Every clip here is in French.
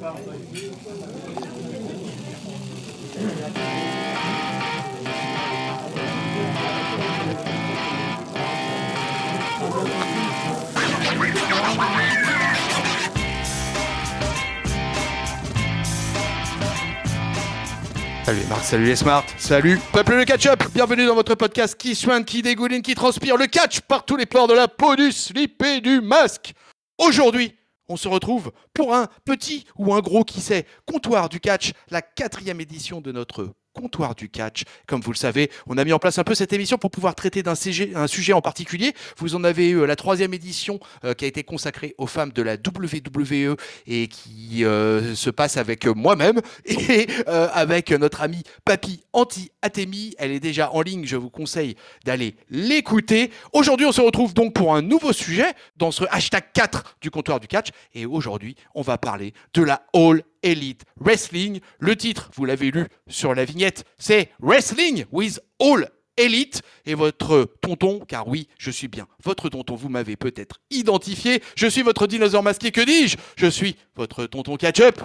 Salut Marc, salut les Smart, salut peuple de catch-up, bienvenue dans votre podcast qui soigne, qui dégouline, qui transpire le catch par tous les pores de la peau, du slip et du masque. Aujourd'hui, on se retrouve pour un petit ou un gros qui sait, Comptoir du catch, la 4e édition de notre Comptoir du catch. Comme vous le savez, on a mis en place un peu cette émission pour pouvoir traiter un sujet en particulier. Vous en avez eu la 3e édition qui a été consacrée aux femmes de la WWE et qui se passe avec moi-même et avec notre amie Papy Anti-Athémie. Elle est déjà en ligne, je vous conseille d'aller l'écouter. Aujourd'hui, on se retrouve donc pour un nouveau sujet dans ce hashtag 4 du Comptoir du catch. Et aujourd'hui, on va parler de la All Elite Wrestling. Le titre, vous l'avez lu sur la vignette, c'est Wrestling with All Elite. Et votre tonton, car oui, je suis bien votre tonton, vous m'avez peut-être identifié, je suis votre dinosaure masqué, que dis-je? Je suis votre tonton catch-up.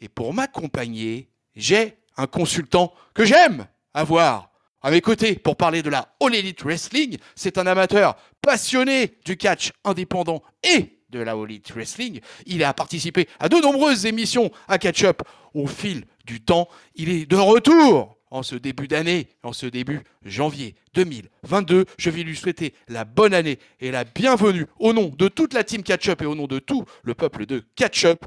Et pour m'accompagner, j'ai un consultant que j'aime avoir à mes côtés pour parler de la All Elite Wrestling. C'est un amateur passionné du catch indépendant et de la All Elite Wrestling. Il a participé à de nombreuses émissions à catch-up au fil du temps. Il est de retour en ce début d'année, en ce début janvier 2022. Je vais lui souhaiter la bonne année et la bienvenue au nom de toute la team catch-up et au nom de tout le peuple de catch-up.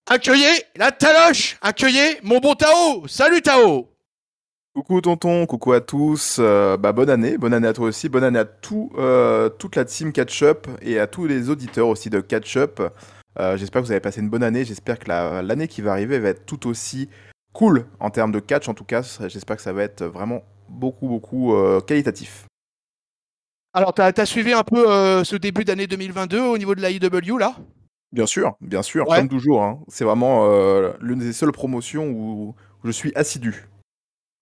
Accueillez la taloche, accueillez mon bon Tao. Salut Tao. Coucou tonton, coucou à tous, bonne année à toi aussi, bonne année à toute la team Catch-Up et à tous les auditeurs aussi de Catch-Up. J'espère que vous avez passé une bonne année, j'espère que l'année qui va arriver va être tout aussi cool en termes de catch, en tout cas, j'espère que ça va être vraiment beaucoup qualitatif. Alors, t'as suivi un peu ce début d'année 2022 au niveau de la IW là ? Bien sûr, Ouais. comme toujours, hein. C'est vraiment l'une des seules promotions où je suis assidu.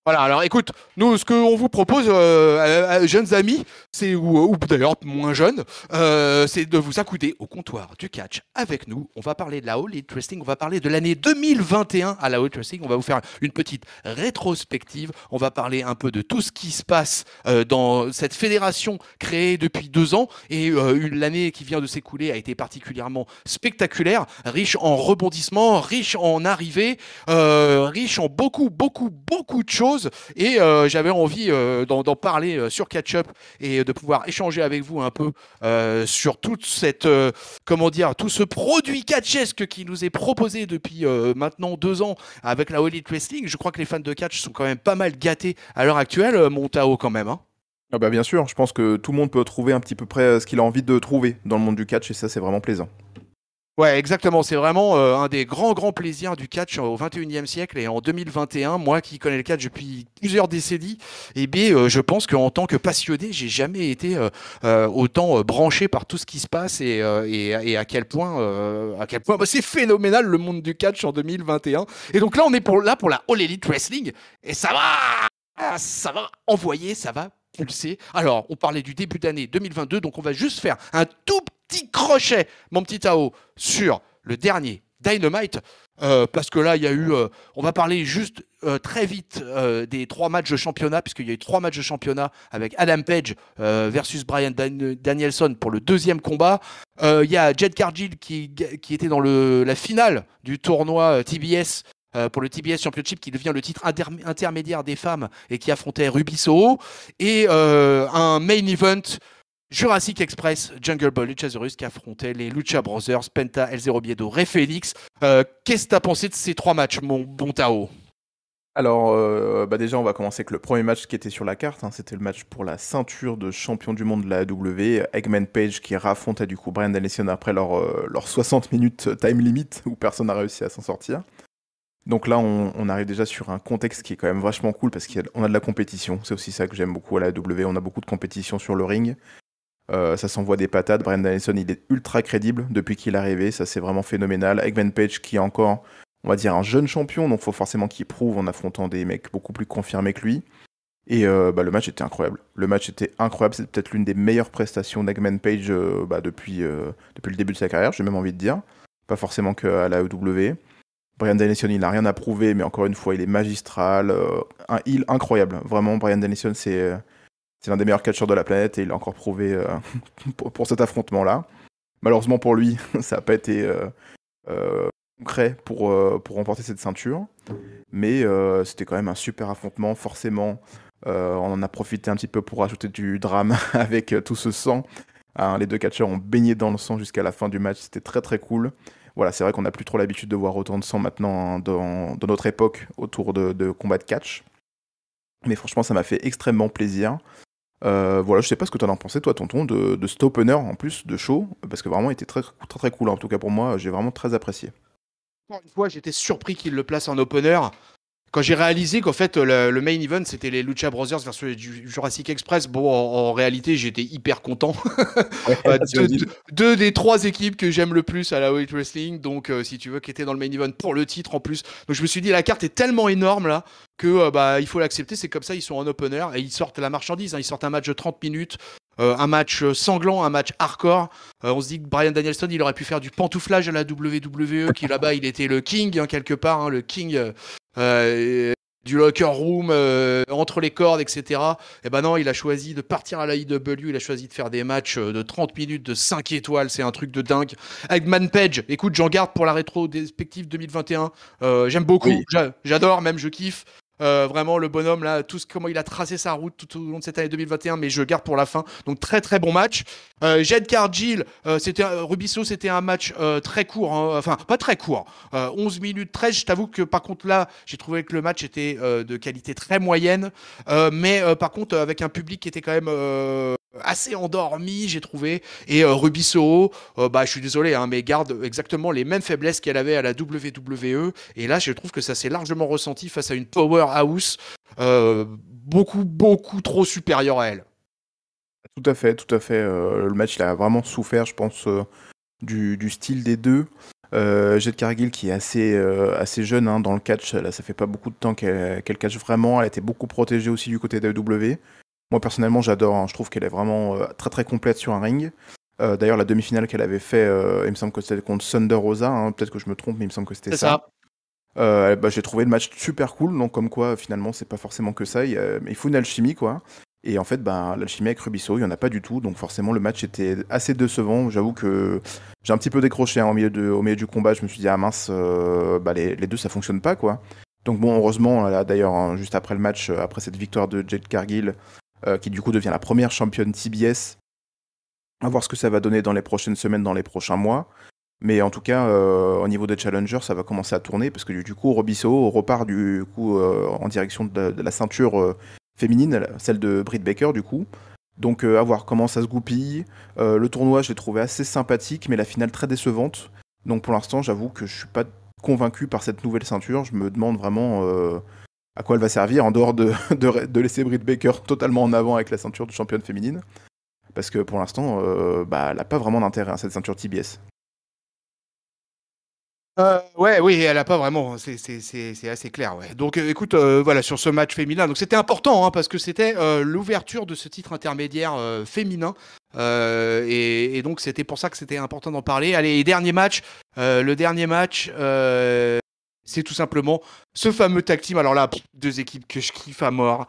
Voilà, alors écoute, nous, ce qu'on vous propose, jeunes amis, c'est, ou d'ailleurs moins jeunes, c'est de vous accouder au comptoir du catch avec nous. On va parler de la All Elite Wrestling, on va parler de l'année 2021 à la All Elite Wrestling, on va vous faire une petite rétrospective, on va parler un peu de tout ce qui se passe dans cette fédération créée depuis 2 ans, et l'année qui vient de s'écouler a été particulièrement spectaculaire, riche en rebondissements, riche en arrivées, riche en beaucoup de choses. Et j'avais envie d'en parler sur Catch-Up et de pouvoir échanger avec vous un peu sur toute cette, tout ce produit catchesque qui nous est proposé depuis maintenant 2 ans avec la All Elite Wrestling. Je crois que les fans de catch sont quand même pas mal gâtés à l'heure actuelle, mon Tao quand même. Hein. Ah bien sûr, je pense que tout le monde peut trouver un petit peu près ce qu'il a envie de trouver dans le monde du catch et ça c'est vraiment plaisant. Ouais, exactement. C'est vraiment un des grands plaisirs du catch au 21e siècle et en 2021. Moi qui connais le catch depuis plusieurs décennies, je pense qu'en tant que passionné, j'ai jamais été autant branché par tout ce qui se passe et à quel point c'est phénoménal le monde du catch en 2021. Et donc là, on est pour la All Elite Wrestling et ça va envoyer, ça va pulser. Alors, on parlait du début d'année 2022, donc on va juste faire un tout petit crochet, mon petit Tao, sur le dernier Dynamite, parce que là, il y a eu... on va parler juste très vite des 3 matchs de championnat, puisqu'il y a eu 3 matchs de championnat avec Adam Page versus Bryan Danielson pour le 2e combat. Il y a Jet Cargill qui était dans la finale du tournoi TBS, pour le TBS Championship, qui devient le titre intermédiaire des femmes et qui affrontait Ruby Soho. Et un main event... Jurassic Express, Jungle Boy, Luchasaurus qui affrontait les Lucha Brothers, Penta, El Zero Miedo, Rey Félix. Qu'est-ce que tu as pensé de ces 3 matchs, mon bon Tao ? Alors, déjà, on va commencer avec le premier match qui était sur la carte. Hein. C'était le match pour la ceinture de champion du monde de la AEW. Eggman Page qui raffrontait du coup Bryan Danielson après leur 60 minutes time limit où personne n'a réussi à s'en sortir. Donc là, on arrive déjà sur un contexte qui est quand même vachement cool parce qu'on a de la compétition. C'est aussi ça que j'aime beaucoup à la AEW. On a beaucoup de compétition sur le ring. Ça s'envoie des patates. Bryan Danielson, il est ultra crédible depuis qu'il est arrivé. Ça, c'est vraiment phénoménal. Eggman Page, qui est encore, on va dire, un jeune champion. Donc, il faut forcément qu'il prouve en affrontant des mecs beaucoup plus confirmés que lui. Et le match était incroyable. C'est peut-être l'une des meilleures prestations d'Eggman Page depuis le début de sa carrière, j'ai même envie de dire. pas forcément qu'à la AEW. Bryan Danielson, il n'a rien à prouver, mais encore une fois, il est magistral. Un heel incroyable. Vraiment, Bryan Danielson, c'est l'un des meilleurs catcheurs de la planète et il l'a encore prouvé pour cet affrontement-là. Malheureusement pour lui, ça n'a pas été concret pour remporter cette ceinture. Mais c'était quand même un super affrontement. Forcément, on en a profité un petit peu pour rajouter du drame avec tout ce sang. Hein, les deux catcheurs ont baigné dans le sang jusqu'à la fin du match. C'était très très cool. Voilà, c'est vrai qu'on n'a plus trop l'habitude de voir autant de sang maintenant hein, dans notre époque autour de combats de catch. Mais franchement, ça m'a fait extrêmement plaisir. Voilà, je sais pas ce que tu en as pensé, toi, tonton, de cet opener en plus de show, parce que vraiment, il était très, très, très cool. En tout cas, pour moi, j'ai vraiment très apprécié. Encore une fois, j'étais surpris qu'il le place en opener. Quand j'ai réalisé qu'en fait le main event c'était les Lucha Brothers versus du Jurassic Express, bon en réalité j'étais hyper content. Ouais, Deux des trois équipes que j'aime le plus à la Elite Wrestling, donc si tu veux, qui étaient dans le main event pour le titre en plus. Donc je me suis dit la carte est tellement énorme là que bah il faut l'accepter, c'est comme ça, ils sont en opener et ils sortent la marchandise, hein. Ils sortent un match de 30 minutes. Un match sanglant, un match hardcore. On se dit que Bryan Danielson, il aurait pu faire du pantouflage à la WWE, qui là-bas, il était le king, hein, quelque part, hein, le king du locker room, entre les cordes, etc. Et ben non, il a choisi de partir à la IW, il a choisi de faire des matchs de 30 minutes, de 5 étoiles, c'est un truc de dingue. Avec Man Page, écoute, j'en garde pour la rétro-perspective 2021. J'aime beaucoup, Oui. j'adore, même je kiffe. Vraiment le bonhomme là, comment il a tracé sa route tout au long de cette année 2021, mais je garde pour la fin. Donc très très bon match. Jed Cargill, Rubisso, c'était un match très court, hein. Enfin pas très court, 11 minutes 13. Je t'avoue que par contre là, j'ai trouvé que le match était de qualité très moyenne, mais par contre avec un public qui était quand même assez endormi, j'ai trouvé. Et Rubisso, bah je suis désolé, hein, mais garde exactement les mêmes faiblesses qu'elle avait à la WWE. Et là, je trouve que ça s'est largement ressenti face à une powerhouse beaucoup, beaucoup trop supérieure à elle. Tout à fait, tout à fait. Le match, il a vraiment souffert, je pense, du style des deux. Jade Cargill, qui est assez jeune hein, dans le catch, là, ça fait pas beaucoup de temps qu'elle catch vraiment. Elle a été beaucoup protégée aussi du côté de AEW. Moi, personnellement, j'adore. Hein. Je trouve qu'elle est vraiment très très complète sur un ring. D'ailleurs, la demi-finale qu'elle avait fait, il me semble que c'était contre Thunder Rosa. Hein. Peut-être que je me trompe, mais il me semble que c'était ça. Bah, j'ai trouvé le match super cool. Donc, comme quoi, finalement, c'est pas forcément que ça. Il faut une alchimie, quoi. Et en fait, bah, l'alchimie avec Rubisso, il n'y en a pas du tout. Donc forcément, le match était assez décevant. J'avoue que j'ai un petit peu décroché hein, au milieu du combat. Je me suis dit, ah mince, bah, les deux, ça fonctionne pas, quoi. Donc bon, heureusement, là, d'ailleurs, hein, juste après le match, après cette victoire de Jade Cargill, qui du coup devient la première championne TBS, à voir ce que ça va donner dans les prochaines semaines, dans les prochains mois. Mais en tout cas, au niveau des challengers, ça va commencer à tourner, parce que du coup, Rubisso repart du coup en direction de la ceinture féminine, celle de Britt Baker du coup. Donc à voir comment ça se goupille. Le tournoi, je l'ai trouvé assez sympathique, mais la finale très décevante. Donc pour l'instant, j'avoue que je suis pas convaincu par cette nouvelle ceinture. Je me demande vraiment à quoi elle va servir, en dehors de laisser Britt Baker totalement en avant avec la ceinture de championne féminine. Parce que pour l'instant, bah, elle n'a pas vraiment d'intérêt, hein, cette ceinture TBS. Ouais, oui, elle a pas vraiment. C'est assez clair, ouais. Donc, écoute, voilà, sur ce match féminin. Donc, c'était important, hein, parce que c'était l'ouverture de ce titre intermédiaire féminin. Et donc, c'était pour ça que c'était important d'en parler. Allez, dernier match. Le dernier match, c'est tout simplement ce fameux tag team. Alors là, deux équipes que je kiffe à mort.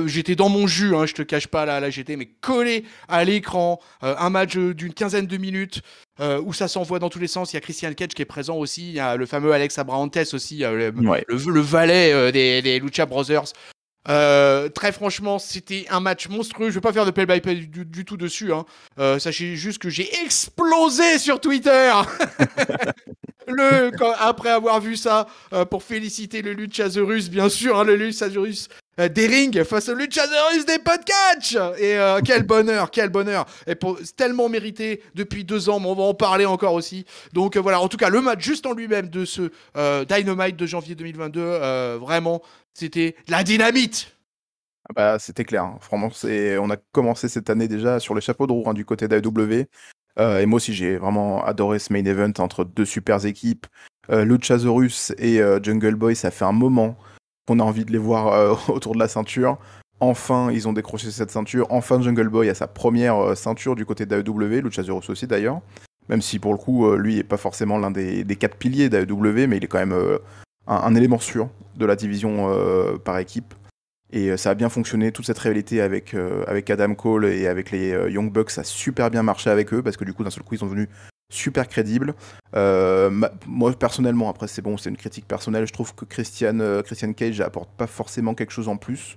J'étais dans mon jus, hein, je te cache pas, là j'étais mais collé à l'écran. Un match d'une quinzaine de minutes. Où ça s'envoie dans tous les sens. Il y a Christian Cage qui est présent aussi. Il y a le fameux Alex Abrahantes aussi, Ouais. le valet des Lucha Brothers. Très franchement, c'était un match monstrueux. Je vais pas faire de play-by-play du tout dessus. Hein. Sachez juste que j'ai explosé sur Twitter après avoir vu ça pour féliciter le Luchasaurus, bien sûr, hein, le Luchasaurus des rings face au Luchasaurus des podcasts. Et quel bonheur, quel bonheur. Et c'est tellement mérité depuis 2 ans, mais on va en parler encore aussi. Donc voilà, en tout cas, le match juste en lui-même de ce Dynamite de janvier 2022, vraiment, c'était de la dynamite. Ah bah, c'était clair. Hein. Vraiment, on a commencé cette année déjà sur les chapeaux de roue hein, du côté d'AEW. Et moi aussi, j'ai vraiment adoré ce main event entre deux super équipes. Luchasaurus et Jungle Boy, ça fait un moment qu'on a envie de les voir autour de la ceinture. Enfin, ils ont décroché cette ceinture. Enfin, Jungle Boy a sa première ceinture du côté d'AEW, Luchasaurus aussi d'ailleurs. Même si pour le coup, lui est pas forcément l'un des 4 piliers d'AEW, mais il est quand même un élément sûr de la division par équipe. Et ça a bien fonctionné, toute cette rivalité avec Adam Cole et avec les Young Bucks, ça a super bien marché avec eux, parce que du coup, d'un seul coup, ils sont devenus super crédibles. Moi, personnellement, après, c'est bon, c'est une critique personnelle, je trouve que Christian Cage apporte pas forcément quelque chose en plus.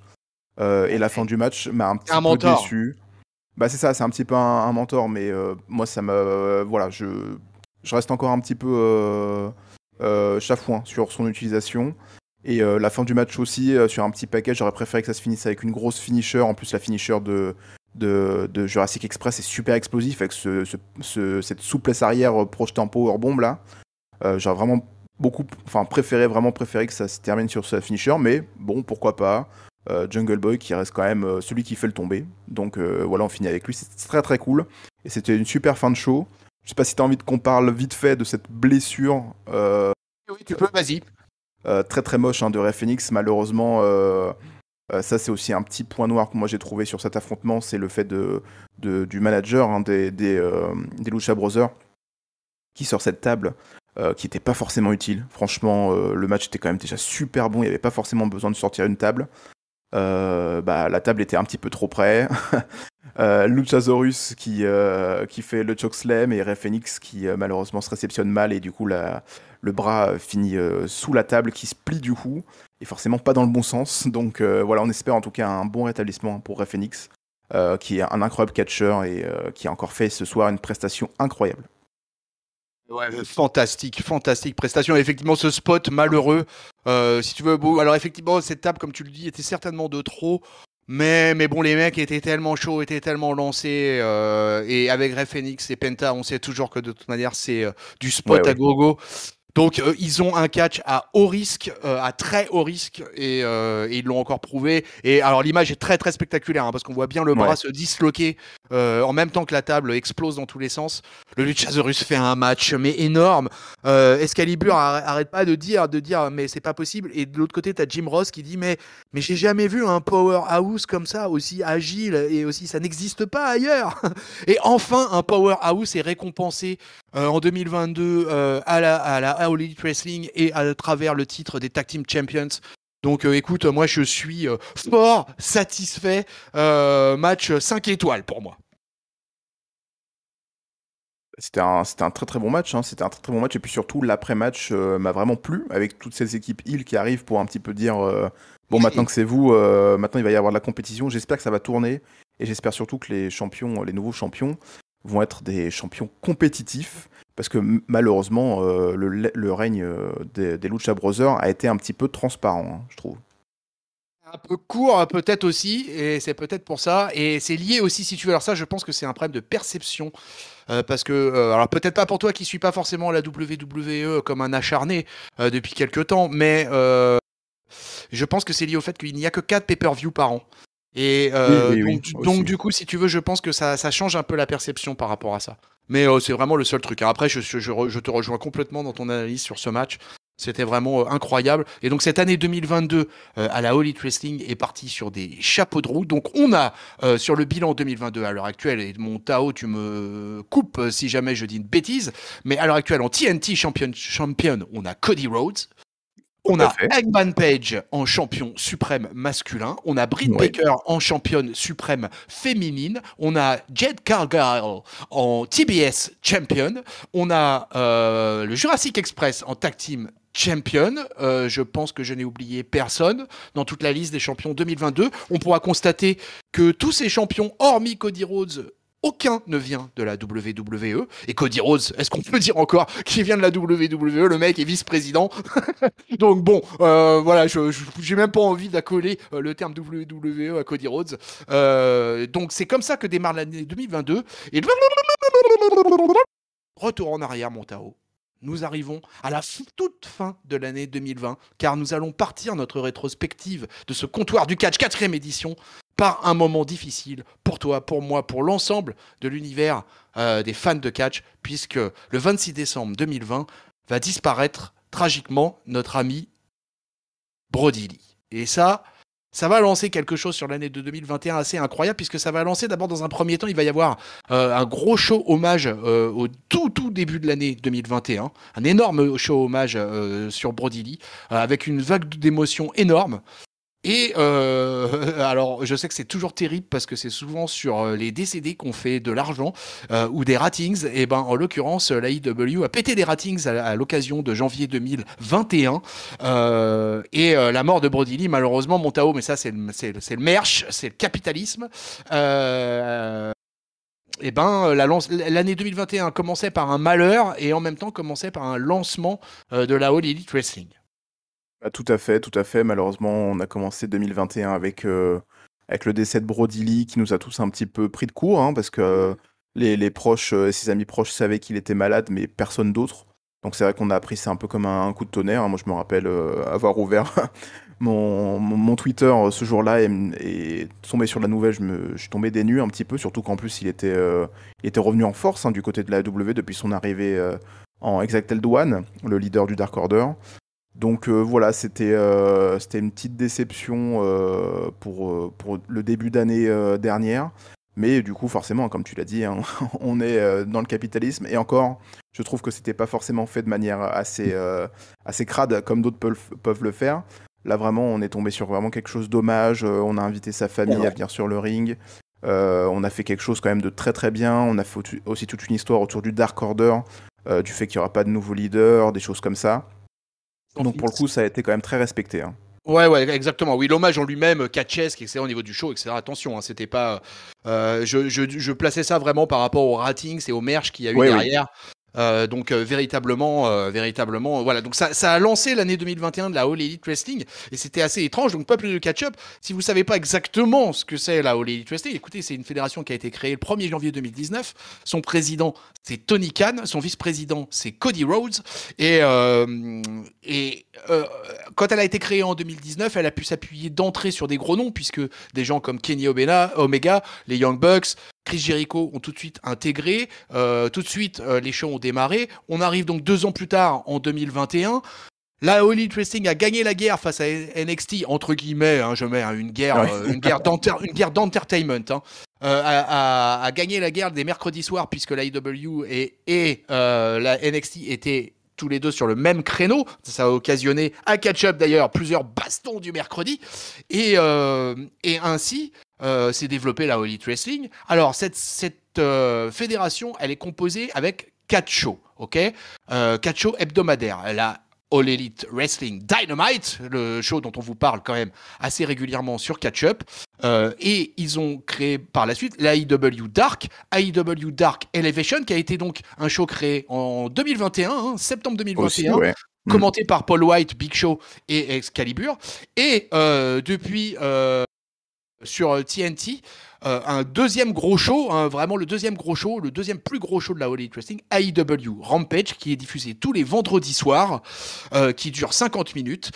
Et la fin du match m'a un petit peu déçu. Bah, c'est ça, c'est un petit peu un mentor, mais moi, ça me. Voilà, je reste encore un petit peu chafouin sur son utilisation. Et la fin du match aussi, sur un petit package, j'aurais préféré que ça se finisse avec une grosse finisher. En plus, la finisher de Jurassic Express est super explosif avec cette souplesse arrière projetée en powerbomb là. J'aurais vraiment vraiment préféré que ça se termine sur sa finisher, mais bon, pourquoi pas. Jungle Boy qui reste quand même celui qui fait le tomber. Donc voilà, on finit avec lui. C'est très très cool. Et c'était une super fin de show. Je sais pas si tu as envie qu'on parle vite fait de cette blessure. Oui, tu peux, vas-y. Très très moche de Rey Fenix, malheureusement. Ça, c'est aussi un petit point noir que moi j'ai trouvé sur cet affrontement, c'est le fait du manager des Lucha Brothers qui sort cette table qui n'était pas forcément utile. Franchement, le match était quand même déjà super bon, il n'y avait pas forcément besoin de sortir une table. La table était un petit peu trop près. Luchasaurus qui fait le chokeslam et Rey Fenix qui malheureusement se réceptionne mal et du coup le bras finit sous la table qui se plie du coup et forcément pas dans le bon sens. Donc voilà, on espère en tout cas un bon rétablissement pour Rey Fenix qui est un incroyable catcheur et qui a encore fait ce soir une prestation incroyable. Ouais, fantastique prestation. Effectivement, ce spot malheureux, si tu veux. Bon, alors effectivement, cette table, comme tu le dis, était certainement de trop. Mais bon, les mecs étaient tellement chauds, étaient tellement lancés. Et avec Rey Fenix et Penta, on sait toujours que de toute manière, c'est du spot à gogo. Donc ils ont un catch à haut risque, à très haut risque, et ils l'ont encore prouvé. Et alors l'image est très très spectaculaire parce qu'on voit bien le bras se disloquer en même temps que la table explose dans tous les sens. Le Luchasaurus fait un match mais énorme. Excalibur arrête pas de dire mais c'est pas possible. Et de l'autre côté t'as Jim Ross qui dit mais j'ai jamais vu un powerhouse comme ça aussi agile et aussi ça n'existe pas ailleurs. Et enfin un powerhouse est récompensé en 2022 à la All Elite Wrestling et à travers le titre des Tag Team Champions. Donc écoute, moi je suis fort satisfait. Match 5 étoiles pour moi. C'était un très très bon match. C'était un très très bon match. Et puis surtout, l'après-match m'a vraiment plu avec toutes ces équipes heel qui arrivent pour un petit peu dire maintenant que c'est vous, maintenant il va y avoir de la compétition. J'espère que ça va tourner. Et j'espère surtout que les nouveaux champions, vont être des champions compétitifs. Parce que malheureusement, le règne des Lucha Brothers a été un petit peu transparent, je trouve. Un peu court peut-être aussi, et c'est peut-être pour ça. Et c'est lié aussi, si tu veux. Alors ça, je pense que c'est un problème de perception. Parce que, alors peut-être pas pour toi qui suis pas forcément la WWE comme un acharné depuis quelques temps, mais je pense que c'est lié au fait qu'il n'y a que 4 pay-per-view par an. Et donc du coup, si tu veux, je pense que ça change un peu la perception par rapport à ça. Mais c'est vraiment le seul truc. Après, je te rejoins complètement dans ton analyse sur ce match. C'était vraiment incroyable. Et donc cette année 2022 à la All Elite Wrestling est partie sur des chapeaux de roue. Donc on a sur le bilan 2022 à l'heure actuelle, et mon Tao, tu me coupes si jamais je dis une bêtise, mais à l'heure actuelle en TNT champion, on a Cody Rhodes. On a Hangman Page en champion suprême masculin. On a Britt Baker en championne suprême féminine. On a Jade Cargill en TBS champion. On a le Jurassic Express en tag team champion. Je pense que je n'ai oublié personne dans toute la liste des champions 2022. On pourra constater que tous ces champions, hormis Cody Rhodes, aucun ne vient de la WWE. Et Cody Rhodes, est-ce qu'on peut dire encore qu'il vient de la WWE? Le mec est vice-président. Donc bon, voilà, j'ai même pas envie d'accoler le terme WWE à Cody Rhodes. Donc c'est comme ça que démarre l'année 2022. Et retour en arrière, mon Tao. Nous arrivons à la toute fin de l'année 2020, car nous allons partir notre rétrospective de ce comptoir du catch 4e édition par un moment difficile pour toi, pour moi, pour l'ensemble de l'univers des fans de catch, puisque le 26 décembre 2020 va disparaître tragiquement notre ami Brody Lee. Et ça, ça va lancer quelque chose sur l'année de 2021 assez incroyable, puisque ça va lancer d'abord dans un premier temps, il va y avoir un gros show hommage au tout début de l'année 2021, un énorme show hommage sur Brody Lee, avec une vague d'émotions énorme. Et alors, je sais que c'est toujours terrible parce que c'est souvent sur les décédés qu'on fait de l'argent ou des ratings. Et ben, en l'occurrence, l'AEW a pété des ratings à l'occasion de janvier 2021. La mort de Brody Lee, malheureusement, Montao, mais ça, c'est le merch, c'est le capitalisme. Et ben, l'année 2021 commençait par un malheur et en même temps commençait par un lancement de la All Elite Wrestling. Bah, tout à fait. Malheureusement, on a commencé 2021 avec le décès de Brody Lee qui nous a tous un petit peu pris de court, hein, parce que les proches, ses amis proches savaient qu'il était malade, mais personne d'autre. Donc c'est vrai qu'on a appris ça un peu comme un coup de tonnerre, hein. Moi, je me rappelle avoir ouvert mon Twitter ce jour-là et tombé sur la nouvelle, je suis tombé des nues un petit peu, surtout qu'en plus il était revenu en force, hein, du côté de la AEW depuis son arrivée en Exacted One, le leader du Dark Order. Donc voilà, c'était une petite déception pour le début d'année dernière. Mais du coup, forcément, comme tu l'as dit, hein, on est dans le capitalisme. Et encore, je trouve que c'était pas forcément fait de manière assez crade comme d'autres peuvent le faire. Là, vraiment, on est tombé sur vraiment quelque chose d'hommage. On a invité sa famille à venir sur le ring. On a fait quelque chose quand même de très très bien. On a fait aussi toute une histoire autour du Dark Order, du fait qu'il n'y aura pas de nouveau leader, des choses comme ça. Donc pour le coup, ça a été quand même très respecté, hein. Ouais, exactement. Oui, l'hommage en lui-même, catchesque, etc. au niveau du show, etc. Attention, hein, c'était pas. Je plaçais ça vraiment par rapport aux ratings et au merch qu'il y a eu derrière. Donc véritablement, voilà. Donc ça a lancé l'année 2021 de la All Elite Wrestling et c'était assez étrange. Donc peuple de catch-up, si vous savez pas exactement ce que c'est la All Elite Wrestling, écoutez, c'est une fédération qui a été créée le 1er janvier 2019. Son président c'est Tony Khan, son vice-président c'est Cody Rhodes et quand elle a été créée en 2019, elle a pu s'appuyer d'entrée sur des gros noms puisque des gens comme Kenny Omega, les Young Bucks, Chris Jericho ont tout de suite intégré, tout de suite les shows ont démarré. On arrive donc 2 ans plus tard en 2021. La All Elite Wrestling a gagné la guerre face à NXT entre guillemets, hein, je mets une guerre d'entertainment. Hein, a gagné la guerre des mercredis soirs puisque la AEW et la NXT étaient tous les deux sur le même créneau. Ça a occasionné à catch-up d'ailleurs plusieurs bastons du mercredi et ainsi s'est développé la All Elite Wrestling. Alors cette fédération, elle est composée avec 4 shows, ok, 4 shows hebdomadaires. Elle a All Elite Wrestling Dynamite, le show dont on vous parle quand même assez régulièrement sur Catch-Up. Et ils ont créé par la suite l'AEW Dark Elevation, qui a été donc un show créé en 2021, hein, septembre 2021, aussi, ouais. Commenté par Paul White, Big Show et Excalibur. Et depuis sur TNT, un deuxième gros show, hein, vraiment le deuxième plus gros show de la All Elite Wrestling, AEW Rampage, qui est diffusé tous les vendredis soirs, qui dure 50 minutes.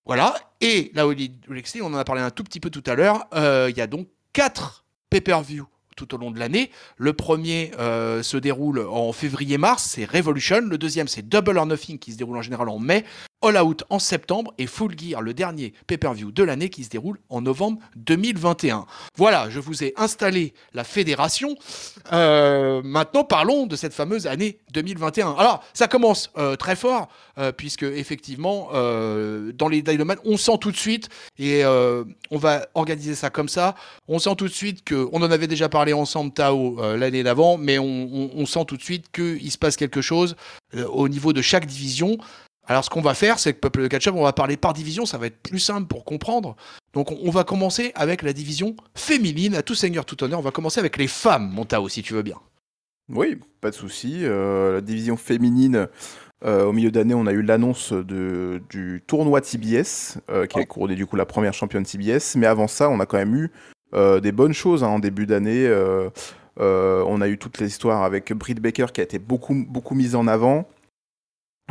Voilà, et la All Elite Wrestling, on en a parlé un tout petit peu tout à l'heure, il y a donc 4 pay-per-view tout au long de l'année. Le premier se déroule en février-mars, c'est Revolution. Le deuxième, c'est Double or Nothing, qui se déroule en général en mai. All Out en septembre et Full Gear, le dernier pay-per-view de l'année qui se déroule en novembre 2021. Voilà, je vous ai installé la fédération. Maintenant, parlons de cette fameuse année 2021. Alors, ça commence très fort, puisque effectivement, dans les Dynamite, on sent tout de suite, et on va organiser ça comme ça, on sent tout de suite qu'on en avait déjà parlé ensemble, Tao, l'année d'avant, mais on sent tout de suite qu'il se passe quelque chose au niveau de chaque division. Alors, ce qu'on va faire, c'est que Peuple de Catch-Up, on va parler par division, ça va être plus simple pour comprendre. Donc, on va commencer avec la division féminine, à tout seigneur, tout honneur. On va commencer avec les femmes, mon Tao, si tu veux bien. Oui, pas de souci. La division féminine, au milieu d'année, on a eu l'annonce du tournoi TBS, qui a couronné du coup la première championne TBS. Mais avant ça, on a quand même eu des bonnes choses, hein, en début d'année. On a eu toute l'histoire avec Britt Baker qui a été beaucoup mise en avant.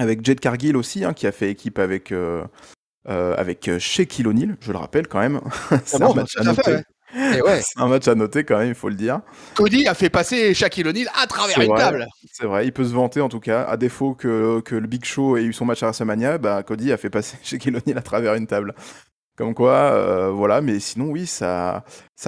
Avec Jade Cargill aussi, hein, qui a fait équipe avec Shaquille O'Neal, je le rappelle quand même. C'est un match à noter. Ouais. C'est un match à noter quand même, il faut le dire. Cody a fait passer Shaquille O'Neal à travers une table. C'est vrai, il peut se vanter en tout cas. À défaut que le Big Show ait eu son match à WrestleMania, bah, Cody a fait passer Shaquille O'Neal à travers une table. Comme quoi, voilà, mais sinon, oui, ça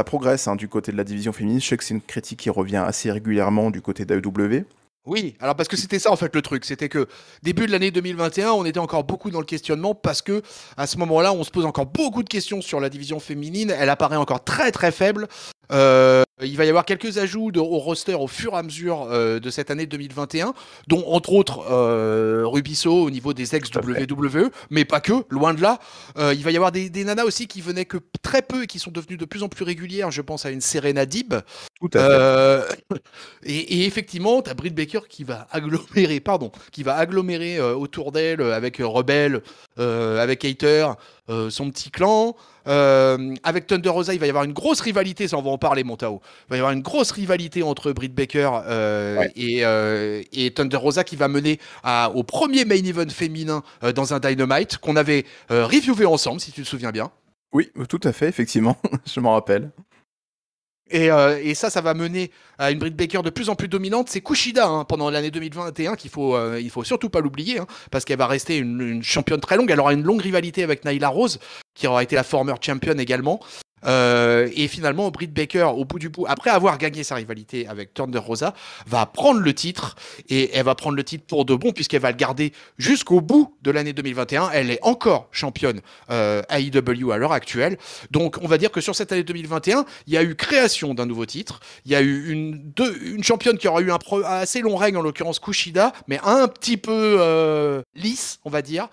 progresse hein, du côté de la division féminine. Je sais que c'est une critique qui revient assez régulièrement du côté d'AEW. Oui, alors parce que c'était ça en fait le truc, c'était que début de l'année 2021, on était encore beaucoup dans le questionnement parce que à ce moment-là, on se pose encore beaucoup de questions sur la division féminine, elle apparaît encore très très faible. Il va y avoir quelques ajouts au roster au fur et à mesure de cette année 2021, dont entre autres Rubisso au niveau des ex-WWE, mais pas que, loin de là. Il va y avoir des nanas aussi qui venaient que très peu et qui sont devenues de plus en plus régulières. Je pense à une Serena Deeb. Tout à fait. Euh, et effectivement, tu as Britt Baker qui va agglomérer autour d'elle avec Rebel, avec Hater, son petit clan. Avec Thunder Rosa, il va y avoir une grosse rivalité, ça on va en parler, mon Tao. Il va y avoir une grosse rivalité entre Britt Baker Ouais. et Thunder Rosa qui va mener au premier main event féminin dans un Dynamite qu'on avait reviewé ensemble, si tu te souviens bien. Oui, tout à fait, effectivement, je m'en rappelle. Et ça va mener à une Britt Baker de plus en plus dominante. C'est Kushida hein, pendant l'année 2021 il faut surtout pas l'oublier, hein, parce qu'elle va rester une championne très longue. Elle aura une longue rivalité avec Nyla Rose, qui aura été la former champion également. Et finalement, Britt Baker, au bout du bout, après avoir gagné sa rivalité avec Thunder Rosa, va prendre le titre et elle va prendre le titre pour de bon puisqu'elle va le garder jusqu'au bout de l'année 2021. Elle est encore championne AEW à l'heure actuelle. Donc, on va dire que sur cette année 2021, il y a eu création d'un nouveau titre. Il y a eu une championne qui aura eu un assez long règne, en l'occurrence Kushida, mais un petit peu lisse, on va dire.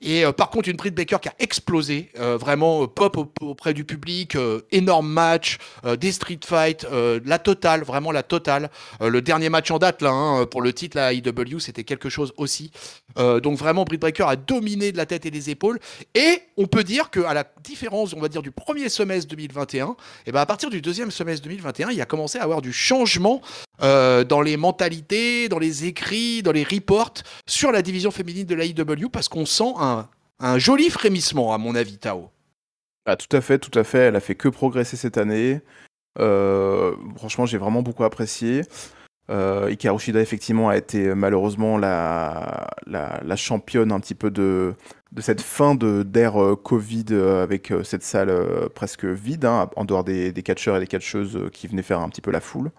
Et par contre, une Britt Baker qui a explosé, vraiment pop auprès du public, énorme match, des street fights, la totale, vraiment la totale. Le dernier match en date là, hein, pour le titre la AEW, c'était quelque chose aussi. Donc vraiment, Britt Baker a dominé de la tête et des épaules. Et on peut dire qu'à la différence, on va dire, du premier semestre 2021, et ben à partir du deuxième semestre 2021, il a commencé à avoir du changement dans les mentalités, dans les écrits, dans les reports sur la division féminine de l'AEW parce qu'on sent un joli frémissement, à mon avis, Tao. Ah, tout à fait, tout à fait. Elle a fait que progresser cette année. Franchement, j'ai vraiment beaucoup apprécié. Hikaru Shida, effectivement, a été malheureusement la championne un petit peu de cette fin d'ère Covid avec cette salle presque vide, hein, en dehors des catcheurs et des catcheuses qui venaient faire un petit peu la foule.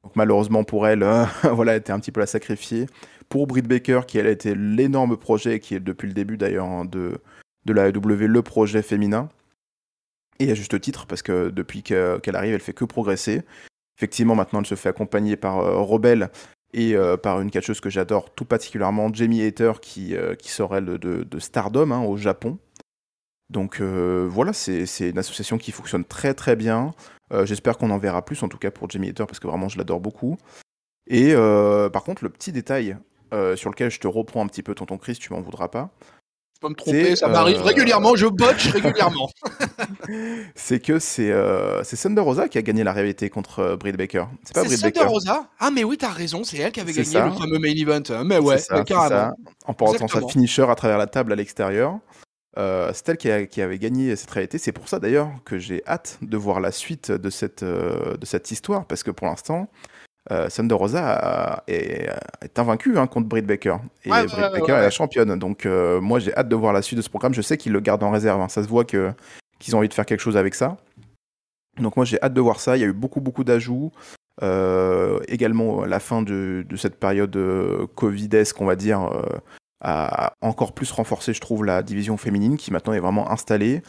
Donc malheureusement pour elle, voilà, elle était un petit peu la sacrifiée. Pour Britt Baker, qui elle a été l'énorme projet, qui est depuis le début d'ailleurs hein, de la AEW, le projet féminin. Et à juste titre, parce que depuis qu'elle arrive, elle fait que progresser. Effectivement, maintenant, elle se fait accompagner par Rebel et par une catcheuse que j'adore tout particulièrement, Jamie Hayter, qui sort elle de Stardom hein, au Japon. Donc voilà, c'est une association qui fonctionne très très bien. J'espère qu'on en verra plus, en tout cas pour Jamie Hayter, parce que vraiment je l'adore beaucoup. Et par contre, le petit détail sur lequel je te reprends un petit peu, tonton Chris, tu m'en voudras pas, Je peux me tromper, ça m'arrive régulièrement, je botche régulièrement. c'est que c'est Thunder Rosa qui a gagné la rivalité contre Britt Baker. C'est pas C'est Britt Thunder Baker. Rosa. Ah mais oui, t'as raison, c'est elle qui avait C'est gagné le ça, fameux main event. Mais c'est ouais, ça, c'est carrément. ça. En portant sa Exactement. finisher à travers la table à l'extérieur. C'est elle qui avait gagné cette réalité. C'est pour ça d'ailleurs que j'ai hâte de voir la suite de cette histoire, parce que pour l'instant, Thunder Rosa est invaincue hein, contre Britt Baker. Et Ouais, Britt ouais, Baker ouais, est la ouais. championne. Donc moi j'ai hâte de voir la suite de ce programme. Je sais qu'ils le gardent en réserve, hein. Ça se voit qu'ils ont envie de faire quelque chose avec ça. Donc moi j'ai hâte de voir ça. Il y a eu beaucoup beaucoup d'ajouts. Également la fin de cette période Covidesque, on va dire, a encore plus renforcé, je trouve, la division féminine qui maintenant est vraiment installée.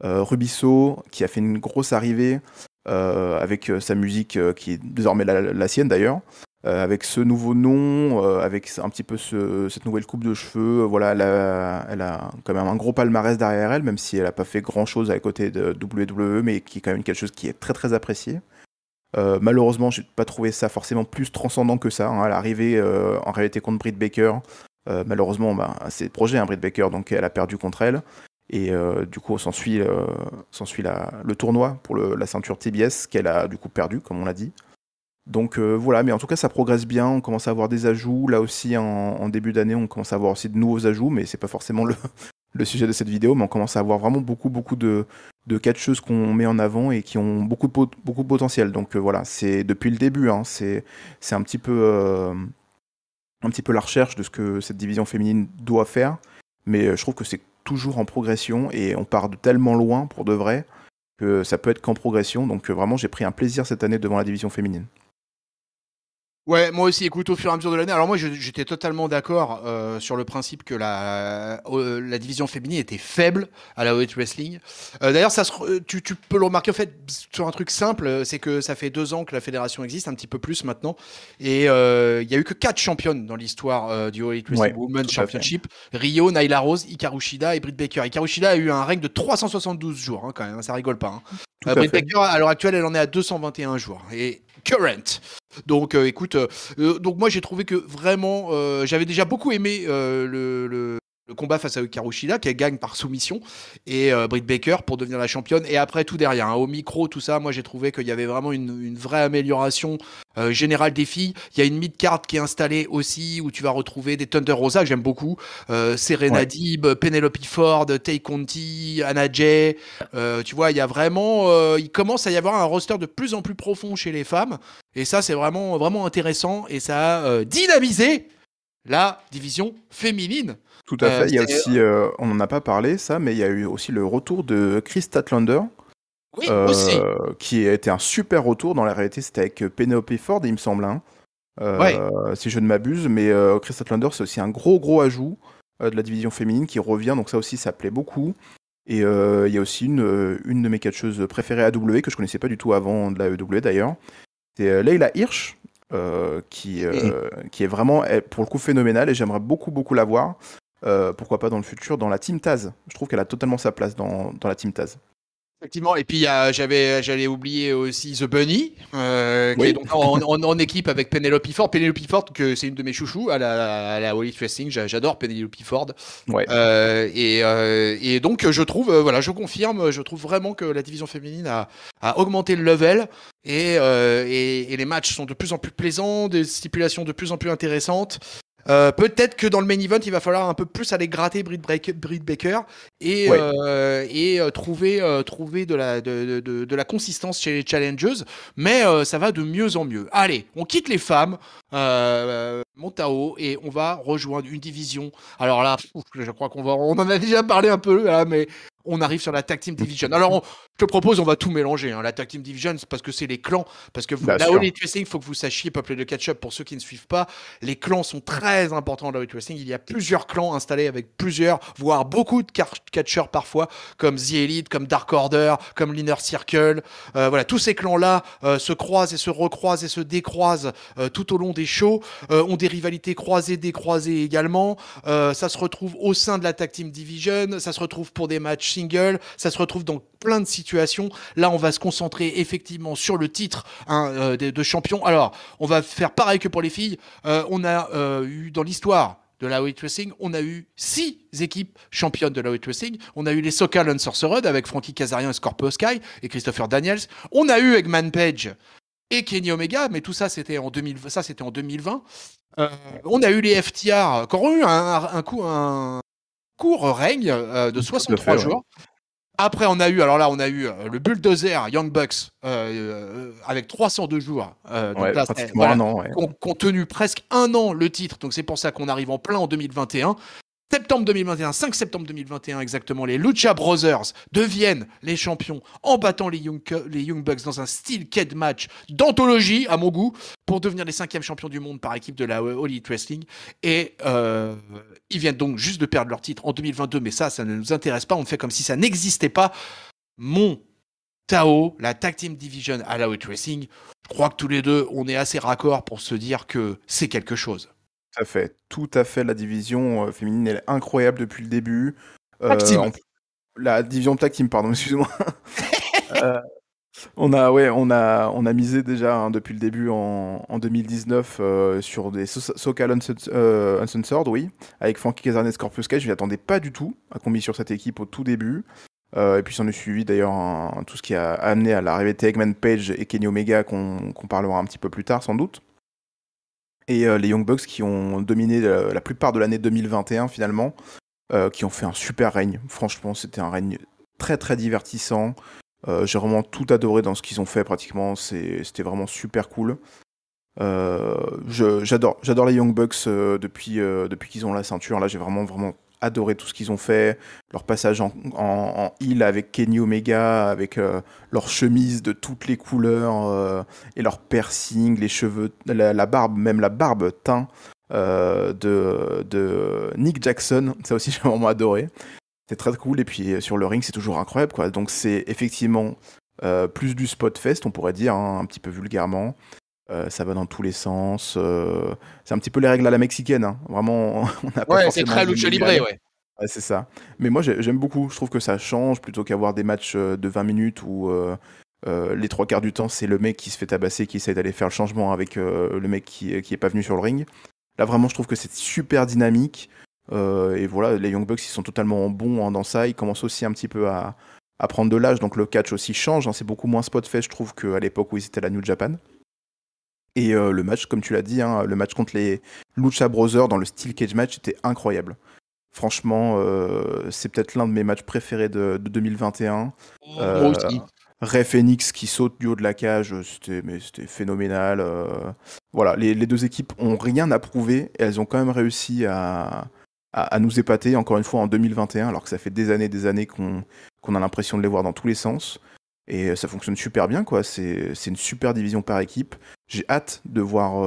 Rubisso qui a fait une grosse arrivée avec sa musique qui est désormais la sienne d'ailleurs. Avec ce nouveau nom, avec un petit peu cette nouvelle coupe de cheveux, voilà, elle a quand même un gros palmarès derrière elle, même si elle n'a pas fait grand chose à côté de WWE, mais qui est quand même quelque chose qui est très très apprécié. Malheureusement, j'ai pas trouvé ça forcément plus transcendant que ça, hein. Elle est arrivée en réalité contre Britt Baker. Malheureusement, bah, c'est le projet, hein, Britt Baker, donc elle a perdu contre elle. Et du coup, s'ensuit le tournoi pour la ceinture TBS qu'elle a du coup perdu, comme on l'a dit. Donc voilà, mais en tout cas, ça progresse bien. On commence à avoir des ajouts. Là aussi, en début d'année, on commence à avoir aussi de nouveaux ajouts, mais c'est pas forcément le sujet de cette vidéo. Mais on commence à avoir vraiment beaucoup, beaucoup de catcheuses qu'on met en avant et qui ont beaucoup de potentiel. Donc voilà, c'est depuis le début, hein, c'est un petit peu la recherche de ce que cette division féminine doit faire. Mais je trouve que c'est toujours en progression et on part de tellement loin pour de vrai que ça peut être qu'en progression. Donc vraiment, j'ai pris un plaisir cette année devant la division féminine. Ouais, moi aussi, écoute, au fur et à mesure de l'année. Alors moi, j'étais totalement d'accord sur le principe que la division féminine était faible à la Elite Wrestling. D'ailleurs, tu peux le remarquer en fait sur un truc simple, c'est que ça fait 2 ans que la fédération existe, un petit peu plus maintenant, et il y a eu que 4 championnes dans l'histoire du Elite Wrestling Ouais, Women's tout à fait. Championship: Rio, Nyla Rose, Hikaru Shida et Britt Baker. Hikaru Shida a eu un règne de 372 jours, hein, quand même, ça rigole pas. Tout à Britt fait. Baker, à l'heure actuelle, elle en est à 221 jours. Et current. Donc, écoute, donc moi j'ai trouvé que vraiment, j'avais déjà beaucoup aimé le combat face à Hikaru Shida, qui gagne par soumission, et Britt Baker pour devenir la championne. Et après, tout derrière, hein, au micro, tout ça, moi j'ai trouvé qu'il y avait vraiment une vraie amélioration générale des filles. Il y a une mid-card qui est installée aussi, où tu vas retrouver des Thunder Rosa, que j'aime beaucoup, Serena Ouais. Deeb, Penelope Ford, Tay Conti, Anna Jay. Tu vois, il y a vraiment, il commence à y avoir un roster de plus en plus profond chez les femmes. Et ça, c'est vraiment, vraiment intéressant. Et ça a dynamisé la division féminine. Tout à fait. Il y a C'est... aussi, on n'en a pas parlé, ça, mais il y a eu aussi le retour de Chris Statlander, Oui, aussi. qui a été un super retour. Dans la réalité, c'était avec Penelope Ford, il me semble, hein, Ouais. si je ne m'abuse. Mais Chris Statlander, c'est aussi un gros ajout de la division féminine qui revient. Donc ça aussi, ça plaît beaucoup. Et il y a aussi une de mes catcheuses préférées AEW, que je connaissais pas du tout avant de la AEW d'ailleurs. C'est Leila Hirsch, qui est vraiment, pour le coup, phénoménale. Et j'aimerais beaucoup la voir. Pourquoi pas dans le futur, dans la Team Taz. Je trouve qu'elle a totalement sa place dans la Team Taz. Effectivement, et puis j'allais oublier aussi The Bunny, qui est Oui, donc en équipe avec Penelope Ford. Penelope Ford, que c'est une de mes chouchous à la All Elite Wrestling. J'adore Penelope Ford. ouais. Et donc je trouve, voilà, je confirme, je trouve vraiment que la division féminine a augmenté le level et les matchs sont de plus en plus plaisants, des stipulations de plus en plus intéressantes. Peut-être que dans le main event, il va falloir un peu plus aller gratter Britt Baker et, Ouais. trouver de la consistance chez les challengers, mais ça va de mieux en mieux. Allez, on quitte les femmes, Montao, et on va rejoindre une division. Alors là, je crois on en a déjà parlé un peu, là, mais on arrive sur la Tag Team Division. Alors, je te propose, on va tout mélanger. Hein. La Tag Team Division, c'est parce que c'est les clans. Parce que Bien la sûr. All Elite Wrestling, il faut que vous sachiez, peuple de catch-up, pour ceux qui ne suivent pas, les clans sont très importants dans la All Elite Wrestling. Il y a plusieurs clans installés avec plusieurs, voire beaucoup de catcheurs parfois, comme The Elite, comme Dark Order, comme l'Inner Circle. Voilà, tous ces clans-là se croisent et se recroisent et se décroisent tout au long des shows, ont des rivalités croisées, décroisées également. Ça se retrouve au sein de la Tag Team Division, ça se retrouve pour des matchs single, ça se retrouve dans plein de situations. Là, on va se concentrer effectivement sur le titre de champion. Alors, on va faire pareil que pour les filles. On a eu dans l'histoire de la All Elite Wrestling, on a eu 6 équipes championnes de la All Elite Wrestling. On a eu les Sokal and Sorcerer avec Frankie Kazarian et Scorpio Sky et Christopher Daniels. On a eu Eggman Page et Kenny Omega, mais tout ça c'était en 2020. On a eu les FTR qui ont eu un court règne de Tout à 63 fait, ouais. jours. Après, on a eu le Bulldozer Young Bucks avec 302 jours. Donc Ouais, là, pratiquement voilà, un an, ouais. qui ont tenu presque un an le titre. Donc c'est pour ça qu'on arrive en plein en 2021. Septembre 2021, 5 septembre 2021 exactement, les Lucha Brothers deviennent les champions en battant les Young Bucks dans un style Cage match d'anthologie, à mon goût, pour devenir les 5e champions du monde par équipe de la All Elite Wrestling. Et ils viennent donc juste de perdre leur titre en 2022, mais ça ne nous intéresse pas. On fait comme si ça n'existait pas. Mon Tao, la Tag Team Division à la All Elite Wrestling, je crois que tous les deux, on est assez raccord pour se dire que c'est quelque chose. Tout à fait. La division féminine, elle est incroyable depuis le début. Tag Team. La division tag team, pardon, excuse-moi. Euh, on a misé déjà hein, depuis le début en 2019 sur des Sokal Uncensored, oui, avec Frankie Kazarian et Scorpio Sky. Je m'y attendais pas du tout à qu'on mise sur cette équipe au tout début. Et puis s'en est suivi d'ailleurs tout ce qui a amené à l'arrivée de Eggman Page et Kenny Omega qu'on parlera un petit peu plus tard sans doute. Et les Young Bucks qui ont dominé la plupart de l'année 2021 finalement, qui ont fait un super règne. Franchement, c'était un règne très divertissant. J'ai vraiment tout adoré dans ce qu'ils ont fait pratiquement. C'était vraiment super cool. J'adore les Young Bucks depuis qu'ils ont la ceinture. Là, j'ai vraiment adoré tout ce qu'ils ont fait. Leur passage en heel avec Kenny Omega, avec leur chemise de toutes les couleurs et leur piercing, les cheveux, la barbe, même la barbe teint de Nick Jackson. Ça aussi, j'ai vraiment adoré. C'est très cool. Et puis sur le ring, c'est toujours incroyable, quoi. Donc c'est effectivement plus du spot fest, on pourrait dire, hein, un petit peu vulgairement. Ça va dans tous les sens. C'est un petit peu les règles à la mexicaine, hein. Vraiment, on n'a pas Ouais, c'est forcément très les lucha mêmes libre, règles. ouais. Ouais, c'est ça. Mais moi, j'aime beaucoup. Je trouve que ça change plutôt qu'avoir des matchs de 20 minutes où les trois quarts du temps, c'est le mec qui se fait tabasser, qui essaie d'aller faire le changement avec le mec qui est pas venu sur le ring. Là, vraiment, je trouve que c'est super dynamique. Et voilà, les Young Bucks, ils sont totalement bons, hein, dans ça. Ils commencent aussi un petit peu à prendre de l'âge, donc le catch aussi change, hein. C'est beaucoup moins spot fait, je trouve, qu'à l'époque où ils étaient à la New Japan. Et le match, comme tu l'as dit, hein, le match contre les Lucha Brothers dans le Steel Cage match était incroyable. Franchement, c'est peut-être l'un de mes matchs préférés de 2021. Moi aussi. Rey Fenix qui saute du haut de la cage, c'était phénoménal. Voilà, les deux équipes ont rien à prouver et elles ont quand même réussi à nous épater, encore une fois, en 2021, alors que ça fait des années qu'on a l'impression de les voir dans tous les sens. Et ça fonctionne super bien, quoi. C'est une super division par équipe. J'ai hâte de voir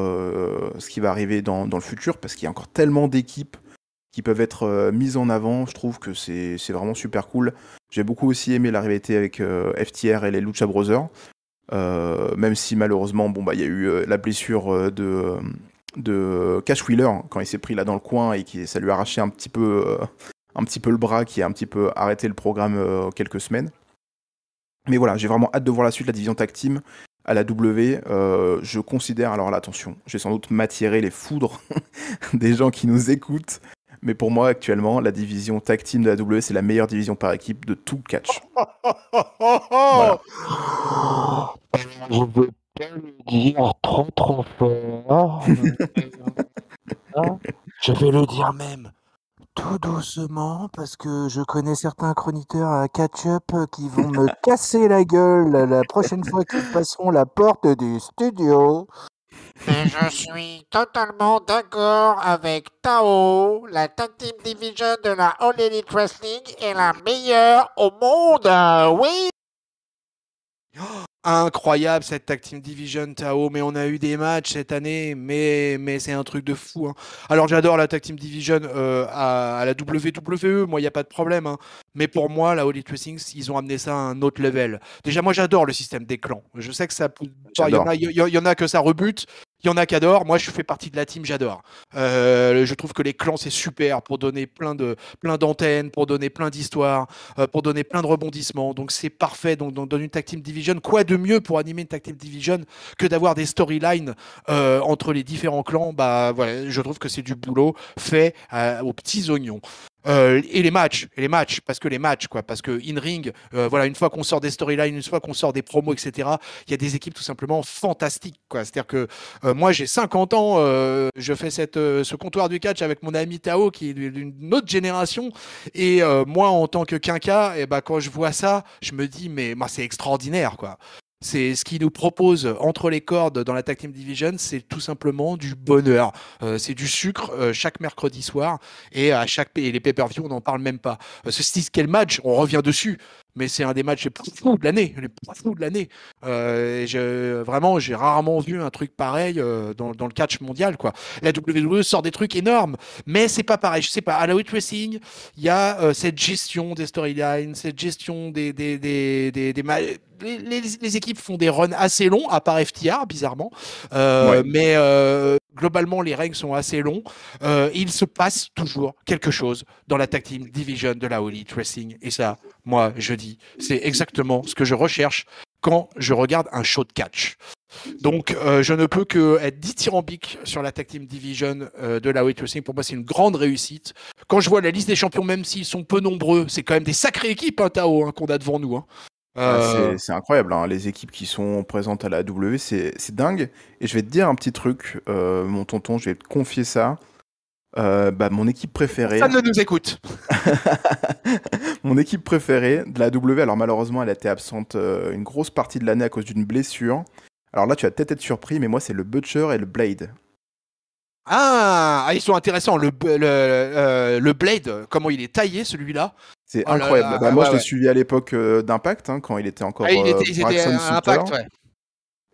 ce qui va arriver dans le futur, parce qu'il y a encore tellement d'équipes qui peuvent être mises en avant. Je trouve que c'est vraiment super cool. J'ai beaucoup aussi aimé la rivalité avec FTR et les Lucha Brothers. Même si malheureusement, bon, bah, il y a eu la blessure de Cash Wheeler, hein, quand il s'est pris là dans le coin et ça lui a arraché un petit peu le bras, qui a un petit peu arrêté le programme quelques semaines. Mais voilà, j'ai vraiment hâte de voir la suite de la division tag team à la W. Je considère, alors là, attention, j'ai sans doute m'attirer les foudres des gens qui nous écoutent. Mais pour moi, actuellement, la division tag team de la W, c'est la meilleure division par équipe de tout catch. Voilà. Je veux pas le dire trop fort. Je vais le dire même tout doucement parce que je connais certains chroniqueurs à catch-up qui vont me casser la gueule la prochaine fois qu'ils passeront la porte du studio. Et je suis totalement d'accord avec Tao. La Tag Team Division de la All Elite Wrestling est la meilleure au monde. Oui. Incroyable cette Tag Team Division, Tao, mais on a eu des matchs cette année, mais c'est un truc de fou, hein. Alors j'adore la Tag Team Division à la WWE, moi il n'y a pas de problème, hein. Mais pour moi, la All Elite Wrestling, ils ont amené ça à un autre level. Déjà, moi j'adore le système des clans. Je sais que ça, J'adore. il y en a que ça rebute. Il y en a qui adorent. Moi, je fais partie de la team, j'adore. Je trouve que les clans, c'est super pour donner plein d'antennes, pour donner plein d'histoires, pour donner plein de rebondissements. Donc, c'est parfait. Donc, dans une tag team division, quoi de mieux pour animer une tag team division que d'avoir des storylines entre les différents clans? Bah, voilà, je trouve que c'est du boulot fait aux petits oignons. Et les matchs, parce que in-ring, voilà, une fois qu'on sort des storylines, une fois qu'on sort des promos, etc., il y a des équipes tout simplement fantastiques, quoi. C'est-à-dire que moi, j'ai 50 ans, je fais ce comptoir du catch avec mon ami Tao, qui est d'une autre génération, et moi, en tant que quinca, et ben, quand je vois ça, je me dis, mais moi, c'est extraordinaire, quoi. C'est ce qu'ils nous proposent entre les cordes dans la Tag Team Division, c'est tout simplement du bonheur. C'est du sucre chaque mercredi soir, et et les pay-per-view, on n'en parle même pas. Quel match, on revient dessus, mais c'est un des matchs les plus fous de l'année, vraiment, j'ai rarement vu un truc pareil dans le catch mondial, quoi. La WWE sort des trucs énormes, mais c'est pas pareil. Je sais pas, à la Elite Wrestling, il y a cette gestion des storylines, cette gestion les équipes font des runs assez longs, à part FTR, bizarrement. Ouais. Mais globalement, les règles sont assez longs. Il se passe toujours quelque chose dans la Tag Team Division de la All Elite Wrestling. Et ça, moi, je dis, c'est exactement ce que je recherche quand je regarde un show de catch. Donc, je ne peux que être dithyrambique sur la Tag Team Division de la All Elite Wrestling. Pour moi, c'est une grande réussite. Quand je vois la liste des champions, même s'ils sont peu nombreux, c'est quand même des sacrées équipes, hein, Tao, hein, qu'on a devant nous, hein. C'est incroyable, hein. Les équipes qui sont présentes à la W, c'est dingue. Et je vais te dire un petit truc, mon tonton, je vais te confier ça. Bah, mon équipe préférée. Ça ne nous écoute. Mon équipe préférée de la W, alors malheureusement, elle a été absente une grosse partie de l'année à cause d'une blessure. Alors là, tu vas peut-être être surpris, mais moi, c'est le Butcher et le Blade. Ils sont intéressants. Le Blade, comment il est taillé celui-là. C'est Oh là incroyable. là, Moi, ouais, je l'ai ouais. suivi à l'époque d'Impact, hein, quand il était encore Ils étaient Braxton à Sutter. Impact, ouais.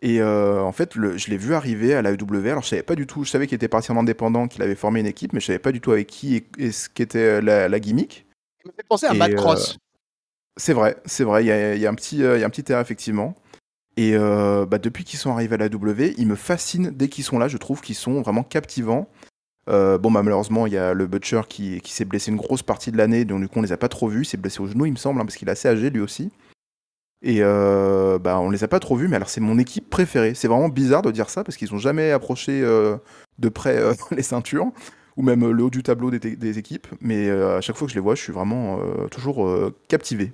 Et en fait, je l'ai vu arriver à la AEW. Alors, je savais pas du tout. Je savais qu'il était parti en indépendant, qu'il avait formé une équipe, mais je savais pas du tout avec qui et ce qu'était la gimmick. Il me fait penser à Et Matt Cross. c'est vrai. Il y a un petit air, effectivement. Et depuis qu'ils sont arrivés à la AEW, ils me fascinent dès qu'ils sont là. Je trouve qu'ils sont vraiment captivants. Malheureusement, il y a le Butcher qui s'est blessé une grosse partie de l'année, donc du coup, on les a pas trop vus. Il s'est blessé au genou, il me semble, hein, parce qu'il est assez âgé lui aussi. Et on les a pas trop vus, mais alors c'est mon équipe préférée. C'est vraiment bizarre de dire ça, parce qu'ils ont jamais approché de près les ceintures, ou même le haut du tableau des équipes. Mais à chaque fois que je les vois, je suis vraiment toujours captivé.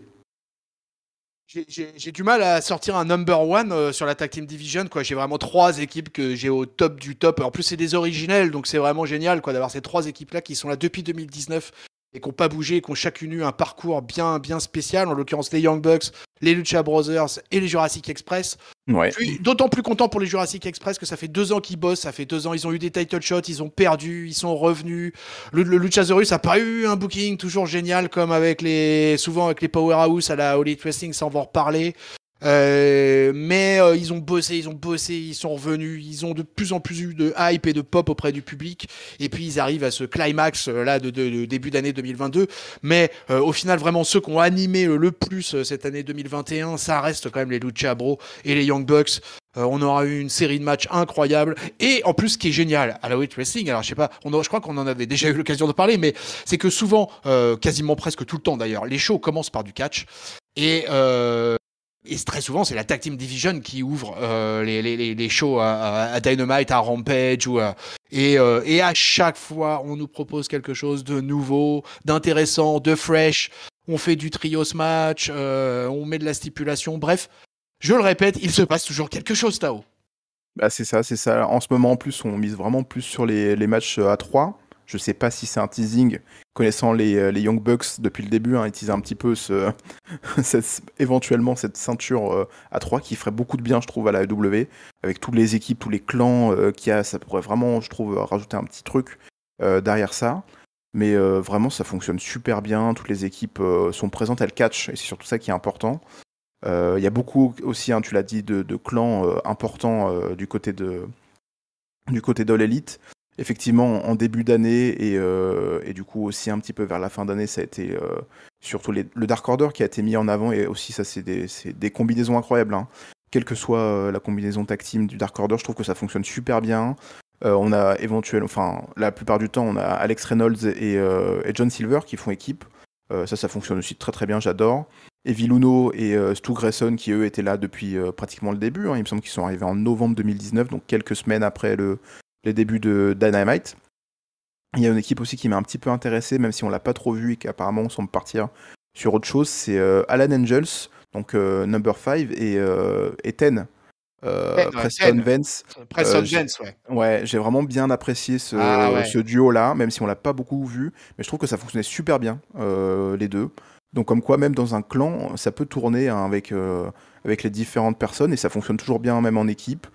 J'ai du mal à sortir un number one sur la Tag Team Division, quoi. J'ai vraiment 3 équipes que j'ai au top du top. En plus, c'est des originels, donc c'est vraiment génial, quoi, d'avoir ces 3 équipes-là qui sont là depuis 2019 et qui n'ont pas bougé, qui ont chacune eu un parcours bien spécial. En l'occurrence, les Young Bucks, les Lucha Brothers et les Jurassic Express. Ouais. Puis, d'autant plus content pour les Jurassic Express que ça fait 2 ans qu'ils bossent, ça fait 2 ans, ils ont eu des title shots, ils ont perdu, ils sont revenus. Le Luchasaurus a pas eu un booking toujours génial comme souvent avec les Powerhouse à la All Elite Wrestling, ça on va en reparler. Mais ils ont bossé, ils sont revenus, ils ont de plus en plus eu de hype et de pop auprès du public, et puis ils arrivent à ce climax là de début d'année 2022. Mais au final, vraiment ceux qui ont animé le plus cette année 2021, ça reste quand même les Lucha Bros et les Young Bucks. On aura eu une série de matchs incroyables, et en plus ce qui est génial à la Elite Wrestling, alors je sais pas, je crois qu'on en avait déjà eu l'occasion de parler, mais c'est que souvent, quasiment presque tout le temps d'ailleurs, les shows commencent par du catch, et très souvent, c'est la Tag Team Division qui ouvre les shows à Dynamite, à Rampage. Et à chaque fois, on nous propose quelque chose de nouveau, d'intéressant, de fresh. On fait du trios match, on met de la stipulation. Bref, je le répète, il se passe toujours quelque chose, Tao. C'est ça, c'est ça. En ce moment, en plus, on mise vraiment plus sur les matchs à 3. Je sais pas si c'est un teasing. Connaissant les Young Bucks depuis le début, hein, ils teasent un petit peu éventuellement cette ceinture à 3 qui ferait beaucoup de bien, je trouve, à la AEW. Avec toutes les équipes, tous les clans qu'il y a, ça pourrait vraiment, je trouve, rajouter un petit truc derrière ça. Mais vraiment, ça fonctionne super bien. Toutes les équipes sont présentes, elles catch, et c'est surtout ça qui est important. Il y a beaucoup aussi, hein, tu l'as dit, de clans importants du côté d'All Elite. Effectivement, en début d'année et du coup aussi un petit peu vers la fin d'année, ça a été surtout le Dark Order qui a été mis en avant, et aussi ça c'est des combinaisons incroyables, hein. Quelle que soit la combinaison tag team du Dark Order, je trouve que ça fonctionne super bien. On a la plupart du temps, on a Alex Reynolds et John Silver qui font équipe. Ça fonctionne aussi très très bien, j'adore. Evil Uno et Stu Grayson qui eux étaient là depuis pratiquement le début, hein. Il me semble qu'ils sont arrivés en novembre 2019, donc quelques semaines après les débuts de Dynamite. Il y a une équipe aussi qui m'a un petit peu intéressé, même si on l'a pas trop vu et qu'apparemment on semble partir sur autre chose, c'est Alan Angels, donc Number 5 et Ten. Preston Vance. Preston Vance, ouais. Ouais, j'ai vraiment bien apprécié ce duo-là, même si on l'a pas beaucoup vu, mais je trouve que ça fonctionnait super bien, les deux. Donc comme quoi, même dans un clan, ça peut tourner, hein, avec les différentes personnes, et ça fonctionne toujours bien, même en équipe.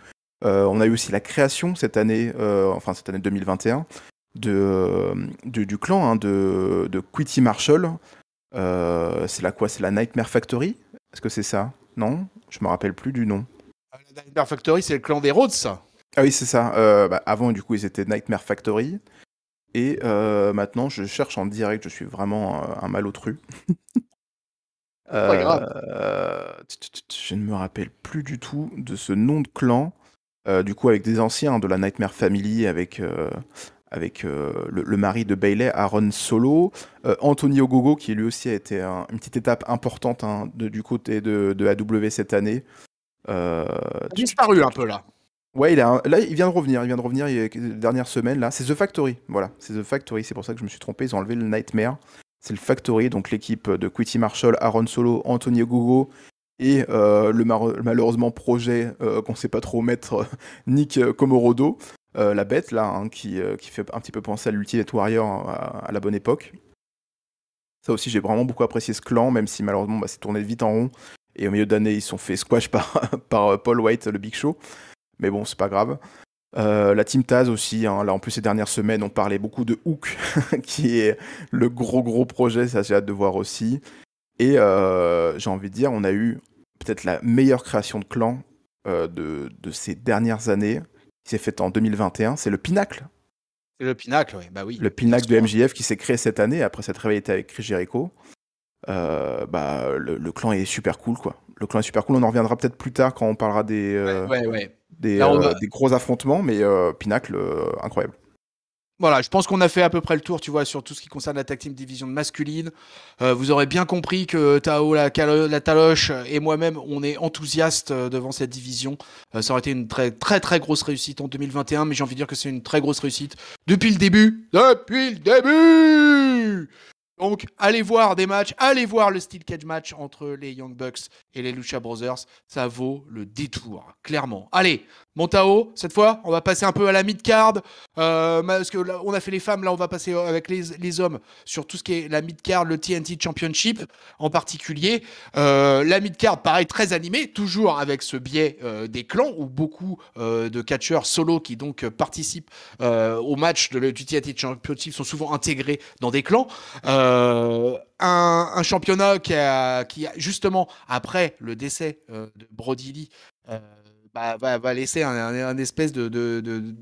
On a eu aussi la création cette année 2021, du clan, hein, de Quitty Marshall. C'est la Nightmare Factory? Est-ce que c'est ça? Non? Je me rappelle plus du nom. La Nightmare Factory, c'est le clan des Rhodes, ça. Ah oui, c'est ça. Avant, du coup, ils étaient Nightmare Factory. Et maintenant, je cherche en direct, je suis vraiment un malotru. Pas grave. Je ne me rappelle plus du tout de ce nom de clan. Du coup, avec des anciens de la Nightmare Family, avec le mari de Bayley, Aaron Solo, Anthony Ogogo, qui lui aussi a été une petite étape importante, hein, du côté de AEW cette année. Il a disparu un peu là. Ouais, là, il vient de revenir il y a les dernières semaines, là. C'est The Factory, voilà. C'est The Factory, c'est pour ça que je me suis trompé, ils ont enlevé le Nightmare. C'est le Factory, donc l'équipe de Quitty Marshall, Aaron Solo, Anthony Ogogo, et malheureusement projet qu'on sait pas trop mettre, Nick Komorodo, la bête là, hein, qui fait un petit peu penser à l'Ultimate Warrior à la bonne époque. Ça aussi, j'ai vraiment beaucoup apprécié ce clan, même si malheureusement c'est tourné vite en rond, et au milieu d'année ils se sont fait squash par Paul White, le Big Show. Mais bon, c'est pas grave. La Team Taz aussi, hein. Là en plus ces dernières semaines on parlait beaucoup de Hook, qui est le gros projet, ça j'ai hâte de voir aussi. Et j'ai envie de dire, on a eu peut-être la meilleure création de clan de ces dernières années, qui s'est faite en 2021, c'est le Pinacle. C'est le Pinacle, oui. Bah oui. Le Pinacle de MJF qui s'est créé cette année après cette rivalité avec Chris Jericho. Le clan est super cool, quoi. Le clan est super cool, on en reviendra peut-être plus tard quand on parlera Ouais. des Là, on va- gros affrontements, mais Pinacle, incroyable. Voilà, je pense qu'on a fait à peu près le tour, tu vois, sur tout ce qui concerne la tag team division masculine. Vous aurez bien compris que Tao, la Taloche et moi-même, on est enthousiastes devant cette division. Ça aurait été une très grosse réussite en 2021, mais j'ai envie de dire que c'est une très grosse réussite depuis le début. Depuis le début! Donc, allez voir des matchs, allez voir le Steel Cage match entre les Young Bucks et les Lucha Brothers. Ça vaut le détour, clairement. Allez, mon Tao, cette fois, on va passer un peu à la mid-card. Parce que là, on a fait les femmes, là, on va passer avec les hommes sur tout ce qui est la mid-card, le TNT Championship en particulier. La mid-card, pareil, très animée, toujours avec ce biais des clans, où beaucoup de catcheurs solo qui donc participent au match du TNT Championship sont souvent intégrés dans des clans. Un championnat qui a justement, après le décès de Brody Lee, va laisser un espèce de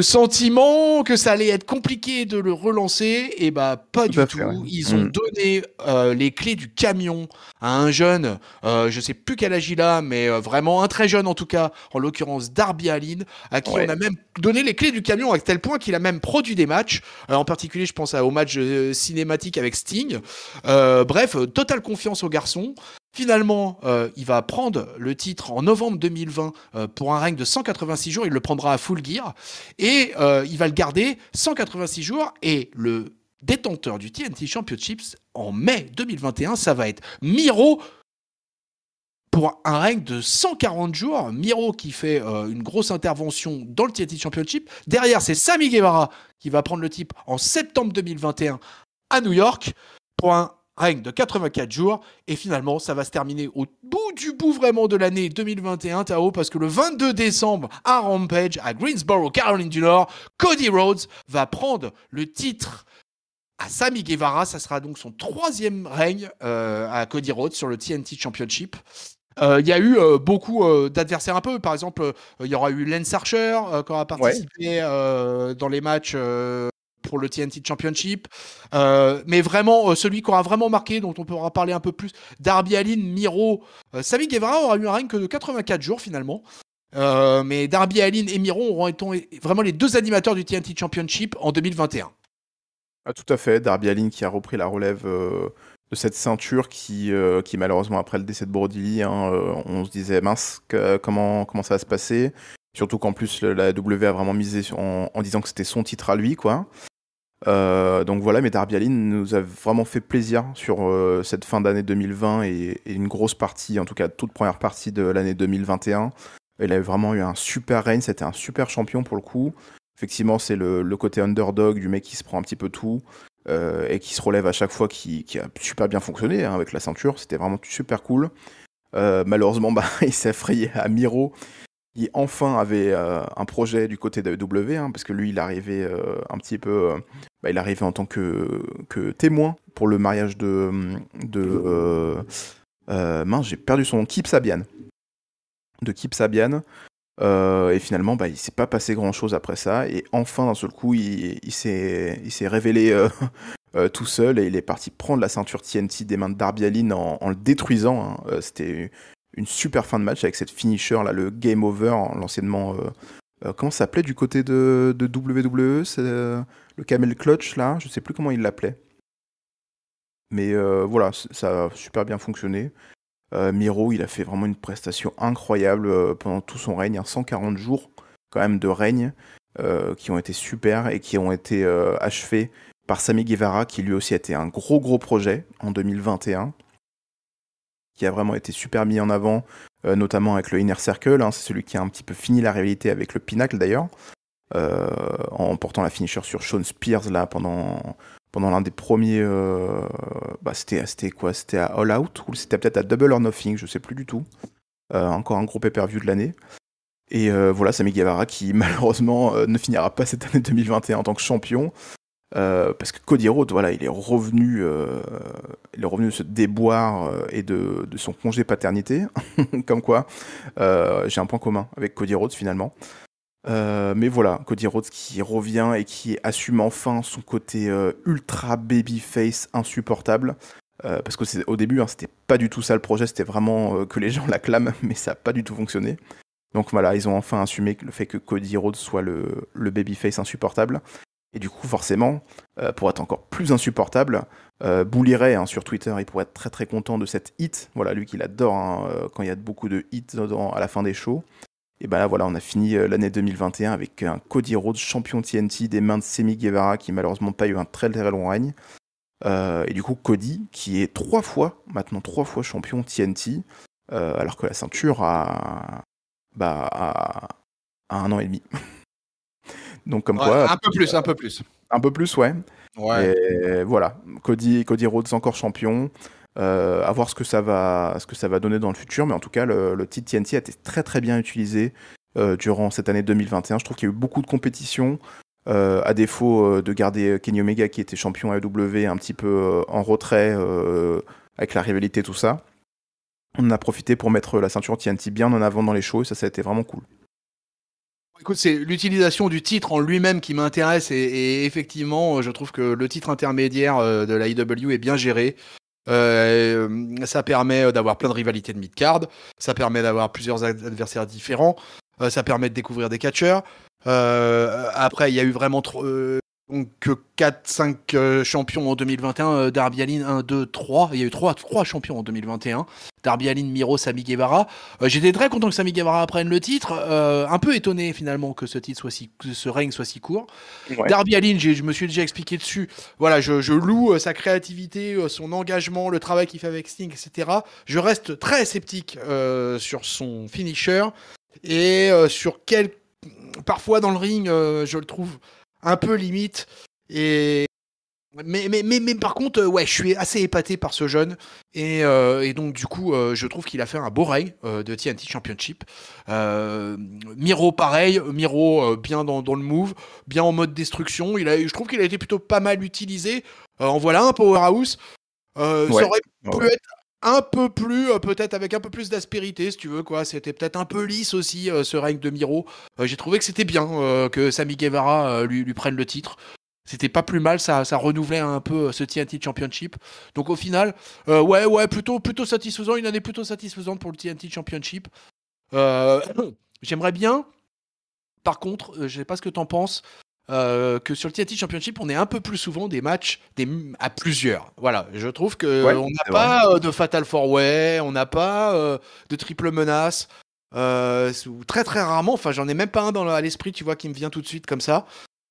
sentiment que ça allait être compliqué de le relancer, et pas Tout du à tout. fait, ouais. Ils ont donné les clés du camion à un jeune, je sais plus quel âge il a, mais vraiment un très jeune en tout cas, en l'occurrence Darby Allin, à qui Ouais. on a même donné les clés du camion à tel point qu'il a même produit des matchs. En particulier, je pense au match cinématique avec Sting. Bref, totale confiance au garçon. Finalement, il va prendre le titre en novembre 2020 pour un règne de 186 jours. Il le prendra à Full Gear et il va le garder 186 jours. Et le détenteur du TNT Championships en mai 2021, ça va être Miro pour un règne de 140 jours. Miro qui fait une grosse intervention dans le TNT Championship. Derrière, c'est Sammy Guevara qui va prendre le titre en septembre 2021 à New York pour un règne de 84 jours, et finalement ça va se terminer au bout du bout vraiment de l'année 2021, Tao, parce que le 22 décembre à Rampage, à Greensboro, Caroline du Nord, Cody Rhodes va prendre le titre à Sammy Guevara. Ça sera donc son 3e règne à Cody Rhodes sur le TNT Championship. Il y a eu beaucoup d'adversaires un peu. Par exemple, il y aura eu Lance Archer qui aura participé dans les matchs pour le TNT Championship. Mais vraiment, celui qui aura vraiment marqué, dont on pourra parler un peu plus, Darby Allin, Miro. Sammy Guevara aura eu un règne que de 84 jours finalement. Mais Darby Allin et Miro auront été vraiment les 2 animateurs du TNT Championship en 2021. Ah, tout à fait, Darby Allin qui a repris la relève de cette ceinture qui malheureusement après le décès de Brody Lee, on se disait mince, comment ça va se passer, surtout qu'en plus la W a vraiment misé en disant que c'était son titre à lui, quoi. Donc voilà, mais Darby Allin nous a vraiment fait plaisir sur cette fin d'année 2020 et une grosse partie, en tout cas toute première partie de l'année 2021. Il a vraiment eu un super règne, c'était un super champion pour le coup. Effectivement, c'est le côté underdog du mec qui se prend un petit peu tout et qui se relève à chaque fois, qui a super bien fonctionné avec la ceinture. C'était vraiment super cool. Malheureusement, il s'est effrayé à Miro, qui enfin avait un projet du côté de W, parce que lui, il arrivait un petit peu... il arrivait en tant que témoin pour le mariage mince, j'ai perdu son nom, Kip Sabian. De Kip Sabian. Et finalement, il s'est pas passé grand chose après ça. Et enfin, d'un seul coup, il s'est révélé tout seul et il est parti prendre la ceinture TNT des mains de Darby Allin en le détruisant. C'était une super fin de match avec cette finisher là, le Game Over, l'anciennement. Comment ça s'appelait du côté de WWE, c'est le Camel Clutch là, je sais plus comment il l'appelait. Mais voilà, ça a super bien fonctionné. Miro, il a fait vraiment une prestation incroyable pendant tout son règne, 140 jours quand même de règne qui ont été super et qui ont été achevés par Sammy Guevara, qui lui aussi a été un gros projet en 2021, qui a vraiment été super mis en avant, notamment avec le Inner Circle, c'est celui qui a un petit peu fini la rivalité avec le Pinacle d'ailleurs, en portant la finisher sur Shawn Spears là pendant l'un des premiers... c'était quoi? C'était à All Out? Ou c'était peut-être à Double or Nothing? Je sais plus du tout. Encore un gros pay-per-view de l'année. Et voilà, Sammy Guevara qui malheureusement ne finira pas cette année 2021 en tant que champion. Parce que Cody Rhodes, voilà, il est revenu de ce déboire et de son congé paternité. Comme quoi, j'ai un point commun avec Cody Rhodes finalement. Mais voilà, Cody Rhodes qui revient et qui assume enfin son côté ultra babyface insupportable. Parce que au début, hein, c'était pas du tout ça le projet, c'était vraiment que les gens l'acclament, mais ça a pas du tout fonctionné. Donc voilà, ils ont enfin assumé le fait que Cody Rhodes soit le babyface insupportable. Et du coup, forcément, pour être encore plus insupportable, Bully Ray, hein, sur Twitter, il pourrait être très très content de cette hit. Voilà, lui qui l'adore hein, quand il y a beaucoup de hits à la fin des shows. Et ben là, voilà, on a fini l'année 2021 avec un Cody Rhodes champion TNT des mains de Sammy Guevara qui malheureusement pas eu un très très long règne. Et du coup, Cody qui est maintenant trois fois champion TNT, alors que la ceinture a 1 an et demi. Donc comme quoi... Un peu plus. Un peu plus, ouais. Ouais. Et voilà, Cody Rhodes encore champion. À voir ce que ça va donner dans le futur, mais en tout cas, le titre TNT a été très très bien utilisé durant cette année 2021. Je trouve qu'il y a eu beaucoup de compétitions, à défaut de garder Kenny Omega qui était champion AEW un petit peu en retrait avec la rivalité, tout ça. On en a profité pour mettre la ceinture TNT bien en avant dans les shows et ça a été vraiment cool. Écoute, c'est l'utilisation du titre en lui-même qui m'intéresse et effectivement, je trouve que le titre intermédiaire de la AEW est bien géré. Ça permet d'avoir plein de rivalités de mid-card, ça permet d'avoir plusieurs adversaires différents, ça permet de découvrir des catcheurs. Après, il y a eu vraiment que 4-5 champions en 2021, Darby Allin 1, 2, 3, il y a eu 3 champions en 2021, Darby Allin, Miro, Sammy Guevara. J'étais très content que Sammy Guevara prenne le titre, un peu étonné finalement que ce règne soit si court. Ouais. Darby Allin, je me suis déjà expliqué dessus, voilà, je loue sa créativité, son engagement, le travail qu'il fait avec Sting, etc. Je reste très sceptique sur son finisher et sur parfois dans le ring, je le trouve un peu limite, mais par contre, ouais, je suis assez épaté par ce jeune, et donc du coup, je trouve qu'il a fait un beau règne de TNT Championship. Miro, pareil, bien dans le move, bien en mode destruction, je trouve qu'il a été plutôt pas mal utilisé, en voilà un powerhouse, ça aurait pu être un peu plus, peut-être avec un peu plus d'aspérité, si tu veux, quoi. C'était peut-être un peu lisse aussi, ce règne de Miro. J'ai trouvé que c'était bien que Sammy Guevara lui prenne le titre. C'était pas plus mal, ça renouvelait un peu ce TNT Championship. Donc au final, ouais, plutôt satisfaisant, une année plutôt satisfaisante pour le TNT Championship. J'aimerais bien, par contre, je sais pas ce que t'en penses, que sur le TNT Championship, on ait un peu plus souvent des matchs à plusieurs. Voilà, je trouve que on n'a pas de Fatal 4-Way, on n'a pas de triple menace. Très très rarement, enfin j'en ai même pas un à l'esprit, tu vois, qui me vient tout de suite comme ça.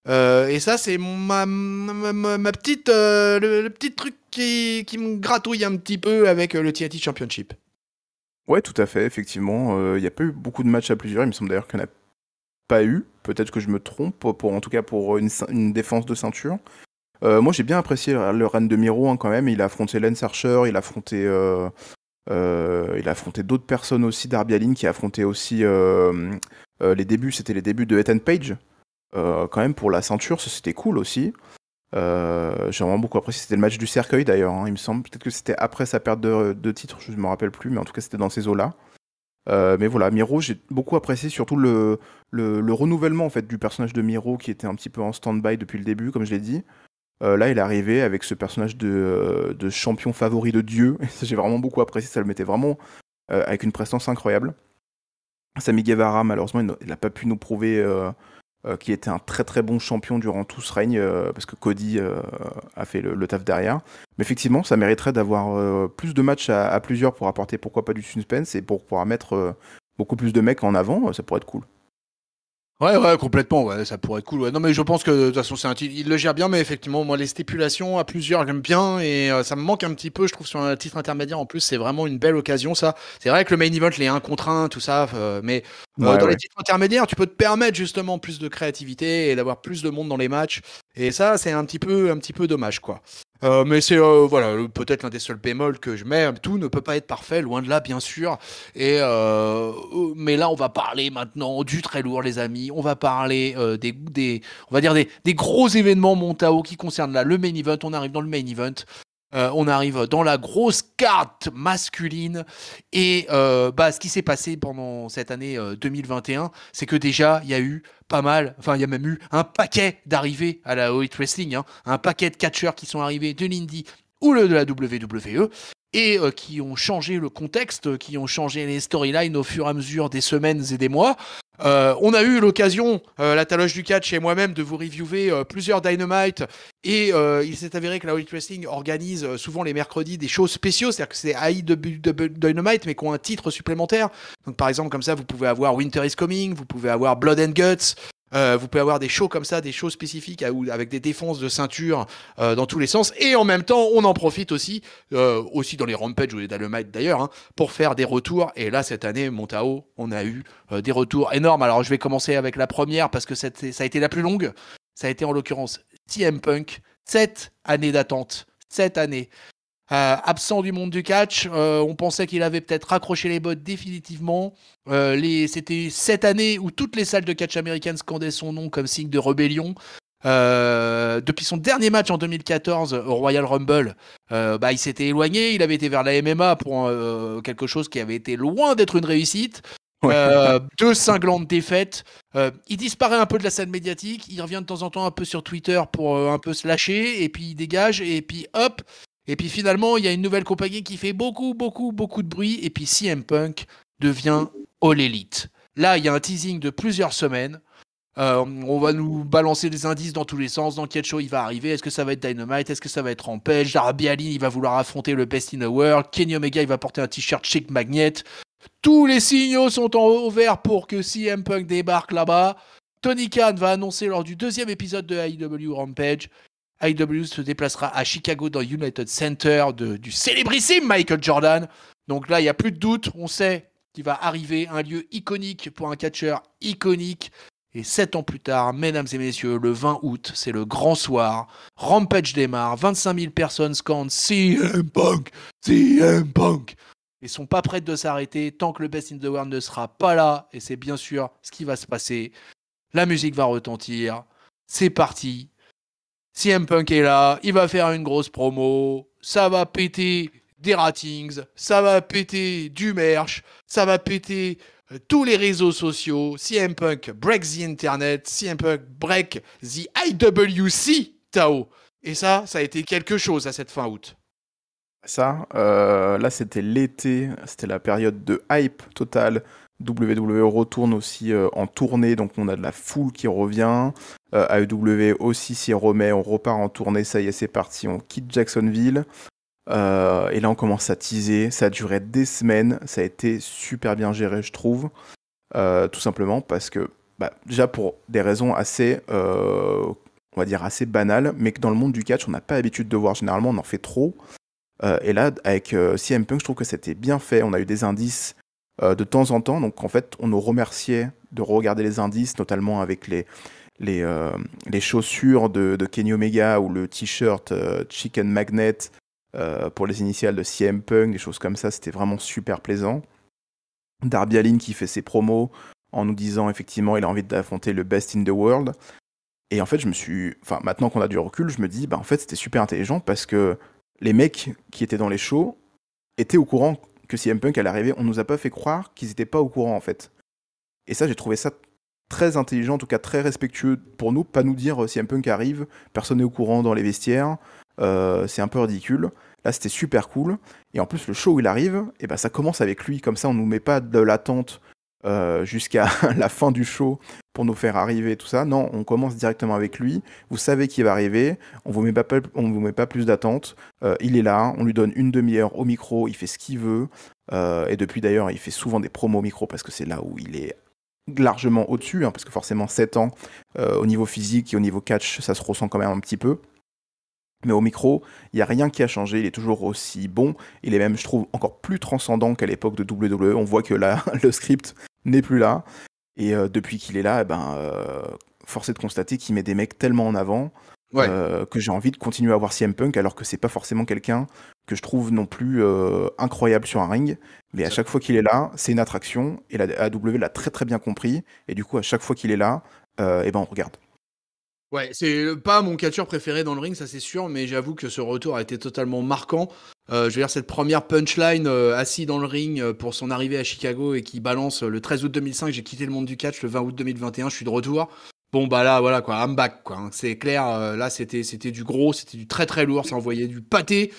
Et ça, c'est ma petite, le petit truc qui me gratouille un petit peu avec le TNT Championship. Ouais, tout à fait, effectivement. Il n'y a pas eu beaucoup de matchs à plusieurs, il me semble d'ailleurs qu'il n'y en a pas eu, peut-être que je me trompe, en tout cas pour une défense de ceinture. Moi j'ai bien apprécié le run de Miro hein, quand même, il a affronté Lance Archer, il a affronté d'autres personnes aussi, Darby Allin qui a affronté aussi c'était les débuts de Ethan Page, quand même pour la ceinture, ça c'était cool aussi. J'ai vraiment beaucoup apprécié, c'était le match du cercueil d'ailleurs, hein, il me semble, peut-être que c'était après sa perte de titre, je ne me rappelle plus, mais en tout cas c'était dans ces eaux-là. Mais voilà, Miro, j'ai beaucoup apprécié surtout le renouvellement en fait du personnage de Miro qui était un petit peu en stand-by depuis le début, comme je l'ai dit. Là, il est arrivé avec ce personnage de champion favori de Dieu. Et ça, j'ai vraiment beaucoup apprécié, ça le mettait vraiment avec une prestance incroyable. Sammy Guevara, malheureusement, il n'a pas pu nous prouver qu'il était un très très bon champion durant tout ce règne, parce que Cody a fait le taf derrière. Mais effectivement, ça mériterait d'avoir plus de matchs à plusieurs pour apporter pourquoi pas du suspense et pour pouvoir mettre beaucoup plus de mecs en avant, ça pourrait être cool. Ouais, complètement, ouais, ça pourrait être cool. Ouais. Non, mais je pense que de toute façon, il le gère bien, mais effectivement, moi, les stipulations à plusieurs, j'aime bien, et ça me manque un petit peu, je trouve, sur un titre intermédiaire. En plus, c'est vraiment une belle occasion, ça. C'est vrai que le main event, les 1 contre 1, tout ça, mais Dans les titres intermédiaires, tu peux te permettre justement plus de créativité et d'avoir plus de monde dans les matchs. Et ça, c'est un petit peu dommage, quoi. Mais c'est peut-être l'un des seuls bémols que je mets. Tout ne peut pas être parfait, loin de là, bien sûr. Et mais là, on va parler maintenant du très lourd, les amis. On va parler des gros événements Montao qui concernent là le main event. On arrive dans le main event. On arrive dans la grosse carte masculine et ce qui s'est passé pendant cette année 2021, c'est que déjà il y a eu il y a même eu un paquet d'arrivées à la All Elite Wrestling, un paquet de catcheurs qui sont arrivés de l'Indie ou de la WWE et qui ont changé le contexte, qui ont changé les storylines au fur et à mesure des semaines et des mois. On a eu l'occasion, la Taloche du Catch et moi-même, de vous reviewer plusieurs Dynamite et il s'est avéré que la All Elite Wrestling organise souvent les mercredis des shows spéciaux, c'est-à-dire que c'est AEW Dynamite mais qui ont un titre supplémentaire. Donc par exemple comme ça vous pouvez avoir Winter is Coming, vous pouvez avoir Blood and Guts, vous pouvez avoir des shows comme ça, des shows spécifiques avec des défenses de ceinture dans tous les sens. Et en même temps, on en profite aussi dans les Rampage ou les Dynamite d'ailleurs, pour faire des retours. Et là, cette année, Montao, on a eu des retours énormes. Alors, je vais commencer avec la première parce que ça a été la plus longue. Ça a été en l'occurrence CM Punk. 7 années d'attente. 7 années. Absent du monde du catch, on pensait qu'il avait peut-être raccroché les bottes définitivement. C'était 7 années où toutes les salles de catch américaines scandaient son nom comme signe de rébellion. Depuis son dernier match en 2014 au Royal Rumble, il s'était éloigné, il avait été vers la MMA pour quelque chose qui avait été loin d'être une réussite. 2 cinglantes défaites. Il disparaît un peu de la scène médiatique, il revient de temps en temps un peu sur Twitter pour un peu se lâcher, et puis il dégage, et puis hop. Et puis finalement, il y a une nouvelle compagnie qui fait beaucoup de bruit. Et puis CM Punk devient All Elite. Là, il y a un teasing de plusieurs semaines. On va nous balancer des indices dans tous les sens. Dans quel show il va arriver? Est-ce que ça va être Dynamite? Est-ce que ça va être Rampage? Darby Allin, il va vouloir affronter le Best in the World. Kenny Omega, il va porter un t-shirt Chic Magnet. Tous les signaux sont en vert pour que CM Punk débarque là-bas. Tony Khan va annoncer lors du 2e épisode de AEW Rampage. AEW se déplacera à Chicago dans United Center du célébrissime Michael Jordan. Donc là, il n'y a plus de doute. On sait qu'il va arriver un lieu iconique pour un catcheur iconique. Et 7 ans plus tard, mesdames et messieurs, le 20 août, c'est le grand soir. Rampage démarre. 25 000 personnes scandent CM Punk, CM Punk. Ils sont pas prêtes de s'arrêter tant que le Best in the World ne sera pas là. Et c'est bien sûr ce qui va se passer. La musique va retentir. C'est parti. CM Punk est là, il va faire une grosse promo, ça va péter des ratings, ça va péter du merch, ça va péter tous les réseaux sociaux. CM Punk break the internet, CM Punk break the IWC, Tao. Et ça a été quelque chose à cette fin août. Ça, là c'était l'été, c'était la période de hype totale. WWE retourne aussi en tournée, donc on a de la foule qui revient. AEW aussi s'y remet, on repart en tournée, ça y est, c'est parti, on quitte Jacksonville. Et là, on commence à teaser. Ça a duré des semaines, ça a été super bien géré, je trouve. Tout simplement parce que, déjà pour des raisons assez, on va dire assez banales, mais que dans le monde du catch, on n'a pas l'habitude de voir. Généralement, on en fait trop. Et là, avec CM Punk, je trouve que c'était bien fait. On a eu des indices de temps en temps. Donc, en fait, on nous remerciait de regarder les indices, notamment avec les chaussures de Kenny Omega ou le t-shirt Chicken Magnet pour les initiales de CM Punk, des choses comme ça. C'était vraiment super plaisant. Darby Allin qui fait ses promos en nous disant effectivement il a envie d'affronter le Best in the World. Et en fait, maintenant qu'on a du recul, je me dis, en fait, c'était super intelligent parce que les mecs qui étaient dans les shows étaient au courant que CM Punk allait arriver. On nous a pas fait croire qu'ils étaient pas au courant, en fait. Et ça, j'ai trouvé ça très intelligent, en tout cas très respectueux pour nous, pas nous dire CM Punk arrive, personne n'est au courant dans les vestiaires, c'est un peu ridicule. Là, c'était super cool. Et en plus, le show où il arrive, ça commence avec lui. Comme ça, on nous met pas de l'attente jusqu'à la fin du show pour nous faire arriver, tout ça. Non, on commence directement avec lui. Vous savez qu'il va arriver. On vous met pas plus d'attente. Il est là. On lui donne une demi-heure au micro. Il fait ce qu'il veut. Et depuis, d'ailleurs, il fait souvent des promos au micro parce que c'est là où il est largement au-dessus. Parce que forcément, 7 ans, au niveau physique et au niveau catch, ça se ressent quand même un petit peu. Mais au micro, il n'y a rien qui a changé, il est toujours aussi bon. Il est même, je trouve, encore plus transcendant qu'à l'époque de WWE. On voit que là, le script n'est plus là. Et depuis qu'il est là, force est de constater qu'il met des mecs tellement en avant Ouais. que j'ai envie de continuer à voir CM Punk, alors que c'est pas forcément quelqu'un que je trouve non plus incroyable sur un ring. Mais à chaque fois qu'il est là, c'est une attraction. Et la AEW l'a très très bien compris. Et du coup, à chaque fois qu'il est là, on regarde. Ouais, c'est pas mon catcheur préféré dans le ring, ça c'est sûr, mais j'avoue que ce retour a été totalement marquant. Je veux dire, cette première punchline assis dans le ring pour son arrivée à Chicago et qui balance le 13 août 2005, j'ai quitté le monde du catch, le 20 août 2021, je suis de retour. Bon, bah là, voilà quoi, I'm back quoi. C'est clair, là c'était du gros, c'était du très très lourd, ça envoyait du pâté.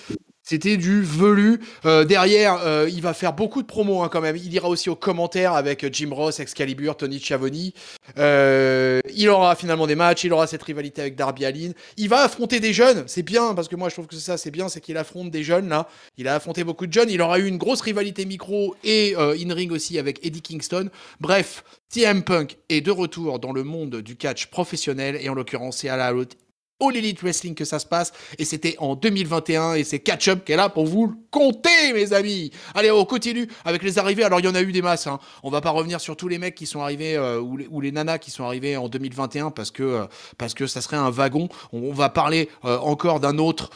C'était du velu. Derrière, il va faire beaucoup de promos hein, quand même. Il ira aussi aux commentaires avec Jim Ross, Excalibur, Tony Schiavone. Il aura finalement des matchs. Il aura cette rivalité avec Darby Allin. Il va affronter des jeunes. C'est bien parce que moi je trouve que c'est bien, c'est qu'il affronte des jeunes là. Il a affronté beaucoup de jeunes. Il aura eu une grosse rivalité micro et in-ring aussi avec Eddie Kingston. Bref, CM Punk est de retour dans le monde du catch professionnel et en l'occurrence c'est à la All Elite Wrestling que ça se passe et c'était en 2021 et c'est Catch Up qui est là pour vous le compter mes amis. Allez on continue avec les arrivées, alors il y en a eu des masses hein. On va pas revenir sur tous les mecs qui sont arrivés ou les nanas qui sont arrivés en 2021 parce que ça serait un wagon. On va parler encore d'un autre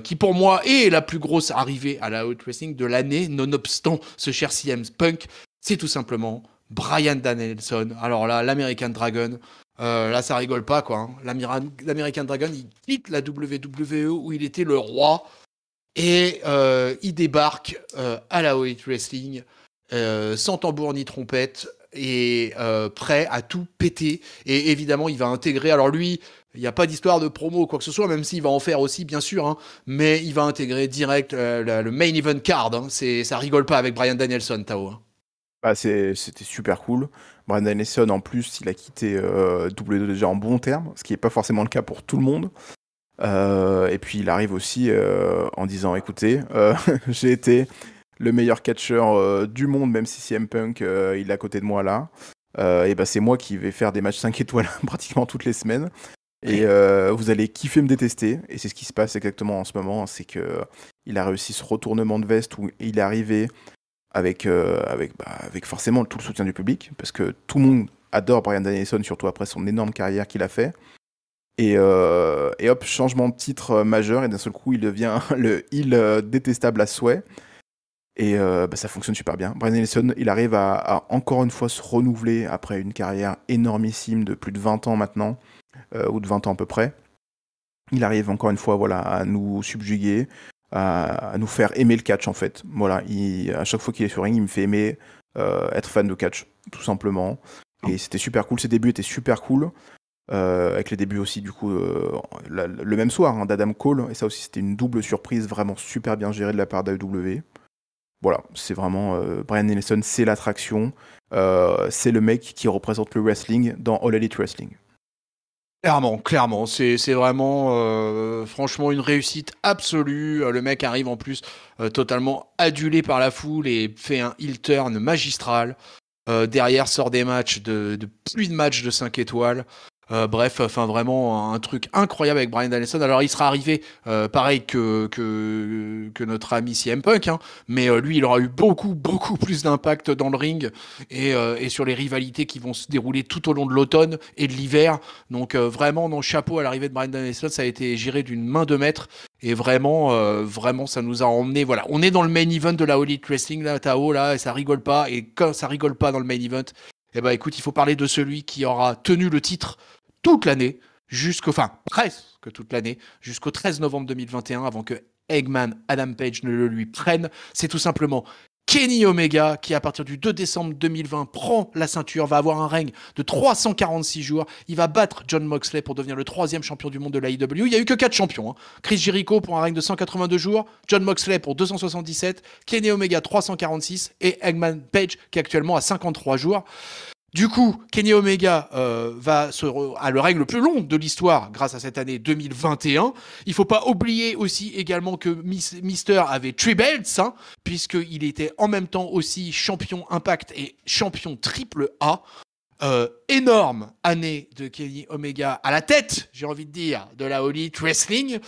qui pour moi est la plus grosse arrivée à la All Elite Wrestling de l'année nonobstant ce cher CM Punk, c'est tout simplement Bryan Danielson. Alors là l'American Dragon. Là, ça rigole pas, quoi. Hein. L'American Dragon, il quitte la WWE où il était le roi et il débarque à la All Elite Wrestling sans tambour ni trompette et prêt à tout péter. Et évidemment, il va intégrer. Alors lui, il n'y a pas d'histoire de promo ou quoi que ce soit, même s'il va en faire aussi, bien sûr. Hein, mais il va intégrer direct le main event card. Hein. Ça rigole pas avec Bryan Danielson, Tao. Hein. C'était super cool. Bryan Danielson, en plus, il a quitté WWE déjà en bon terme, ce qui n'est pas forcément le cas pour tout le monde. Et puis il arrive aussi en disant écoutez, j'ai été le meilleur catcheur du monde, même si CM Punk il est à côté de moi là. Et c'est moi qui vais faire des matchs 5 étoiles pratiquement toutes les semaines. Et vous allez kiffer me détester. Et c'est ce qui se passe exactement en ce moment. C'est que il a réussi ce retournement de veste où il est arrivé avec forcément tout le soutien du public, parce que tout le monde adore Bryan Danielson, surtout après son énorme carrière qu'il a fait. Et hop, changement de titre majeur, et d'un seul coup, il devient le heel détestable à souhait. Et ça fonctionne super bien. Bryan Danielson, il arrive à encore une fois se renouveler après une carrière énormissime de plus de 20 ans maintenant, ou de 20 ans à peu près. Il arrive encore une fois à nous subjuguer, à nous faire aimer le catch en fait. Voilà, à chaque fois qu'il est sur ring, il me fait aimer être fan de catch, tout simplement. Et c'était super cool, ses débuts étaient super cool. Avec les débuts aussi du coup le même soir d'Adam Cole, et ça aussi c'était une double surprise vraiment super bien gérée de la part d'AEW. Voilà, c'est vraiment Bryan Danielson, c'est l'attraction, c'est le mec qui représente le wrestling dans All Elite Wrestling. Clairement, c'est vraiment franchement une réussite absolue. Le mec arrive en plus totalement adulé par la foule et fait un heel turn magistral. Derrière sort des matchs de plus de matchs de 5 étoiles. Bref, enfin vraiment un truc incroyable avec Bryan Danielson. Alors il sera arrivé pareil que notre ami CM Punk, hein, mais lui il aura eu beaucoup plus d'impact dans le ring et sur les rivalités qui vont se dérouler tout au long de l'automne et de l'hiver. Donc vraiment non, chapeau à l'arrivée de Bryan Danielson, ça a été géré d'une main de maître. Et vraiment ça nous a emmené. Voilà, on est dans le main event de la All Elite Wrestling là, Tao là, et ça rigole pas. Et quand ça rigole pas dans le main event, écoute, il faut parler de celui qui aura tenu le titre toute l'année, presque toute l'année, jusqu'au 13 novembre 2021, avant que Eggman Adam Page ne le lui prenne. C'est tout simplement Kenny Omega qui, à partir du 2 décembre 2020, prend la ceinture, va avoir un règne de 346 jours. Il va battre Jon Moxley pour devenir le 3e champion du monde de l'AEW. Il n'y a eu que 4 champions. Hein. Chris Jericho pour un règne de 182 jours, Jon Moxley pour 277, Kenny Omega 346 et Eggman Page qui est actuellement à 53 jours. Du coup, Kenny Omega a le règne le plus long de l'histoire grâce à cette année 2021. Il faut pas oublier aussi également que Mister avait 3 belts, hein, puisqu'il était en même temps aussi champion Impact et champion Triple A. Énorme année de Kenny Omega à la tête, j'ai envie de dire, de la All Elite Wrestling.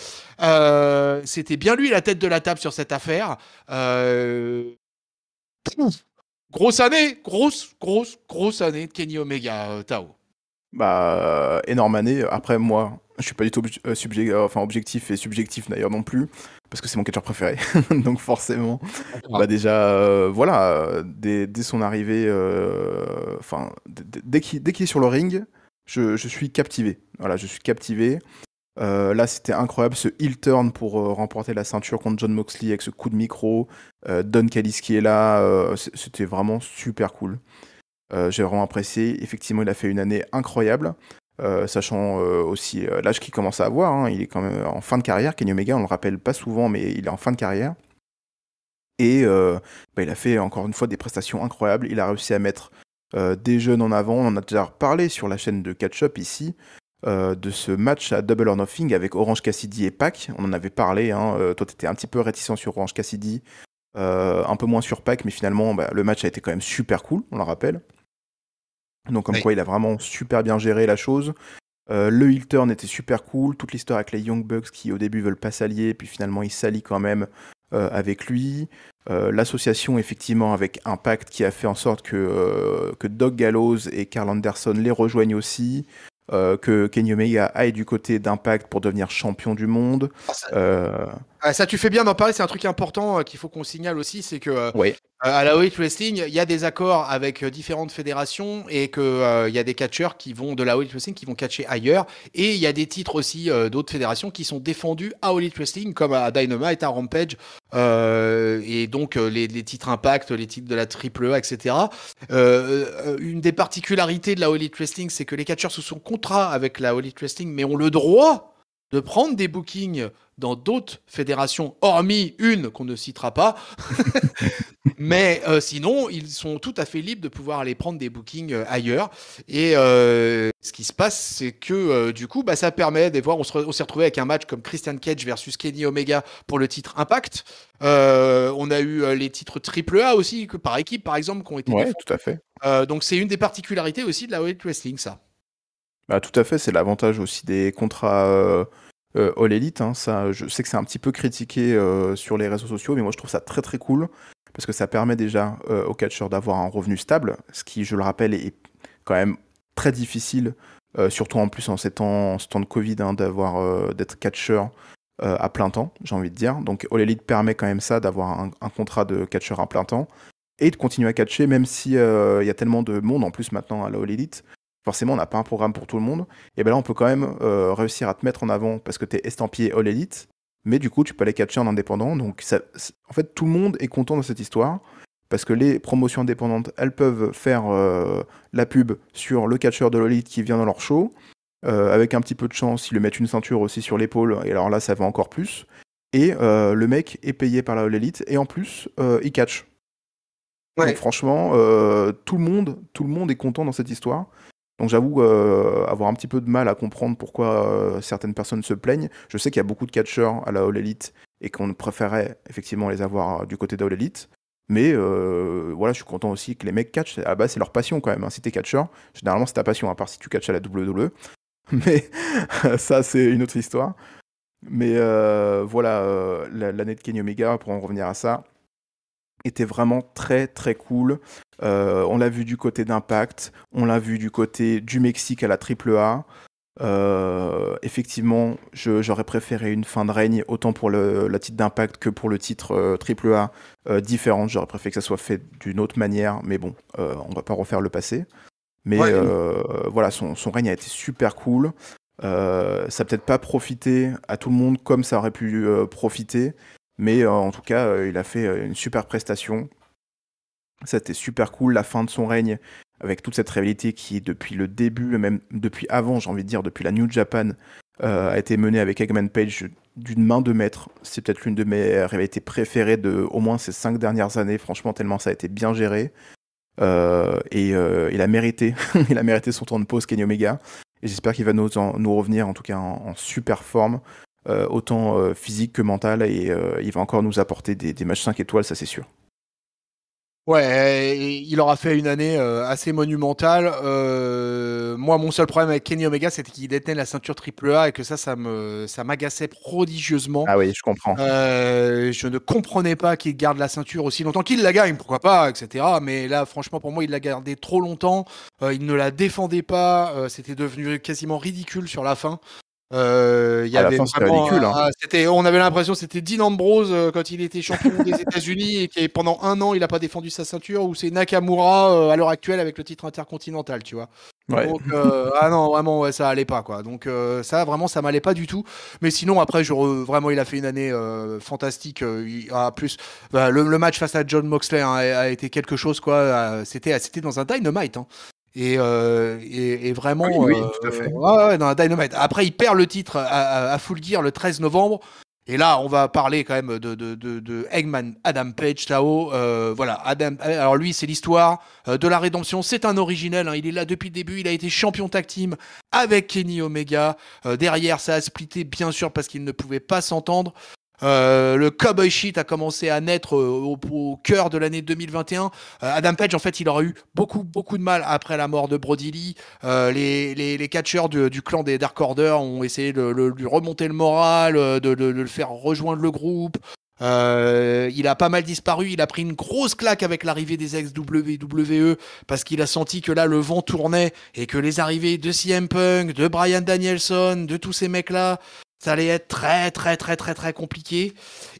C'était bien lui la tête de la table sur cette affaire. Grosse année, grosse année de Kenny Omega, Tao. Bah, énorme année. Après, moi, je suis pas du tout objectif et subjectif d'ailleurs non plus, parce que c'est mon catcheur préféré. Donc forcément, bah déjà, voilà, dès son arrivée, enfin, dès qu'il est sur le ring, je suis captivé. Voilà, je suis captivé. Là, c'était incroyable ce heel turn pour remporter la ceinture contre Jon Moxley avec ce coup de micro. Don Callis qui est là, c'était vraiment super cool. J'ai vraiment apprécié. Effectivement, il a fait une année incroyable, sachant aussi l'âge qu'il commence à avoir. Hein. Il est quand même en fin de carrière. Kenny Omega, on le rappelle pas souvent, mais il est en fin de carrière. Et bah, il a fait encore une fois des prestations incroyables. Il a réussi à mettre des jeunes en avant. On en a déjà parlé sur la chaîne de Catch Up ici. De ce match à Double or Nothing avec Orange Cassidy et Pac. On en avait parlé. Hein. Toi, tu étais un petit peu réticent sur Orange Cassidy, un peu moins sur Pac, mais finalement, bah, le match a été quand même super cool, on le rappelle. Donc comme quoi il a vraiment super bien géré la chose. Le heel turn était super cool, toute l'histoire avec les Young Bucks qui au début veulent pas s'allier, puis finalement ils s'allient quand même avec lui. L'association effectivement avec Impact qui a fait en sorte que Doug Gallows et Carl Anderson les rejoignent aussi. Que Kenny Omega aille du côté d'Impact pour devenir champion du monde. Ça, tu fais bien d'en parler, c'est un truc important qu'il faut qu'on signale aussi, c'est que Oui. à la All Elite Wrestling, il y a des accords avec différentes fédérations et que il y a des catcheurs qui vont de la All Elite Wrestling qui vont catcher ailleurs, et il y a des titres aussi d'autres fédérations qui sont défendus à All Elite Wrestling comme à Dynamite, à Rampage, et donc les titres Impact, les titres de la AAA, etc. Une des particularités de la All Elite Wrestling, c'est que les catcheurs sous son contrat avec la All Elite Wrestling, mais ont le droit de prendre des bookings dans d'autres fédérations, hormis une qu'on ne citera pas. Mais sinon, ils sont tout à fait libres de pouvoir aller prendre des bookings ailleurs. Et ce qui se passe, c'est que du coup, bah, ça permet des fois, on s'est retrouvé avec un match comme Christian Cage versus Kenny Omega pour le titre Impact. On a eu les titres AAA aussi, que par équipe, par exemple, qui ont été défendus. Tout à fait. Donc c'est une des particularités aussi de la All Elite Wrestling, ça. Bah, tout à fait, c'est l'avantage aussi des contrats All Elite. Hein. Ça, je sais que c'est un petit peu critiqué sur les réseaux sociaux, mais moi je trouve ça très très cool parce que ça permet déjà aux catcheurs d'avoir un revenu stable, ce qui, je le rappelle, est quand même très difficile, surtout en plus en ce temps de Covid, hein, d'être catcheur à plein temps, j'ai envie de dire. Donc All Elite permet quand même ça, d'avoir un contrat de catcheur à plein temps et de continuer à catcher, même si y a tellement de monde en plus maintenant à la All Elite. Forcément, on n'a pas un programme pour tout le monde. Et ben là, on peut quand même réussir à te mettre en avant parce que tu es estampillé All Elite. Mais du coup, tu peux aller catcher en indépendant. Donc, en fait, tout le monde est content dans cette histoire. Parce que les promotions indépendantes, elles peuvent faire la pub sur le catcheur de All Elite qui vient dans leur show. Avec un petit peu de chance, ils lui mettent une ceinture aussi sur l'épaule. Et alors là, ça va encore plus. Et le mec est payé par la All Elite. Et en plus, il catch. Ouais. Donc franchement, tout le monde est content dans cette histoire. Donc j'avoue avoir un petit peu de mal à comprendre pourquoi certaines personnes se plaignent. Je sais qu'il y a beaucoup de catcheurs à la All Elite et qu'on préférait effectivement les avoir du côté de All Elite. Mais voilà, je suis content aussi que les mecs catchent. À la base, c'est leur passion quand même. Hein. Si t'es catcheur, généralement c'est ta passion, à part si tu catches à la WWE. Mais ça, c'est une autre histoire. Mais voilà, l'année de Kenny Omega, pour en revenir à ça, était vraiment très très cool. On l'a vu du côté d'Impact, on l'a vu du côté du Mexique à la AAA. Effectivement, j'aurais préféré une fin de règne autant pour le titre d'Impact que pour le titre AAA différente. J'aurais préféré que ça soit fait d'une autre manière, mais bon, on va pas refaire le passé. Mais voilà, son règne a été super cool. Ça n'a peut-être pas profité à tout le monde comme ça aurait pu profiter. Mais en tout cas, il a fait une super prestation. C'était super cool, la fin de son règne, avec toute cette rivalité qui, depuis le début, même depuis avant, j'ai envie de dire, depuis la New Japan, a été menée avec Eggman Page d'une main de maître. C'est peut-être l'une de mes rivalités préférées de au moins ces 5 dernières années, franchement, tellement ça a été bien géré. Et il a mérité il a mérité son temps de pause, Kenny Omega. Et j'espère qu'il va nous revenir, en tout cas en super forme. Autant physique que mental, et il va encore nous apporter des matchs 5 étoiles, ça c'est sûr. Ouais, il aura fait une année assez monumentale. Moi, mon seul problème avec Kenny Omega, c'était qu'il détenait la ceinture AAA et que ça m'agaçait prodigieusement. Ah oui, je comprends. Je ne comprenais pas qu'il garde la ceinture aussi longtemps, qu'il la gagne, pourquoi pas, etc. Mais là, franchement, pour moi, il l'a gardée trop longtemps. Il ne la défendait pas. C'était devenu quasiment ridicule sur la fin. Il y À la avait fin, c'était vraiment, ridicule. Hein. on avait l'impression que c'était Dean Ambrose quand il était champion des États-Unis et qui pendant un an il n'a pas défendu sa ceinture, ou c'est Nakamura à l'heure actuelle avec le titre intercontinental, tu vois. Ouais. Donc ah non, vraiment ouais, ça allait pas quoi. Donc ça vraiment ça m'allait pas du tout. Mais sinon après vraiment il a fait une année fantastique. Plus le match face à John Moxley a été quelque chose quoi. C'était dans un Dynamite. Hein. Et vraiment Oui, tout à fait. ouais, dans un Dynamite. Après il perd le titre à Full Gear le 13 novembre. Et là, on va parler quand même de Eggman, Adam Page, Tao. Voilà, Adam. Alors lui, c'est l'histoire de la rédemption. C'est un originel. Hein. Il est là depuis le début. Il a été champion tag team avec Kenny Omega. Derrière, ça a splitté, bien sûr, parce qu'ils ne pouvaient pas s'entendre. Le Cowboy Shit a commencé à naître au cœur de l'année 2021. Adam Page, en fait, il aura eu beaucoup de mal après la mort de Brody Lee. Les catcheurs du clan des Dark Order ont essayé de lui remonter le moral, de le faire rejoindre le groupe. Il a pas mal disparu, il a pris une grosse claque avec l'arrivée des ex-WWE parce qu'il a senti que là le vent tournait et que les arrivées de CM Punk, de Bryan Danielson, de tous ces mecs-là, ça allait être très compliqué.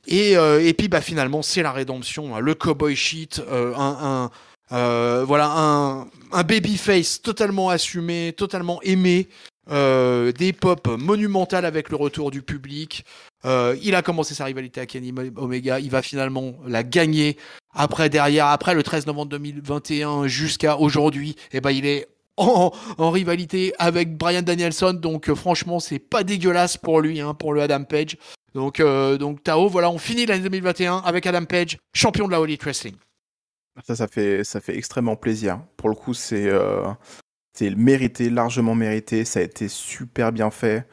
Et puis bah finalement c'est la rédemption, hein. Le Cowboy Shit, voilà un babyface totalement assumé, totalement aimé, des pop monumentales avec le retour du public. Il a commencé sa rivalité à Kenny Omega, il va finalement la gagner. Après le 13 novembre 2021 jusqu'à aujourd'hui, et ben il est en rivalité avec Bryan Danielson, donc franchement c'est pas dégueulasse pour lui, hein, pour le Adam Page. Donc Tao, voilà, on finit l'année 2021 avec Adam Page, champion de la All Elite Wrestling. Ça fait extrêmement plaisir. Pour le coup, c'est mérité, largement mérité. Ça a été super bien fait.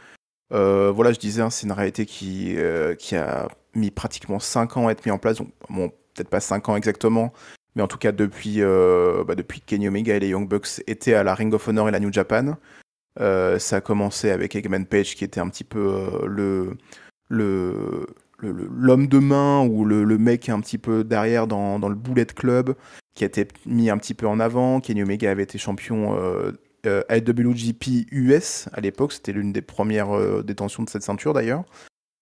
Voilà, je disais, hein, c'est une réalité qui a mis pratiquement 5 ans à être mis en place. Donc, bon, peut-être pas 5 ans exactement, mais en tout cas depuis que Kenny Omega et les Young Bucks étaient à la Ring of Honor et la New Japan. Ça a commencé avec Eggman Page qui était un petit peu l'homme de main ou le mec un petit peu derrière dans le Bullet Club qui a été mis un petit peu en avant. Kenny Omega avait été champion IWGP US à l'époque, c'était l'une des premières détentions de cette ceinture d'ailleurs.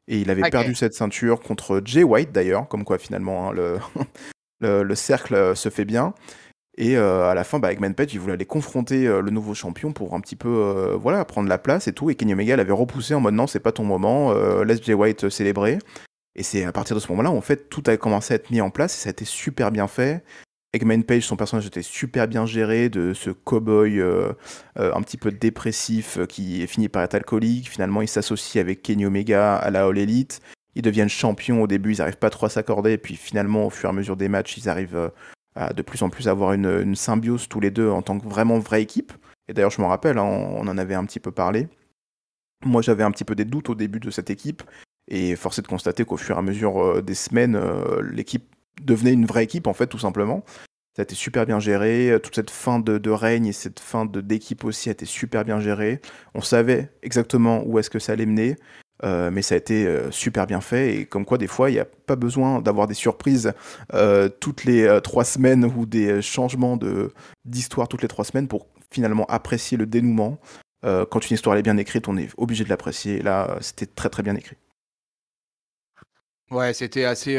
Et il avait perdu cette ceinture contre Jay White d'ailleurs, comme quoi finalement hein, le cercle se fait bien. Et à la fin, Eggman Page, il voulait aller confronter le nouveau champion pour un petit peu prendre la place et tout. Et Kenny Omega l'avait repoussé en mode non, c'est pas ton moment, laisse Jay White célébrer. Et c'est à partir de ce moment-là, en fait, tout a commencé à être mis en place et ça a été super bien fait. Eggman Page, son personnage était super bien géré, de ce cow-boy un petit peu dépressif qui est fini par être alcoolique. Finalement, il s'associe avec Kenny Omega à la All Elite. Ils deviennent champions au début, ils n'arrivent pas trop à s'accorder. Et puis finalement, au fur et à mesure des matchs, ils arrivent à de plus en plus avoir une symbiose tous les deux en tant que vraiment vraie équipe. Et d'ailleurs, je me rappelle, hein, on en avait un petit peu parlé. Moi, j'avais un petit peu des doutes au début de cette équipe. Et force est de constater qu'au fur et à mesure des semaines, l'équipe devenait une vraie équipe, en fait, tout simplement. Ça a été super bien géré. Toute cette fin de règne et cette fin d'équipe aussi a été super bien gérée. On savait exactement où est-ce que ça allait mener. Mais ça a été super bien fait. Et comme quoi, des fois, il n'y a pas besoin d'avoir des surprises toutes les 3 semaines ou des changements d'histoire toutes les 3 semaines pour finalement apprécier le dénouement. Quand une histoire est bien écrite, on est obligé de l'apprécier. Là, c'était très bien écrit. Ouais, c'était assez.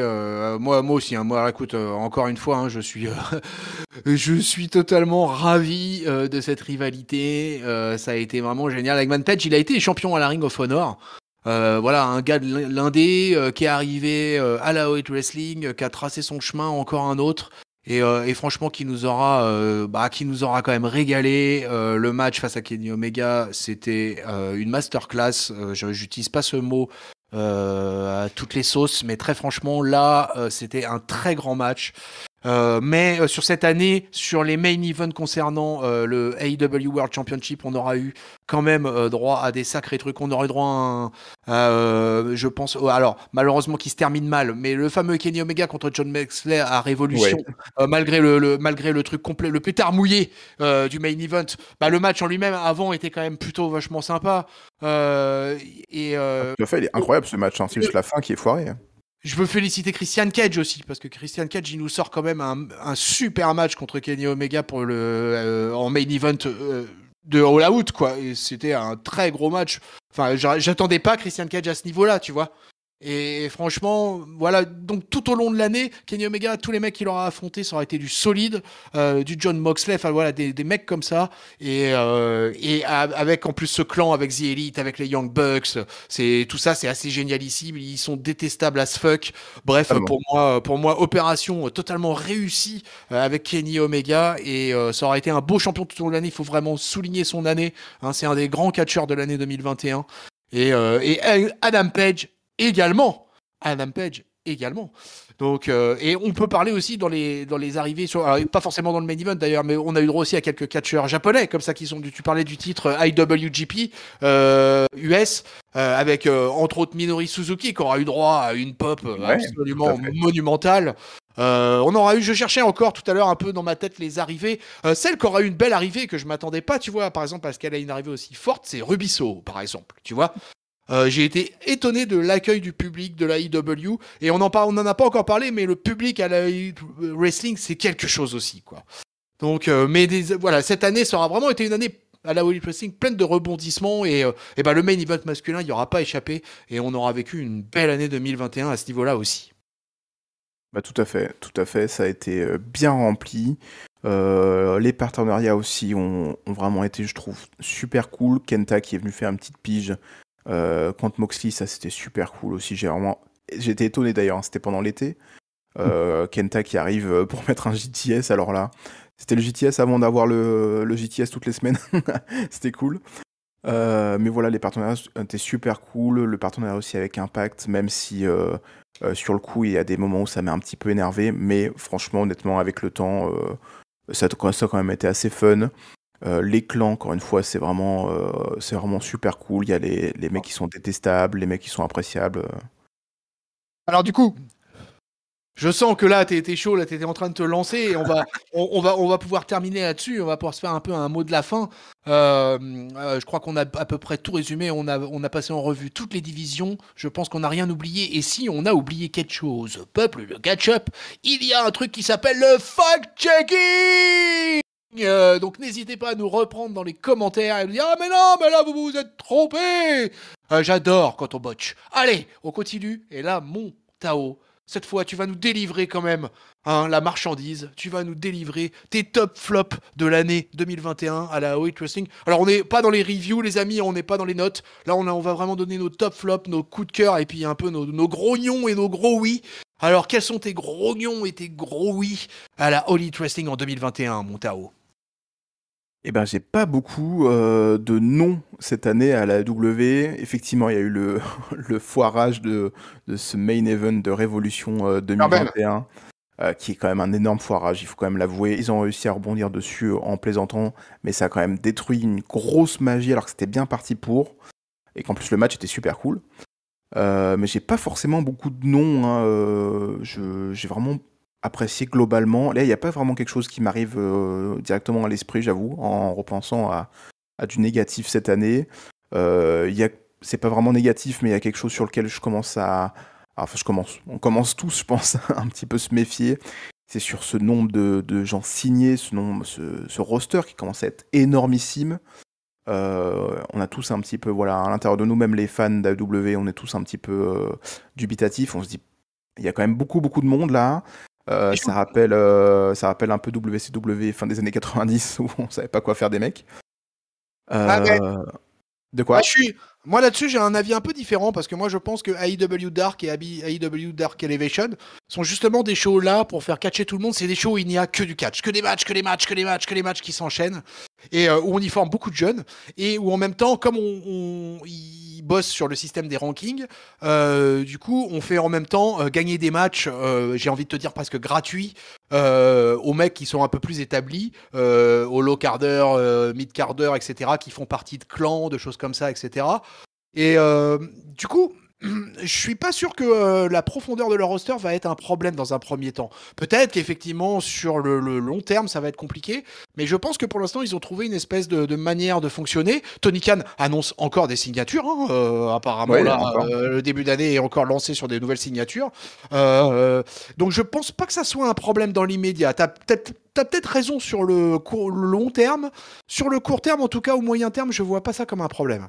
Moi aussi. Hein. Moi, écoute, encore une fois, hein, je suis totalement ravi de cette rivalité. Ça a été vraiment génial. Eggman Page, il a été champion à la Ring of Honor. Voilà, un gars de l'Indé qui est arrivé à la All Elite Wrestling, qui a tracé son chemin, encore un autre. Et franchement, qui nous aura quand même régalé. Le match face à Kenny Omega, c'était une masterclass. J'utilise pas ce mot à toutes les sauces, mais très franchement, là, c'était un très grand match. Mais sur cette année, sur les main events concernant le AEW World Championship, on aura eu quand même droit à des sacrés trucs. On aurait droit je pense, alors malheureusement qui se termine mal, mais le fameux Kenny Omega contre John Moxley à Révolution, malgré le truc complet, le pétard mouillé du main event, bah, le match en lui-même avant était quand même plutôt vachement sympa. Tout à fait, il est incroyable ce match, hein. C'est juste la fin qui est foirée. Je veux féliciter Christian Cage aussi, parce que Christian Cage, il nous sort quand même un super match contre Kenny Omega pour en main event de All Out, quoi. Et c'était un très gros match. Enfin, j'attendais pas Christian Cage à ce niveau-là, tu vois. Et franchement, voilà, donc tout au long de l'année, Kenny Omega, tous les mecs qu'il aura affrontés, ça aurait été du solide, du John Moxley, enfin voilà, des mecs comme ça, et avec en plus ce clan, avec The Elite, avec les Young Bucks, tout ça, c'est assez génialissime, ils sont détestables as fuck. Bref, pour moi, opération totalement réussie avec Kenny Omega, et ça aurait été un beau champion tout au long de l'année. Il faut vraiment souligner son année, hein, c'est un des grands catcheurs de l'année 2021, et Adam Page également. Donc, et on peut parler aussi dans les arrivées, alors, pas forcément dans le main event d'ailleurs, mais on a eu droit aussi à quelques catcheurs japonais comme ça qui sont. Tu parlais du titre IWGP US avec entre autres Minoru Suzuki qui aura eu droit à une pop absolument monumentale. On aura eu, je cherchais encore tout à l'heure un peu dans ma tête les arrivées. Celle qui aura eu une belle arrivée que je m'attendais pas, tu vois, par exemple parce qu'elle a une arrivée aussi forte, c'est Ruby Soho, par exemple, tu vois. J'ai été étonné de l'accueil du public de la IW et on en a pas encore parlé, mais le public à la wrestling c'est quelque chose aussi, quoi. Donc, voilà, cette année ça aura vraiment été une année à la All Elite Wrestling pleine de rebondissements et bah, le main event masculin il y aura pas échappé et on aura vécu une belle année 2021 à ce niveau-là aussi. Bah tout à fait, ça a été bien rempli. Les partenariats aussi ont vraiment été, je trouve, super cool. Kenta qui est venu faire une petite pige contre Moxley, ça c'était super cool aussi. J'ai été étonné d'ailleurs, hein, c'était pendant l'été. Kenta qui arrive pour mettre un JTS, alors là, c'était le JTS avant d'avoir le JTS toutes les semaines. C'était cool. Mais voilà, les partenariats étaient super cool. Le partenariat aussi avec Impact, même si sur le coup, il y a des moments où ça m'a un petit peu énervé. Mais franchement, honnêtement, avec le temps, ça a quand même été assez fun. Les clans, encore une fois, c'est vraiment super cool. Il y a les mecs qui sont détestables, les mecs qui sont appréciables. Alors du coup, je sens que là, t'es chaud, là, t'étais en train de te lancer et on va pouvoir terminer là-dessus. On va pouvoir se faire un peu un mot de la fin. Je crois qu'on a à peu près tout résumé. On a passé en revue toutes les divisions. Je pense qu'on n'a rien oublié. Et si on a oublié quelque chose, peuple, le catch-up, il y a un truc qui s'appelle le fact-checking. Donc n'hésitez pas à nous reprendre dans les commentaires et nous dire « Ah mais non, mais là vous vous êtes trompé !» J'adore quand on botche. Allez, on continue. Et là, mon Tao, cette fois tu vas nous délivrer quand même la marchandise. Tu vas nous délivrer tes top flops de l'année 2021 à la All Elite Wrestling. Alors on n'est pas dans les reviews les amis, on n'est pas dans les notes. Là on va vraiment donner nos top flops, nos coups de cœur et puis un peu nos grognons et nos gros oui. Alors quels sont tes grognons et tes gros oui à la All Elite Wrestling en 2021, mon Tao? Eh ben, j'ai pas beaucoup de noms cette année à la W. Effectivement, il y a eu le foirage de ce main event de Révolution 2021, qui est quand même un énorme foirage, il faut quand même l'avouer. Ils ont réussi à rebondir dessus en plaisantant, mais ça a quand même détruit une grosse magie alors que c'était bien parti pour, et qu'en plus le match était super cool. Mais j'ai pas forcément beaucoup de noms, hein. J'ai vraiment apprécié globalement. Là, il n'y a pas vraiment quelque chose qui m'arrive directement à l'esprit, j'avoue, en repensant à du négatif cette année. C'est pas vraiment négatif, mais il y a quelque chose sur lequel je commence on commence tous, je pense, à un petit peu se méfier. C'est sur ce nombre de gens signés, ce roster qui commence à être énormissime. On a tous un petit peu, voilà, à l'intérieur de nous, même les fans d'AEW, on est tous un petit peu dubitatifs. On se dit, il y a quand même beaucoup de monde là. Ça rappelle un peu WCW fin des années 90 où on savait pas quoi faire des mecs. De quoi? Moi là-dessus j'ai un avis un peu différent parce que moi je pense que AEW Dark et AEW Dark Elevation sont justement des shows là pour faire catcher tout le monde. C'est des shows où il n'y a que du catch, que des matchs qui s'enchaînent et où on y forme beaucoup de jeunes et où en même temps comme il ils bossent sur le système des rankings. Du coup, on fait en même temps gagner des matchs, j'ai envie de te dire presque gratuits, aux mecs qui sont un peu plus établis, aux low carders, mid carders, etc., qui font partie de clans, de choses comme ça, etc. Et du coup, je suis pas sûr que la profondeur de leur roster va être un problème dans un premier temps. Peut-être qu'effectivement, sur le long terme, ça va être compliqué, mais je pense que pour l'instant, ils ont trouvé une espèce de manière de fonctionner. Tony Khan annonce encore des signatures, hein, apparemment, Ouais, là, encore. le début d'année est encore lancé sur des nouvelles signatures. Donc je pense pas que ça soit un problème dans l'immédiat. T'as peut-être raison sur le long terme. Sur le court terme, en tout cas, au moyen terme, je vois pas ça comme un problème.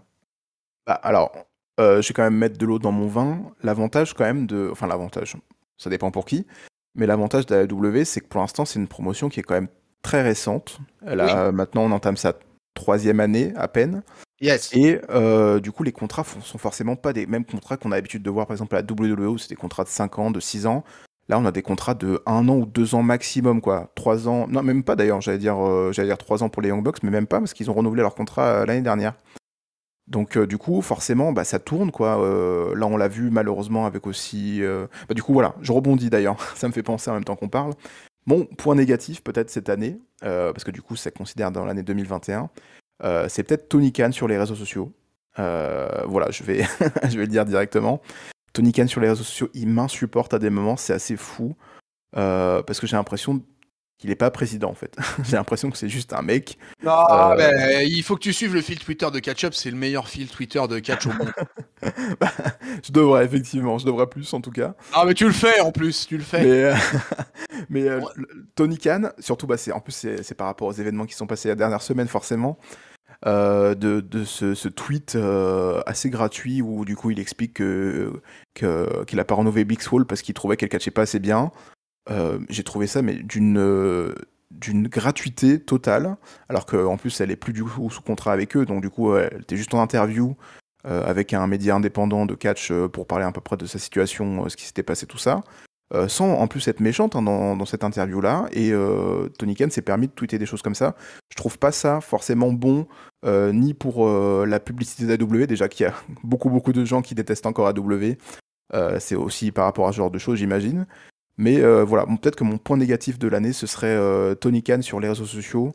Bah, alors, je vais quand même mettre de l'eau dans mon vin. L'avantage quand même de... Enfin, l'avantage, ça dépend pour qui. Mais l'avantage de la AEW, c'est que pour l'instant, c'est une promotion qui est quand même très récente. Maintenant, on entame sa 3e année à peine. Yes. Et du coup, les contrats sont forcément pas des mêmes contrats qu'on a l'habitude de voir, par exemple, à la WWE, où c'est des contrats de 5 ans, de 6 ans. Là, on a des contrats de 1 an ou 2 ans maximum, quoi. 3 ans... Non, même pas d'ailleurs, j'allais dire 3 ans pour les Young Bucks, mais même pas, parce qu'ils ont renouvelé leur contrat l'année dernière. Donc du coup, forcément, bah, ça tourne, quoi. Là, on l'a vu malheureusement avec aussi... Bah, du coup, voilà, je rebondis d'ailleurs, ça me fait penser en même temps qu'on parle. Bon, point négatif peut-être cette année, parce que du coup, ça considère dans l'année 2021, c'est peut-être Tony Khan sur les réseaux sociaux. Voilà, je vais, je vais le dire directement. Tony Khan sur les réseaux sociaux, il m'insupporte à des moments, c'est assez fou, parce que j'ai l'impression qu'il n'est pas président en fait. J'ai l'impression que c'est juste un mec. Non, mais il faut que tu suives le fil Twitter de Catch Up, c'est le meilleur fil Twitter de catch au monde. Bah, je devrais effectivement, je devrais plus en tout cas. Ah, mais tu le fais en plus, tu le fais. Mais Tony Khan, surtout, bah, en plus c'est par rapport aux événements qui sont passés la dernière semaine forcément, de ce tweet assez gratuit où du coup il explique qu'il a pas renouvelé Big Swole parce qu'il trouvait qu'elle catchait pas assez bien. J'ai trouvé ça mais d'une gratuité totale, alors qu'en plus elle est plus du tout sous contrat avec eux, donc du coup elle était juste en interview avec un média indépendant de catch pour parler à peu près de sa situation, ce qui s'était passé, tout ça, sans en plus être méchante, hein, dans cette interview-là, et Tony Khan s'est permis de tweeter des choses comme ça. Je trouve pas ça forcément bon, ni pour la publicité d'AW, déjà qu'il y a beaucoup de gens qui détestent encore AW, c'est aussi par rapport à ce genre de choses, j'imagine. Mais voilà, bon, peut-être que mon point négatif de l'année, ce serait Tony Khan sur les réseaux sociaux,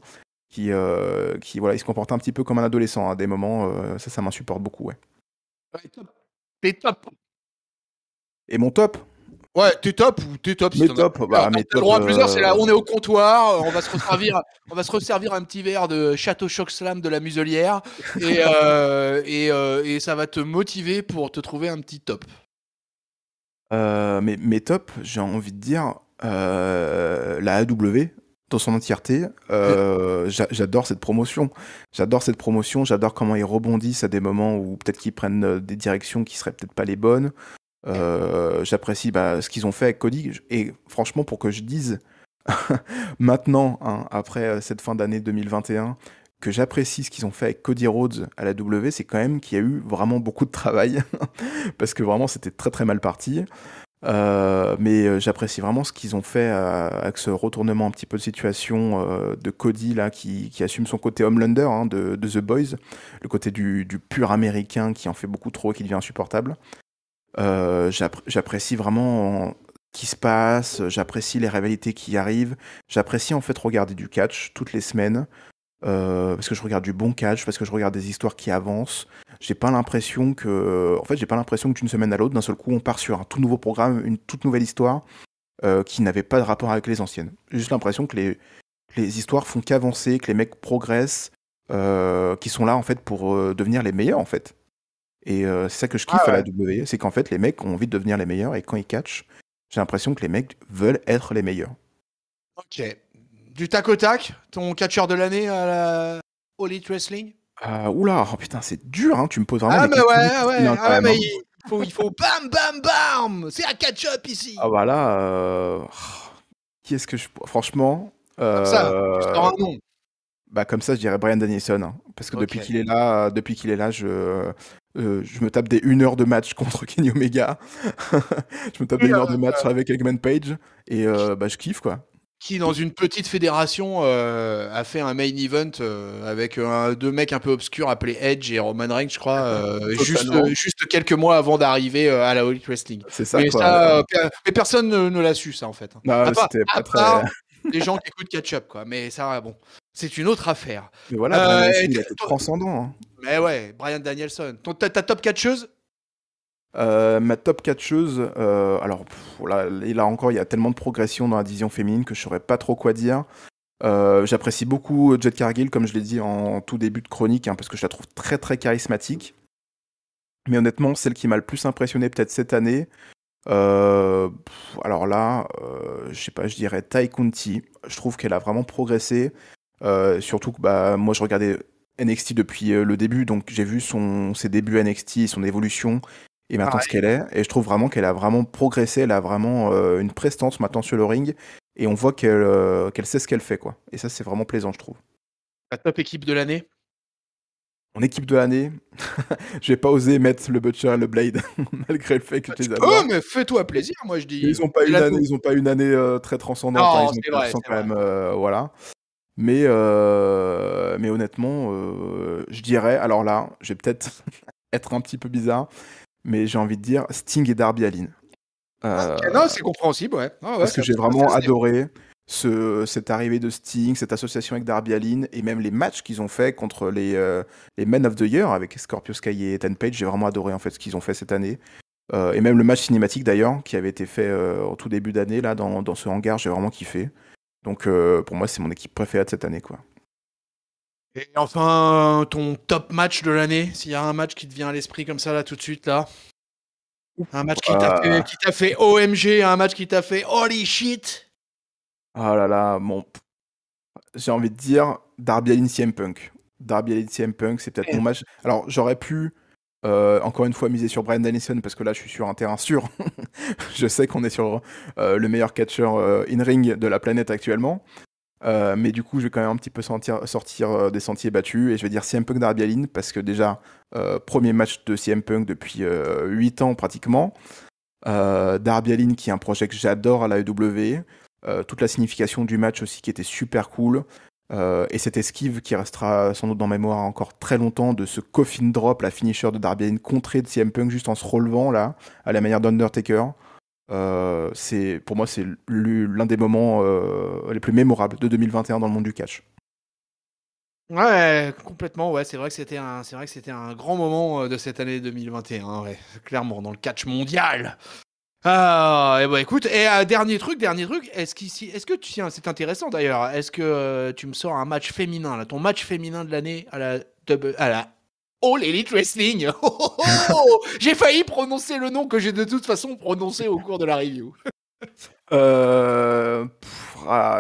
qui voilà, il se comporte un petit peu comme un adolescent à des moments, ça m'insupporte beaucoup, ouais. Ouais, top. T'es top. Et mon top? Ouais, t'es top ou t'es top si Mes t'en as top, plusieurs. bah, T'as mes le top, droit à plusieurs, c'est là, on est au comptoir, on va se resservir un petit verre de Château Choc Slam de la Muselière et ça va te motiver pour te trouver un petit top. mes top, j'ai envie de dire, la AW dans son entièreté. J'adore cette promotion. J'adore comment ils rebondissent à des moments où peut-être qu'ils prennent des directions qui seraient peut-être pas les bonnes. J'apprécie ce qu'ils ont fait avec Cody. Et franchement, pour que je dise maintenant, hein, après cette fin d'année 2021, que j'apprécie ce qu'ils ont fait avec Cody Rhodes à la W, c'est quand même qu'il y a eu vraiment beaucoup de travail, parce que vraiment c'était très très mal parti. Mais j'apprécie vraiment ce qu'ils ont fait avec ce retournement un petit peu de situation de Cody là, qui assume son côté Homelander, hein, de The Boys, le côté du pur américain qui en fait beaucoup trop et qui devient insupportable. J'apprécie vraiment ce qui se passe, j'apprécie les rivalités qui arrivent, j'apprécie en fait regarder du catch toutes les semaines, parce que je regarde du bon catch, parce que je regarde des histoires qui avancent. J'ai pas l'impression que d'une semaine à l'autre, d'un seul coup, on part sur un tout nouveau programme, une toute nouvelle histoire qui n'avait pas de rapport avec les anciennes. J'ai juste l'impression que les histoires font qu'avancer, que les mecs progressent, qui sont là en fait pour devenir les meilleurs en fait. Et c'est ça que je kiffe à la WWE, c'est qu'en fait les mecs ont envie de devenir les meilleurs et quand ils catchent, j'ai l'impression que les mecs veulent être les meilleurs. Ok. Du tac au tac, ton catcheur de l'année à la All Elite Wrestling? Oula, oh putain, c'est dur, hein, tu me poses vraiment Ah, des mais questions ouais, difficiles, hein, quand ouais, même, mais hein. il faut bam, bam, bam! C'est un catch-up ici! Ah bah là, qui est-ce que franchement, Comme ça, tu sors un nom. bah comme ça, je dirais Bryan Danielson, hein, parce que depuis Ok. qu'il est là, je me tape des 1 heure de match contre Kenny Omega. Je me tape des 1 heure de match avec Eggman Page et bah je kiffe quoi. qui dans une petite fédération a fait un main event avec deux mecs un peu obscurs appelés Edge et Roman Reigns, je crois, juste quelques mois avant d'arriver à la All Elite Wrestling. C'est ça, Mais quoi. mais personne ne l'a su, ça, en fait. Non, À part, c'était pas très. les gens qui écoutent catch-up, quoi. Mais ça, bon, c'est une autre affaire. Mais voilà, Bryan Danielson, il a été transcendant. Hein. Mais ouais, Bryan Danielson. Ta top catcheuse? Ma top catcheuse, alors là encore, il y a tellement de progression dans la division féminine que je saurais pas trop quoi dire. J'apprécie beaucoup Jade Cargill, comme je l'ai dit en tout début de chronique, hein, parce que je la trouve très très charismatique. Mais honnêtement, celle qui m'a le plus impressionné peut-être cette année, alors là, je sais pas, je dirais Tai Conti. Je trouve qu'elle a vraiment progressé. Surtout que moi je regardais NXT depuis le début, donc j'ai vu ses débuts à NXT, son évolution. Et maintenant ce qu'elle est, et je trouve vraiment qu'elle a vraiment progressé, elle a vraiment une prestance maintenant sur le ring, et on voit qu'elle sait ce qu'elle fait, quoi. Et ça, c'est vraiment plaisant, je trouve. La top équipe de l'année? Mon équipe de l'année, je vais pas oser mettre le Butcher et le Blade, malgré le fait que je les adore. Oh, mais fais-toi plaisir, moi je dis. Ils ont pas eu une année très transcendante, Non, hein, ils ont c'est pas vrai, quand c'est même, voilà. Mais honnêtement, je dirais, alors là, je vais peut-être être un petit peu bizarre, mais j'ai envie de dire Sting et Darby Allin. Non, c'est compréhensible, ouais. Parce que j'ai vraiment adoré cette arrivée de Sting, cette association avec Darby Allin, et même les matchs qu'ils ont fait contre les Men of the Year avec Scorpio Sky et Ethan Page. J'ai vraiment adoré en fait ce qu'ils ont fait cette année. Et même le match cinématique d'ailleurs, qui avait été fait au tout début d'année, là, dans ce hangar, j'ai vraiment kiffé. Donc pour moi, c'est mon équipe préférée de cette année, quoi. Et enfin, ton top match de l'année, s'il y a un match qui te vient à l'esprit comme ça, là, tout de suite, là. Un match qui t'a fait OMG, un match qui t'a fait holy shit. Ah là là, j'ai envie de dire Darby Allin CM Punk. Darby Allin CM Punk, c'est peut-être mon match. Alors, j'aurais pu, encore une fois, miser sur Bryan Danielson, parce que là, je suis sur un terrain sûr. Je sais qu'on est sur le meilleur catcheur in-ring de la planète actuellement. Mais du coup, je vais quand même un petit peu sortir des sentiers battus, et je vais dire CM Punk Darby Allin, parce que déjà, premier match de CM Punk depuis 8 ans pratiquement. Darby Allin, qui est un projet que j'adore à la AEW. Toute la signification du match aussi qui était super cool. Et cette esquive qui restera sans doute dans ma mémoire encore très longtemps, de ce coffin drop, la finisher de Darby Allin contrée de CM Punk juste en se relevant là, à la manière d'Undertaker. Pour moi, c'est l'un des moments les plus mémorables de 2021 dans le monde du catch. Ouais, complètement, ouais, c'est vrai que c'était un grand moment de cette année 2021, ouais, clairement, dans le catch mondial. Ah, et bah écoute, et dernier truc, est-ce que tu tiens, c'est intéressant d'ailleurs, est-ce que tu me sors un match féminin, là, ton match féminin de l'année à la All Elite Wrestling? J'ai failli prononcer le nom que j'ai de toute façon prononcé au cours de la review.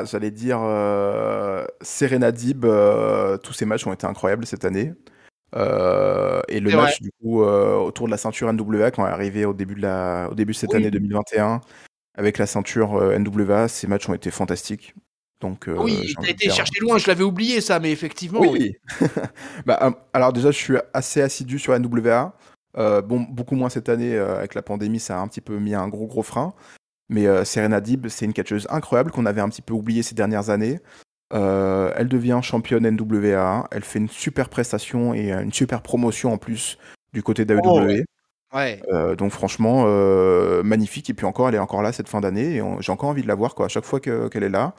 J'allais dire Serena Deeb, tous ces matchs ont été incroyables cette année. Et le match du coup autour de la ceinture NWA quand elle est arrivée au début de cette année 2021 avec la ceinture NWA, ces matchs ont été fantastiques. Donc oui, t'as été chercher loin, je l'avais oublié ça, mais effectivement. Oui. Alors déjà, je suis assez assidu sur NWA. Beaucoup moins cette année avec la pandémie, ça a un petit peu mis un gros frein. Mais Serena Deeb, c'est une catcheuse incroyable qu'on avait un petit peu oubliée ces dernières années. Elle devient championne NWA, elle fait une super prestation et une super promotion en plus du côté d'AEW. Ouais. Donc franchement, magnifique. Et puis encore, elle est encore là cette fin d'année et j'ai encore envie de la voir, quoi. À chaque fois qu'elle est là,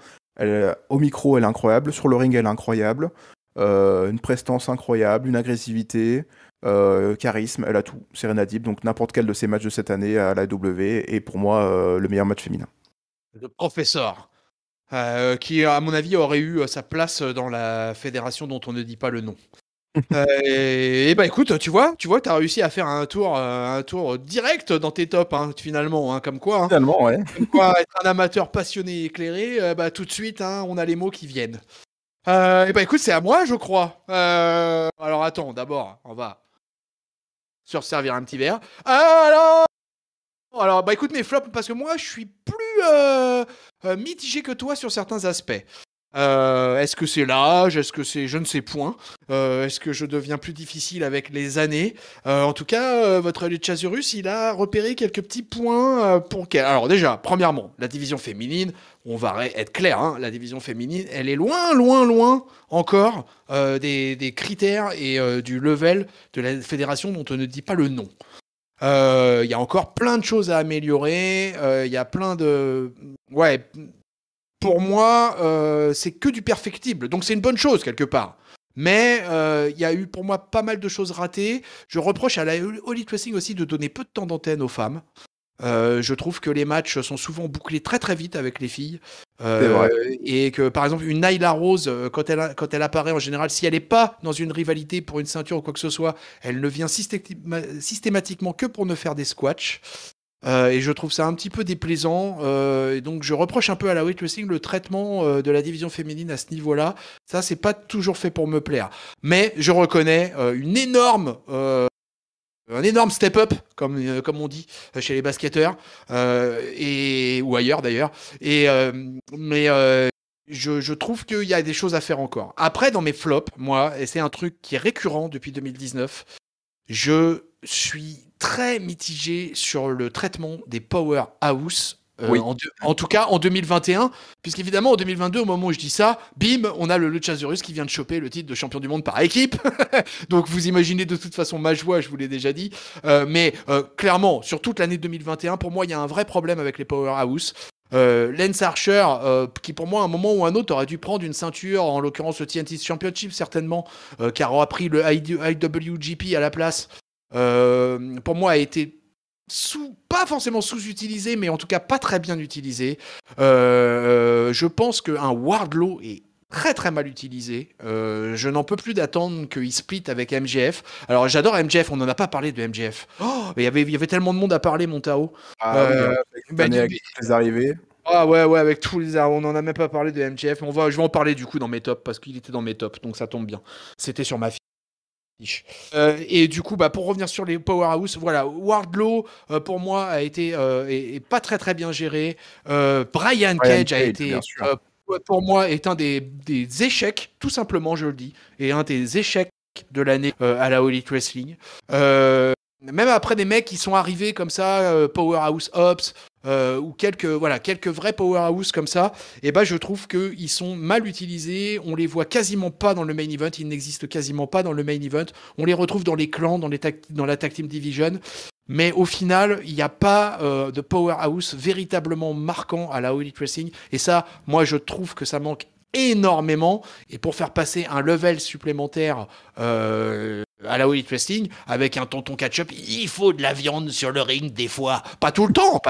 au micro, elle est incroyable. Sur le ring, elle est incroyable. Une prestance incroyable, une agressivité, charisme, elle a tout. Serena Deeb, donc n'importe quel de ses matchs de cette année à l'AEW est pour moi le meilleur match féminin. Le professeur. Qui, à mon avis, aurait eu sa place dans la fédération dont on ne dit pas le nom. Et bah écoute, tu vois, t'as réussi à faire un tour direct dans tes tops, hein, finalement, hein, comme quoi. Hein, finalement, ouais. Comme quoi, être un amateur passionné et éclairé, bah tout de suite, hein, on a les mots qui viennent. Et bah écoute, c'est à moi, je crois. Alors attends, d'abord, on va se resservir un petit verre. Alors, bah écoute mes flops, parce que moi je suis plus mitigé que toi sur certains aspects. Est-ce que c'est l'âge? Est-ce que c'est je ne sais point? Est-ce que je deviens plus difficile avec les années? En tout cas, votre Luchasaurus, il a repéré quelques petits points pour quel. Alors déjà, premièrement, la division féminine, on va être clair, hein, la division féminine, elle est loin, loin, loin encore des critères et du level de la fédération dont on ne dit pas le nom. Il y a encore plein de choses à améliorer. Il y a plein de... Ouais, pour moi, c'est que du perfectible. Donc c'est une bonne chose, quelque part. Mais il y a eu pour moi pas mal de choses ratées. Je reproche à la All Elite Wrestling aussi de donner peu de temps d'antenne aux femmes. Je trouve que les matchs sont souvent bouclés très très vite avec les filles. C'est vrai. Et que par exemple une Nyla Rose, quand elle apparaît en général, si elle n'est pas dans une rivalité pour une ceinture ou quoi que ce soit, elle ne vient systématiquement que pour ne faire des squats. Et je trouve ça un petit peu déplaisant. Et donc je reproche un peu à la Weight Wrestling le traitement de la division féminine à ce niveau-là. Ça, c'est pas toujours fait pour me plaire. Mais je reconnais un énorme step-up, comme on dit chez les basketteurs, ou ailleurs d'ailleurs. Mais je trouve qu'il y a des choses à faire encore. Après, dans mes flops, moi, et c'est un truc qui est récurrent depuis 2019, je suis très mitigé sur le traitement des powerhouse. Oui. En tout cas en 2021, puisqu'évidemment en 2022, au moment où je dis ça, bim, on a le Luchasaurus qui vient de choper le titre de champion du monde par équipe. Donc vous imaginez de toute façon ma joie, je vous l'ai déjà dit. Mais clairement, sur toute l'année 2021, pour moi, il y a un vrai problème avec les powerhouse. Lance Archer, qui pour moi à un moment ou un autre aurait dû prendre une ceinture, en l'occurrence le TNT Championship certainement, car aura pris le IWGP à la place, pour moi a été pas forcément sous-utilisé, mais en tout cas pas très bien utilisé. Je pense qu'un Wardlow est très très mal utilisé. Je n'en peux plus d'attendre qu'il split avec MJF. Alors j'adore MJF, on n'en a pas parlé de MJF. Oh, il y avait tellement de monde à parler, mon Tao. Ah oui, cette année avec toutes les arrivées. Ah ouais, avec tous les on n'en a même pas parlé de MJF. Je vais en parler du coup dans mes tops, parce qu'il était dans mes tops, donc ça tombe bien. C'était sur ma fiche. Et du coup, pour revenir sur les powerhouse, voilà, Wardlow pour moi a été est pas très très bien géré. Brian Cage a été pour moi est un des échecs, tout simplement, je le dis, et un des échecs de l'année à la All Elite Wrestling. Même après des mecs qui sont arrivés comme ça, Powerhouse Ops, ou quelques vrais Powerhouse comme ça, et je trouve qu'ils sont mal utilisés. On les voit quasiment pas dans le main event, ils n'existent quasiment pas dans le main event. On les retrouve dans les clans, dans la Tag Team Division. Mais au final, il n'y a pas de powerhouse véritablement marquant à la All Elite Wrestling. Et ça, moi, je trouve que ça manque énormément. Et pour faire passer un level supplémentaire à la All Elite Wrestling, avec un tonton catch-up, il faut de la viande sur le ring des fois. Pas tout le temps.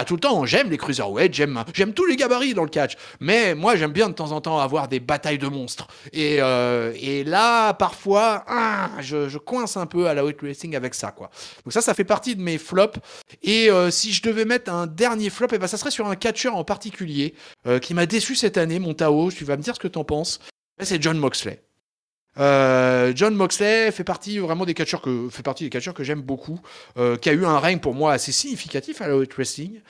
J'aime les cruiserweights, j'aime tous les gabarits dans le catch. Mais moi, j'aime bien de temps en temps avoir des batailles de monstres. Et là, parfois, je coince un peu à la All Elite Wrestling avec ça, quoi. Donc ça fait partie de mes flops. Et si je devais mettre un dernier flop, ça serait sur un catcheur en particulier qui m'a déçu cette année, mon Tao. Tu vas me dire ce que t'en penses. C'est Jon Moxley. Jon Moxley fait partie des catcheurs que j'aime beaucoup, qui a eu un règne pour moi assez significatif à la All Elite Wrestling.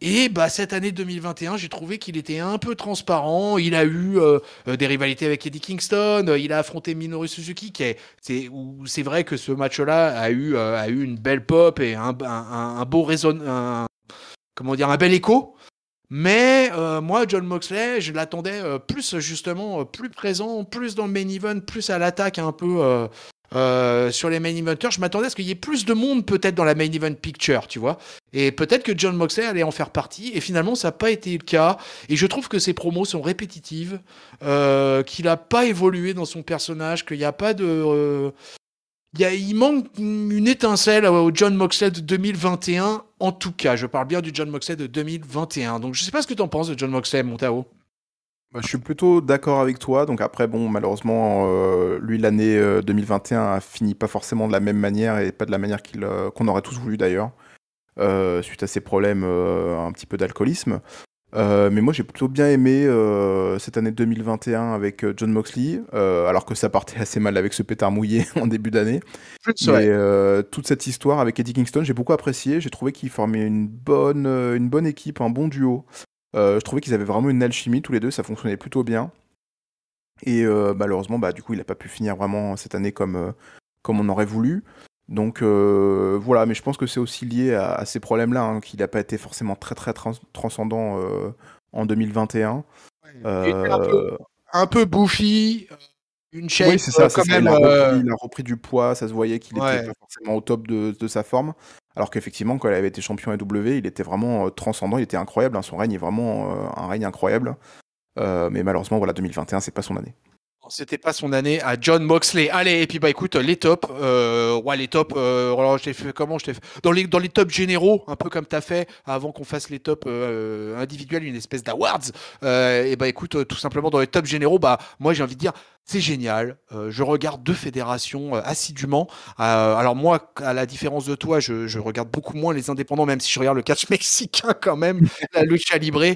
Et cette année 2021, j'ai trouvé qu'il était un peu transparent. Il a eu des rivalités avec Eddie Kingston. Il a affronté Minoru Suzuki, c'est vrai que ce match-là a eu une belle pop et un beau un bel écho. Mais moi, Jon Moxley, je l'attendais plus justement, plus présent, plus dans le main event, plus à l'attaque un peu sur les main eventers. Je m'attendais à ce qu'il y ait plus de monde peut-être dans la main event picture, tu vois. Et peut-être que Jon Moxley allait en faire partie. Et finalement, ça n'a pas été le cas. Et je trouve que ses promos sont répétitives, qu'il n'a pas évolué dans son personnage, qu'il n'y a pas de... il manque une étincelle au Jon Moxley de 2021, en tout cas. Je parle bien du Jon Moxley de 2021. Donc, je ne sais pas ce que tu en penses de Jon Moxley, mon Tao. Je suis plutôt d'accord avec toi. Donc après, malheureusement, lui, l'année 2021 a fini pas forcément de la même manière et pas de la manière qu'on aurait tous voulu d'ailleurs, suite à ses problèmes un petit peu d'alcoolisme. Mais moi, j'ai plutôt bien aimé cette année 2021 avec Jon Moxley, alors que ça partait assez mal avec ce pétard mouillé en début d'année. Mais toute cette histoire avec Eddie Kingston, j'ai beaucoup apprécié. J'ai trouvé qu'ils formaient une bonne équipe, un bon duo. Je trouvais qu'ils avaient vraiment une alchimie tous les deux, ça fonctionnait plutôt bien. Et malheureusement, bah, du coup, il n'a pas pu finir vraiment cette année comme on aurait voulu. Donc voilà, mais je pense que c'est aussi lié à ces problèmes-là, hein, qu'il n'a pas été forcément très très transcendant en 2021. Il était Euh, un peu bouffi, une Oui, shape c'est quand ça. même. Il a repris du poids. Ça se voyait qu'il était Ouais. pas forcément au top de sa forme. Alors qu'effectivement, quand il avait été champion AEW, il était vraiment transcendant. Il était incroyable, hein. Son règne est vraiment un règne incroyable. Mais malheureusement, voilà, 2021, c'est pas son année. C'était pas son année à John Moxley. Allez, et puis bah écoute, les tops. Ouais, les tops. Alors, je t'ai fait comment? Je t'ai fait... dans les tops généraux, un peu comme t'as fait avant qu'on fasse les tops individuels, une espèce d'awards. Et bah écoute, tout simplement dans les tops généraux, bah moi j'ai envie de dire, c'est génial. Je regarde deux fédérations assidûment. Alors moi, à la différence de toi, je regarde beaucoup moins les indépendants, même si je regarde le catch mexicain quand même, la lucha libre. Et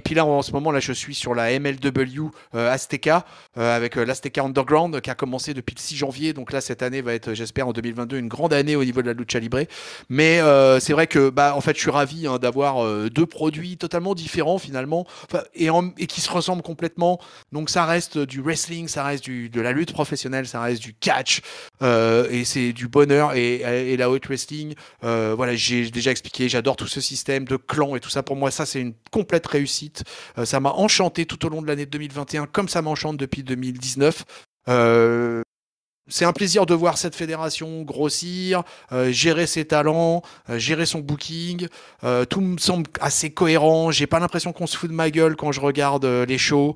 puis là, en ce moment, là, je suis sur la MLW Azteca avec l'Azteca Underground qui a commencé depuis le 6 janvier. Donc là, cette année va être, j'espère, en 2022, une grande année au niveau de la lucha libre. Mais c'est vrai que, bah, en fait, je suis ravi hein, d'avoir deux produits totalement différents finalement, et qui se ressemblent complètement. Donc ça reste du wrestling, ça reste de la lutte professionnelle, ça reste du catch, et c'est du bonheur et la haute wrestling. Voilà, j'ai déjà expliqué, j'adore tout ce système de clans et tout ça. Pour moi, ça c'est une complète réussite. Ça m'a enchanté tout au long de l'année 2021, comme ça m'enchante depuis 2019. C'est un plaisir de voir cette fédération grossir, gérer ses talents, gérer son booking. Tout me semble assez cohérent. J'ai pas l'impression qu'on se fout de ma gueule quand je regarde les shows.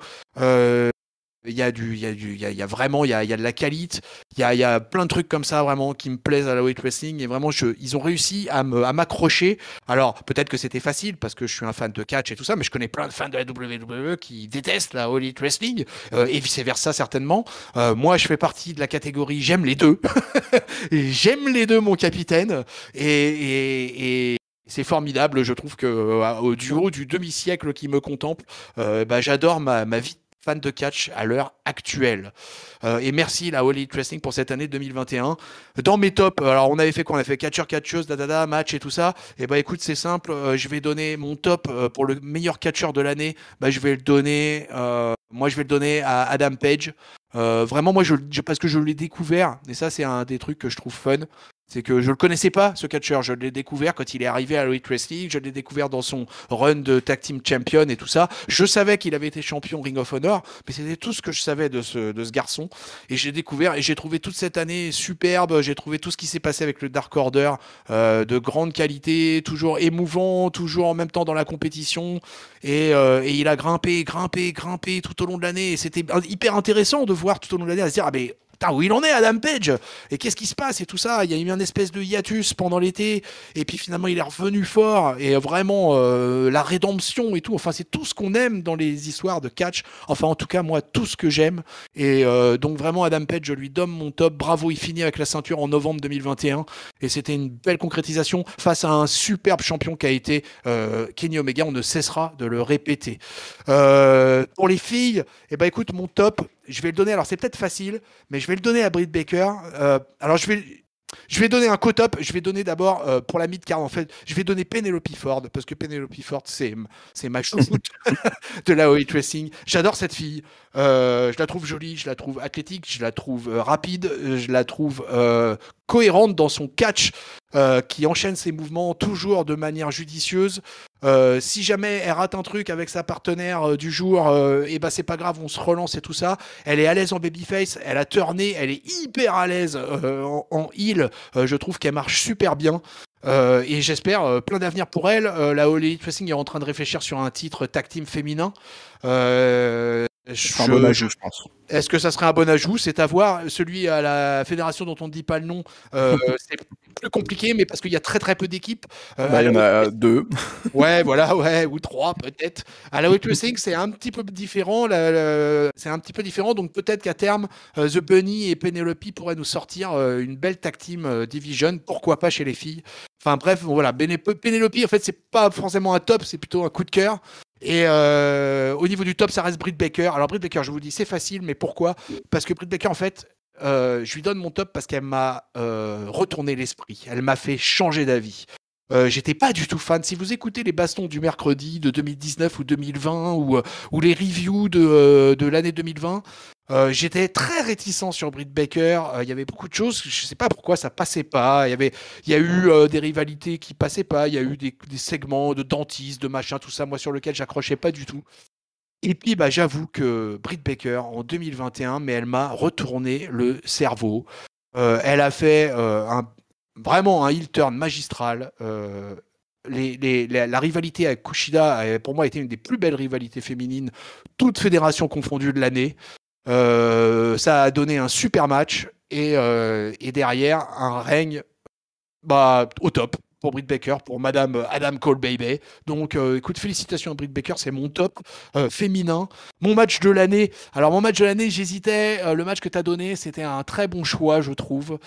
Il y a vraiment, il y a de la qualité, il y a plein de trucs comme ça vraiment qui me plaisent à la weight wrestling et vraiment ils ont réussi à m'accrocher. Alors peut-être que c'était facile parce que je suis un fan de catch et tout ça, mais je connais plein de fans de la WWE qui détestent la weight wrestling et vice versa certainement. Moi, je fais partie de la catégorie j'aime les deux, j'aime les deux mon capitaine et c'est formidable, je trouve que au duo du demi-siècle qui me contemple, bah, j'adore ma vie fan de catch à l'heure actuelle. Et merci la All Elite Wrestling pour cette année 2021. Dans mes tops, alors on avait fait quoi? On a fait catcheur, catcheuse, match et tout ça. Et bah écoute, c'est simple, je vais donner mon top pour le meilleur catcheur de l'année. Bah, je vais le donner, moi je vais le donner à Adam Page. Vraiment, moi, parce que je l'ai découvert, et ça, c'est un des trucs que je trouve fun. C'est que je le connaissais pas, ce catcheur. Je l'ai découvert quand il est arrivé à Elite Wrestling. Je l'ai découvert dans son run de Tag Team Champion et tout ça. Je savais qu'il avait été champion Ring of Honor, mais c'était tout ce que je savais de ce garçon. Et j'ai découvert et j'ai trouvé toute cette année superbe. J'ai trouvé tout ce qui s'est passé avec le Dark Order de grande qualité, toujours émouvant, toujours en même temps dans la compétition. Et il a grimpé tout au long de l'année. Et c'était hyper intéressant de voir tout au long de l'année à se dire, ah mais putain, où il en est, Adam Page? Et qu'est-ce qui se passe et tout ça? Il y a eu un espèce de hiatus pendant l'été, et puis finalement il est revenu fort, et vraiment la rédemption et tout. Enfin, c'est tout ce qu'on aime dans les histoires de catch. Enfin, en tout cas, moi, tout ce que j'aime. Et donc, vraiment, Adam Page, je lui donne mon top. Bravo, il finit avec la ceinture en novembre 2021. Et c'était une belle concrétisation face à un superbe champion qui a été Kenny Omega. On ne cessera de le répéter. Pour les filles, eh ben, écoute, mon top, je vais le donner. Alors, c'est peut-être facile, mais je vais le donner à Britt Baker. Alors, je vais donner un co-top. Je vais donner d'abord pour la mid-card, en fait. Je vais donner Penelope Ford, parce que Penelope Ford, c'est ma chouchoute de la Elite Wrestling. J'adore cette fille. Je la trouve jolie, je la trouve athlétique, je la trouve rapide, je la trouve cohérente dans son catch, qui enchaîne ses mouvements toujours de manière judicieuse. Si jamais elle rate un truc avec sa partenaire du jour, et ben c'est pas grave, on se relance et tout ça. Elle est à l'aise en babyface, elle a turné, elle est hyper à l'aise en heel. Je trouve qu'elle marche super bien. Et j'espère plein d'avenir pour elle. La All Elite Wrestling est en train de réfléchir sur un titre tag team féminin. C'est un bon ajout, je pense. Est-ce que ça serait un bon ajout? C'est à voir. Celui à la fédération dont on ne dit pas le nom, c'est plus compliqué, mais parce qu'il y a très très peu d'équipes. Bah, il y en a deux. Ouais, voilà, ouais, ou trois peut-être. À la Elite Wrestling, c'est un petit peu différent. C'est un petit peu différent, donc peut-être qu'à terme, The Bunny et Penelope pourraient nous sortir une belle tag team division. Pourquoi pas chez les filles? Enfin bref, voilà. Penelope, en fait, c'est pas forcément un top, c'est plutôt un coup de cœur. Et au niveau du top, ça reste Britt Baker. Alors Britt Baker, je vous dis, c'est facile, mais pourquoi? Parce que Britt Baker, en fait, je lui donne mon top parce qu'elle m'a retourné l'esprit. Elle m'a fait changer d'avis. J'étais pas du tout fan. Si vous écoutez les bastons du mercredi de 2019 ou 2020 ou les reviews de l'année 2020, j'étais très réticent sur Britt Baker. Il y avait beaucoup de choses, je sais pas pourquoi ça passait pas. Il y a eu des rivalités qui passaient pas. Il y a eu des segments de dentistes, de machin, tout ça, moi sur lequel j'accrochais pas du tout. Et puis, bah, j'avoue que Britt Baker en 2021, mais elle m'a retourné le cerveau. Elle a fait vraiment un heel turn magistral. La rivalité avec Kushida, pour moi, a été une des plus belles rivalités féminines, toutes fédérations confondues de l'année. Ça a donné un super match et derrière, un règne au top pour Britt Baker, pour Madame Adam Cole Baby. Donc, écoute, félicitations à Britt Baker, c'est mon top féminin. Mon match de l'année, j'hésitais. Le match que tu as donné, c'était un très bon choix, je trouve.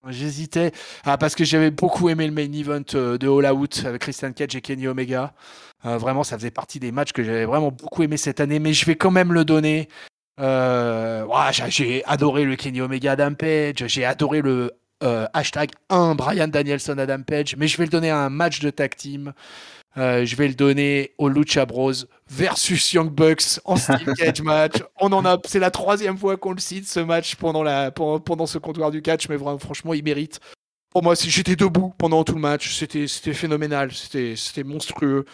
J'hésitais parce que j'avais beaucoup aimé le main event de All Out avec Christian Cage et Kenny Omega. Vraiment, ça faisait partie des matchs que j'avais vraiment beaucoup aimé cette année, mais je vais quand même le donner. J'ai adoré le Kenny Omega Adam Page, j'ai adoré le #1 Bryan Danielson Adam Page, mais je vais le donner à un match de tag team. Je vais le donner aux Lucha Bros versus Young Bucks en Steel Cage match. C'est la 3e fois qu'on le cite, ce match pendant ce comptoir du catch, mais vraiment, franchement, il mérite. Pour moi, j'étais debout pendant tout le match. C'était phénoménal, c'était monstrueux.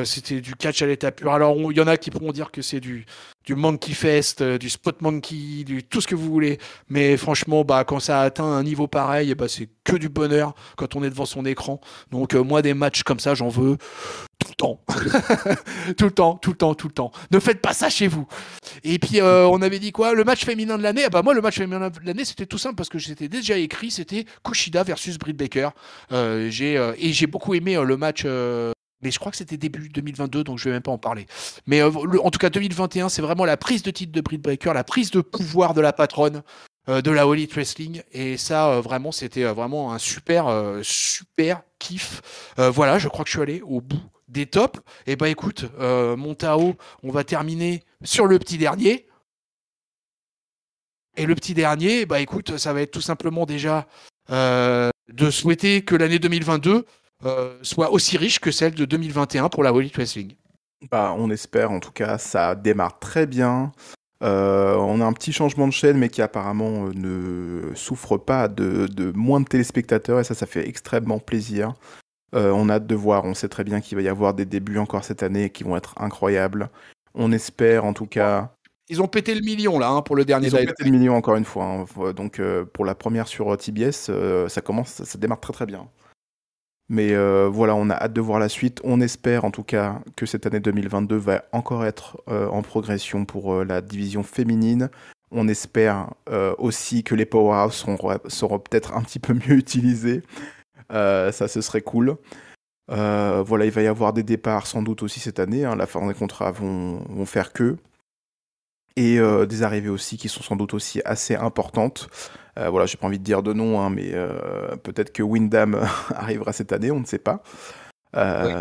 C'était du catch à l'état pur. Alors, il y en a qui pourront dire que c'est du Monkey Fest, du Spot Monkey, tout ce que vous voulez. Mais franchement, quand ça a atteint un niveau pareil, c'est que du bonheur quand on est devant son écran. Donc, moi, des matchs comme ça, j'en veux tout le temps. Tout le temps, tout le temps, tout le temps. Ne faites pas ça chez vous. Et puis, on avait dit quoi? Le match féminin de l'année? Moi, le match féminin de l'année, c'était tout simple parce que j'étais déjà écrit. C'était Kushida versus Britt Baker. J'ai beaucoup aimé le match... mais je crois que c'était début 2022, donc je vais même pas en parler. Mais en tout cas, 2021, c'est vraiment la prise de titre de Britt Baker, la prise de pouvoir de la patronne de la All Elite Wrestling. Et ça, vraiment, c'était vraiment un super kiff. Voilà, je crois que je suis allé au bout des tops. Et écoute, mon Tao, on va terminer sur le petit dernier. Et le petit dernier, écoute, ça va être tout simplement déjà de souhaiter que l'année 2022 soit aussi riche que celle de 2021 pour la All Elite Wrestling. On espère, en tout cas, ça démarre très bien. On a un petit changement de chaîne, mais qui apparemment ne souffre pas de moins de téléspectateurs, et ça fait extrêmement plaisir. On a hâte de voir, on sait très bien qu'il va y avoir des débuts encore cette année qui vont être incroyables. On espère, en tout cas... Ils ont pété le million, là, pour le dernier. Ils ont pété le million, encore une fois. Hein. Donc, pour la première sur TBS, ça démarre très très bien. Mais voilà, on a hâte de voir la suite. On espère en tout cas que cette année 2022 va encore être en progression pour la division féminine. On espère aussi que les powerhouses seront peut-être un petit peu mieux utilisés. Ça, ce serait cool. Voilà, il va y avoir des départs sans doute aussi cette année. Hein. La fin des contrats vont faire que. Et des arrivées aussi qui sont sans doute aussi assez importantes. Voilà, j'ai pas envie de dire de nom, hein, mais peut-être que Windham arrivera cette année, on ne sait pas. Oui.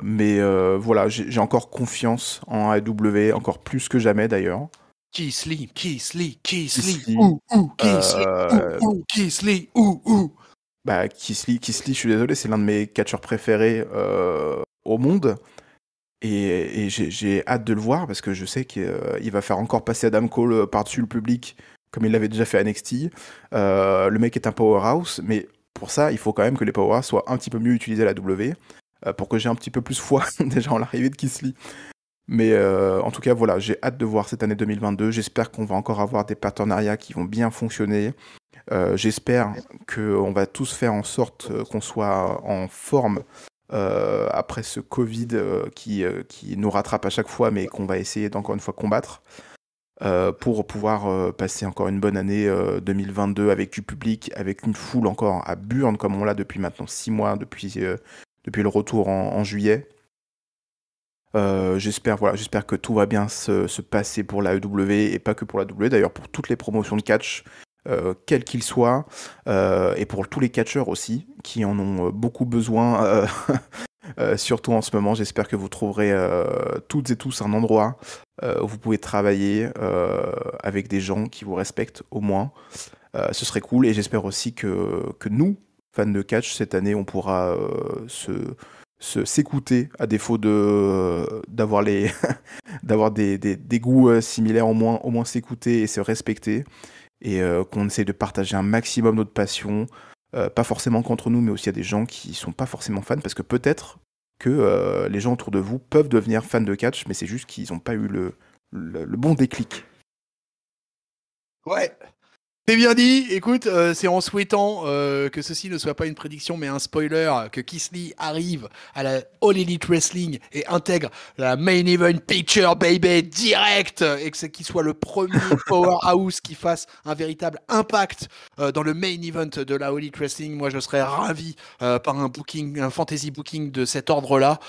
Mais voilà, j'ai encore confiance en AEW, encore plus que jamais d'ailleurs. Keith Lee. Keith Lee, Keith Lee, je suis désolé, c'est l'un de mes catcheurs préférés au monde. Et j'ai hâte de le voir parce que je sais qu'il va faire encore passer Adam Cole par-dessus le public comme il l'avait déjà fait à NXT. Le mec est un powerhouse, mais pour ça, il faut quand même que les powerhouses soient un petit peu mieux utilisés à la W pour que j'ai un petit peu plus foi déjà en l'arrivée de Keith Lee. Mais en tout cas, voilà, j'ai hâte de voir cette année 2022. J'espère qu'on va encore avoir des partenariats qui vont bien fonctionner. J'espère qu'on va tous faire en sorte qu'on soit en forme après ce Covid qui nous rattrape à chaque fois, mais qu'on va essayer d'encore une fois combattre, pour pouvoir passer encore une bonne année 2022 avec du public, avec une foule encore à Burn, comme on l'a depuis maintenant 6 mois, depuis le retour en juillet. J'espère que tout va bien se passer pour la AEW, et pas que pour la AEW, d'ailleurs pour toutes les promotions de catch, quels qu'ils soient, et pour tous les catcheurs aussi, qui en ont beaucoup besoin, surtout en ce moment. J'espère que vous trouverez toutes et tous un endroit où vous pouvez travailler avec des gens qui vous respectent au moins. Ce serait cool et j'espère aussi que nous, fans de catch, cette année, on pourra s'écouter à défaut d'avoir d'avoir des goûts similaires, au moins s'écouter et se respecter et qu'on essaye de partager un maximum notre passion, pas forcément qu'entre nous, mais aussi à des gens qui sont pas forcément fans, parce que peut-être que les gens autour de vous peuvent devenir fans de catch, mais c'est juste qu'ils n'ont pas eu le bon déclic. Ouais. C'est bien dit, écoute, c'est en souhaitant que ceci ne soit pas une prédiction mais un spoiler, que Keith Lee arrive à la All Elite Wrestling et intègre la Main Event Picture Baby direct, et que qu'il soit le premier powerhouse qui fasse un véritable impact dans le Main Event de la All Elite Wrestling. Moi je serais ravi par un fantasy booking de cet ordre-là.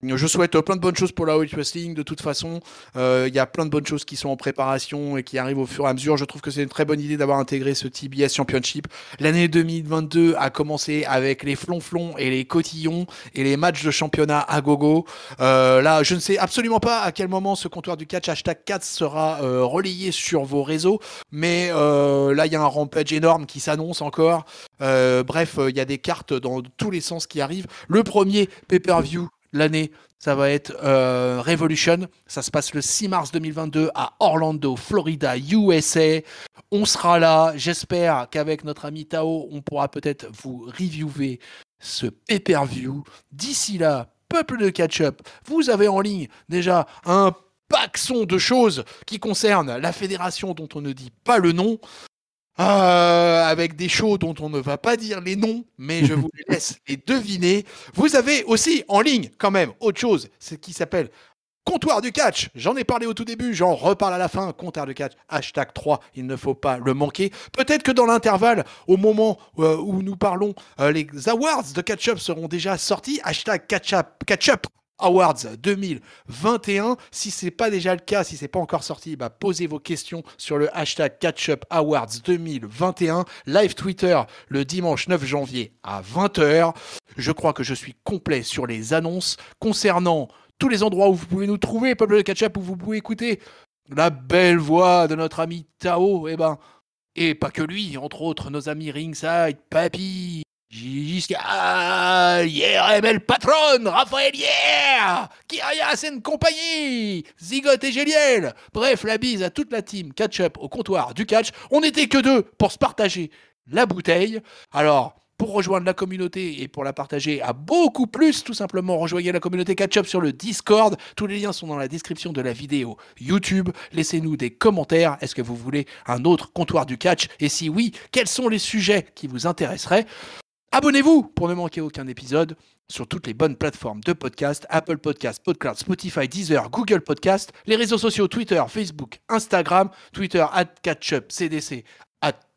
Je souhaite plein de bonnes choses pour la All Elite Wrestling. De toute façon, il y a plein de bonnes choses qui sont en préparation et qui arrivent au fur et à mesure. Je trouve que c'est une très bonne idée d'avoir intégré ce TBS Championship. L'année 2022 a commencé avec les flonflons et les cotillons et les matchs de championnat à gogo. Là, je ne sais absolument pas à quel moment ce comptoir du catch #4 sera relayé sur vos réseaux, mais là, il y a un rampage énorme qui s'annonce encore. Bref, il y a des cartes dans tous les sens qui arrivent. Le premier pay-per-view l'année, ça va être Revolution. Ça se passe le 6 mars 2022 à Orlando, Florida, USA. On sera là. J'espère qu'avec notre ami Tao, on pourra peut-être vous reviewer ce pay-per-view. D'ici là, peuple de catch-up, vous avez en ligne déjà un paxon de choses qui concernent la fédération dont on ne dit pas le nom. Avec des shows dont on ne va pas dire les noms, mais je vous laisse les deviner. Vous avez aussi en ligne, quand même, autre chose, ce qui s'appelle Comptoir du catch. J'en ai parlé au tout début, j'en reparle à la fin. Comptoir du catch, #3, il ne faut pas le manquer. Peut-être que dans l'intervalle, au moment où nous parlons, les awards de catch-up seront déjà sortis. #catch-up Awards 2021. Si c'est pas déjà le cas, si c'est pas encore sorti, bah posez vos questions sur le #catchup Awards 2021. Live Twitter le dimanche 9 janvier à 20h. Je crois que je suis complet sur les annonces concernant tous les endroits où vous pouvez nous trouver, peuple de catch-up, où vous pouvez écouter la belle voix de notre ami Tao, et pas que lui, entre autres nos amis Ringside, Papy, Giscard, IRML Patron, Raphaël Hier, Kyria Sen Compagnie, Zigote et Géliel. Bref, la bise à toute la team catch-up au comptoir du catch. On n'était que deux pour se partager la bouteille. Alors, pour rejoindre la communauté et pour la partager à beaucoup plus, tout simplement, rejoignez la communauté catch-up sur le Discord. Tous les liens sont dans la description de la vidéo YouTube. Laissez-nous des commentaires. Est-ce que vous voulez un autre comptoir du catch? Et si oui, quels sont les sujets qui vous intéresseraient? Abonnez-vous pour ne manquer aucun épisode sur toutes les bonnes plateformes de podcast, Apple Podcast, Podcast, Spotify, Deezer, Google Podcast, les réseaux sociaux Twitter, Facebook, Instagram, Twitter @catchupcdc,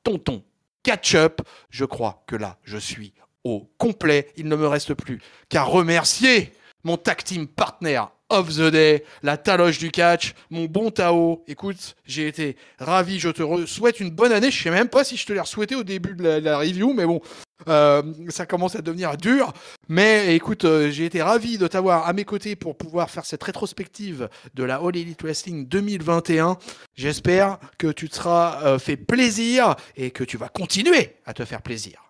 @tonton_catchup. Je crois que là, je suis au complet. Il ne me reste plus qu'à remercier mon tag team partner of the day, la taloche du catch, mon bon Tao. Écoute, j'ai été ravi, je te souhaite une bonne année. Je sais même pas si je te l'ai souhaité au début de la review, mais bon, ça commence à devenir dur. Mais écoute, j'ai été ravi de t'avoir à mes côtés pour pouvoir faire cette rétrospective de la All Elite Wrestling 2021. J'espère que tu te seras fait plaisir et que tu vas continuer à te faire plaisir.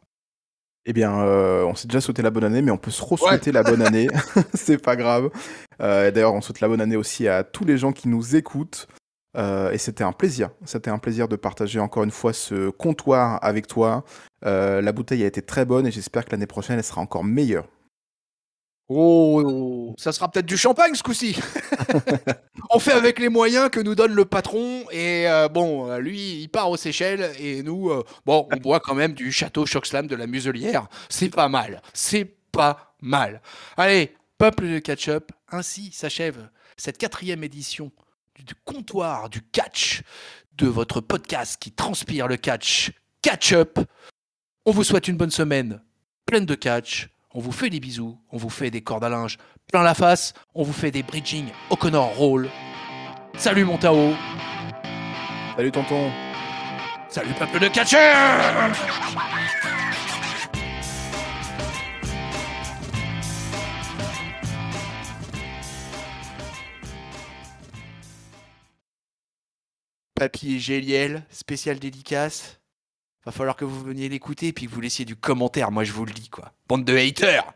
Eh bien, on s'est déjà souhaité la bonne année, mais on peut se re-souhaiter la bonne année. C'est pas grave. D'ailleurs, on souhaite la bonne année aussi à tous les gens qui nous écoutent. Et c'était un plaisir. C'était un plaisir de partager encore une fois ce comptoir avec toi. La bouteille a été très bonne et j'espère que l'année prochaine, elle sera encore meilleure. Oh, ça sera peut-être du champagne ce coup-ci. On fait avec les moyens que nous donne le patron. Et bon, lui, il part aux Seychelles. Et nous, bon, on boit quand même du Château Chocslam de la Muselière. C'est pas mal. C'est pas mal. Allez, peuple de catch-up, ainsi s'achève cette 4e édition du comptoir du catch, de votre podcast qui transpire le catch, Catch-up. On vous souhaite une bonne semaine pleine de catch. On vous fait des bisous, on vous fait des cordes à linge plein la face, on vous fait des bridging O'Connor Roll. Salut mon Tao. Salut tonton. Salut peuple de catcheurs. Papy et Géliel, spécial dédicace. Va falloir que vous veniez l'écouter et puis que vous laissiez du commentaire, moi je vous le dis quoi. Bande de haters!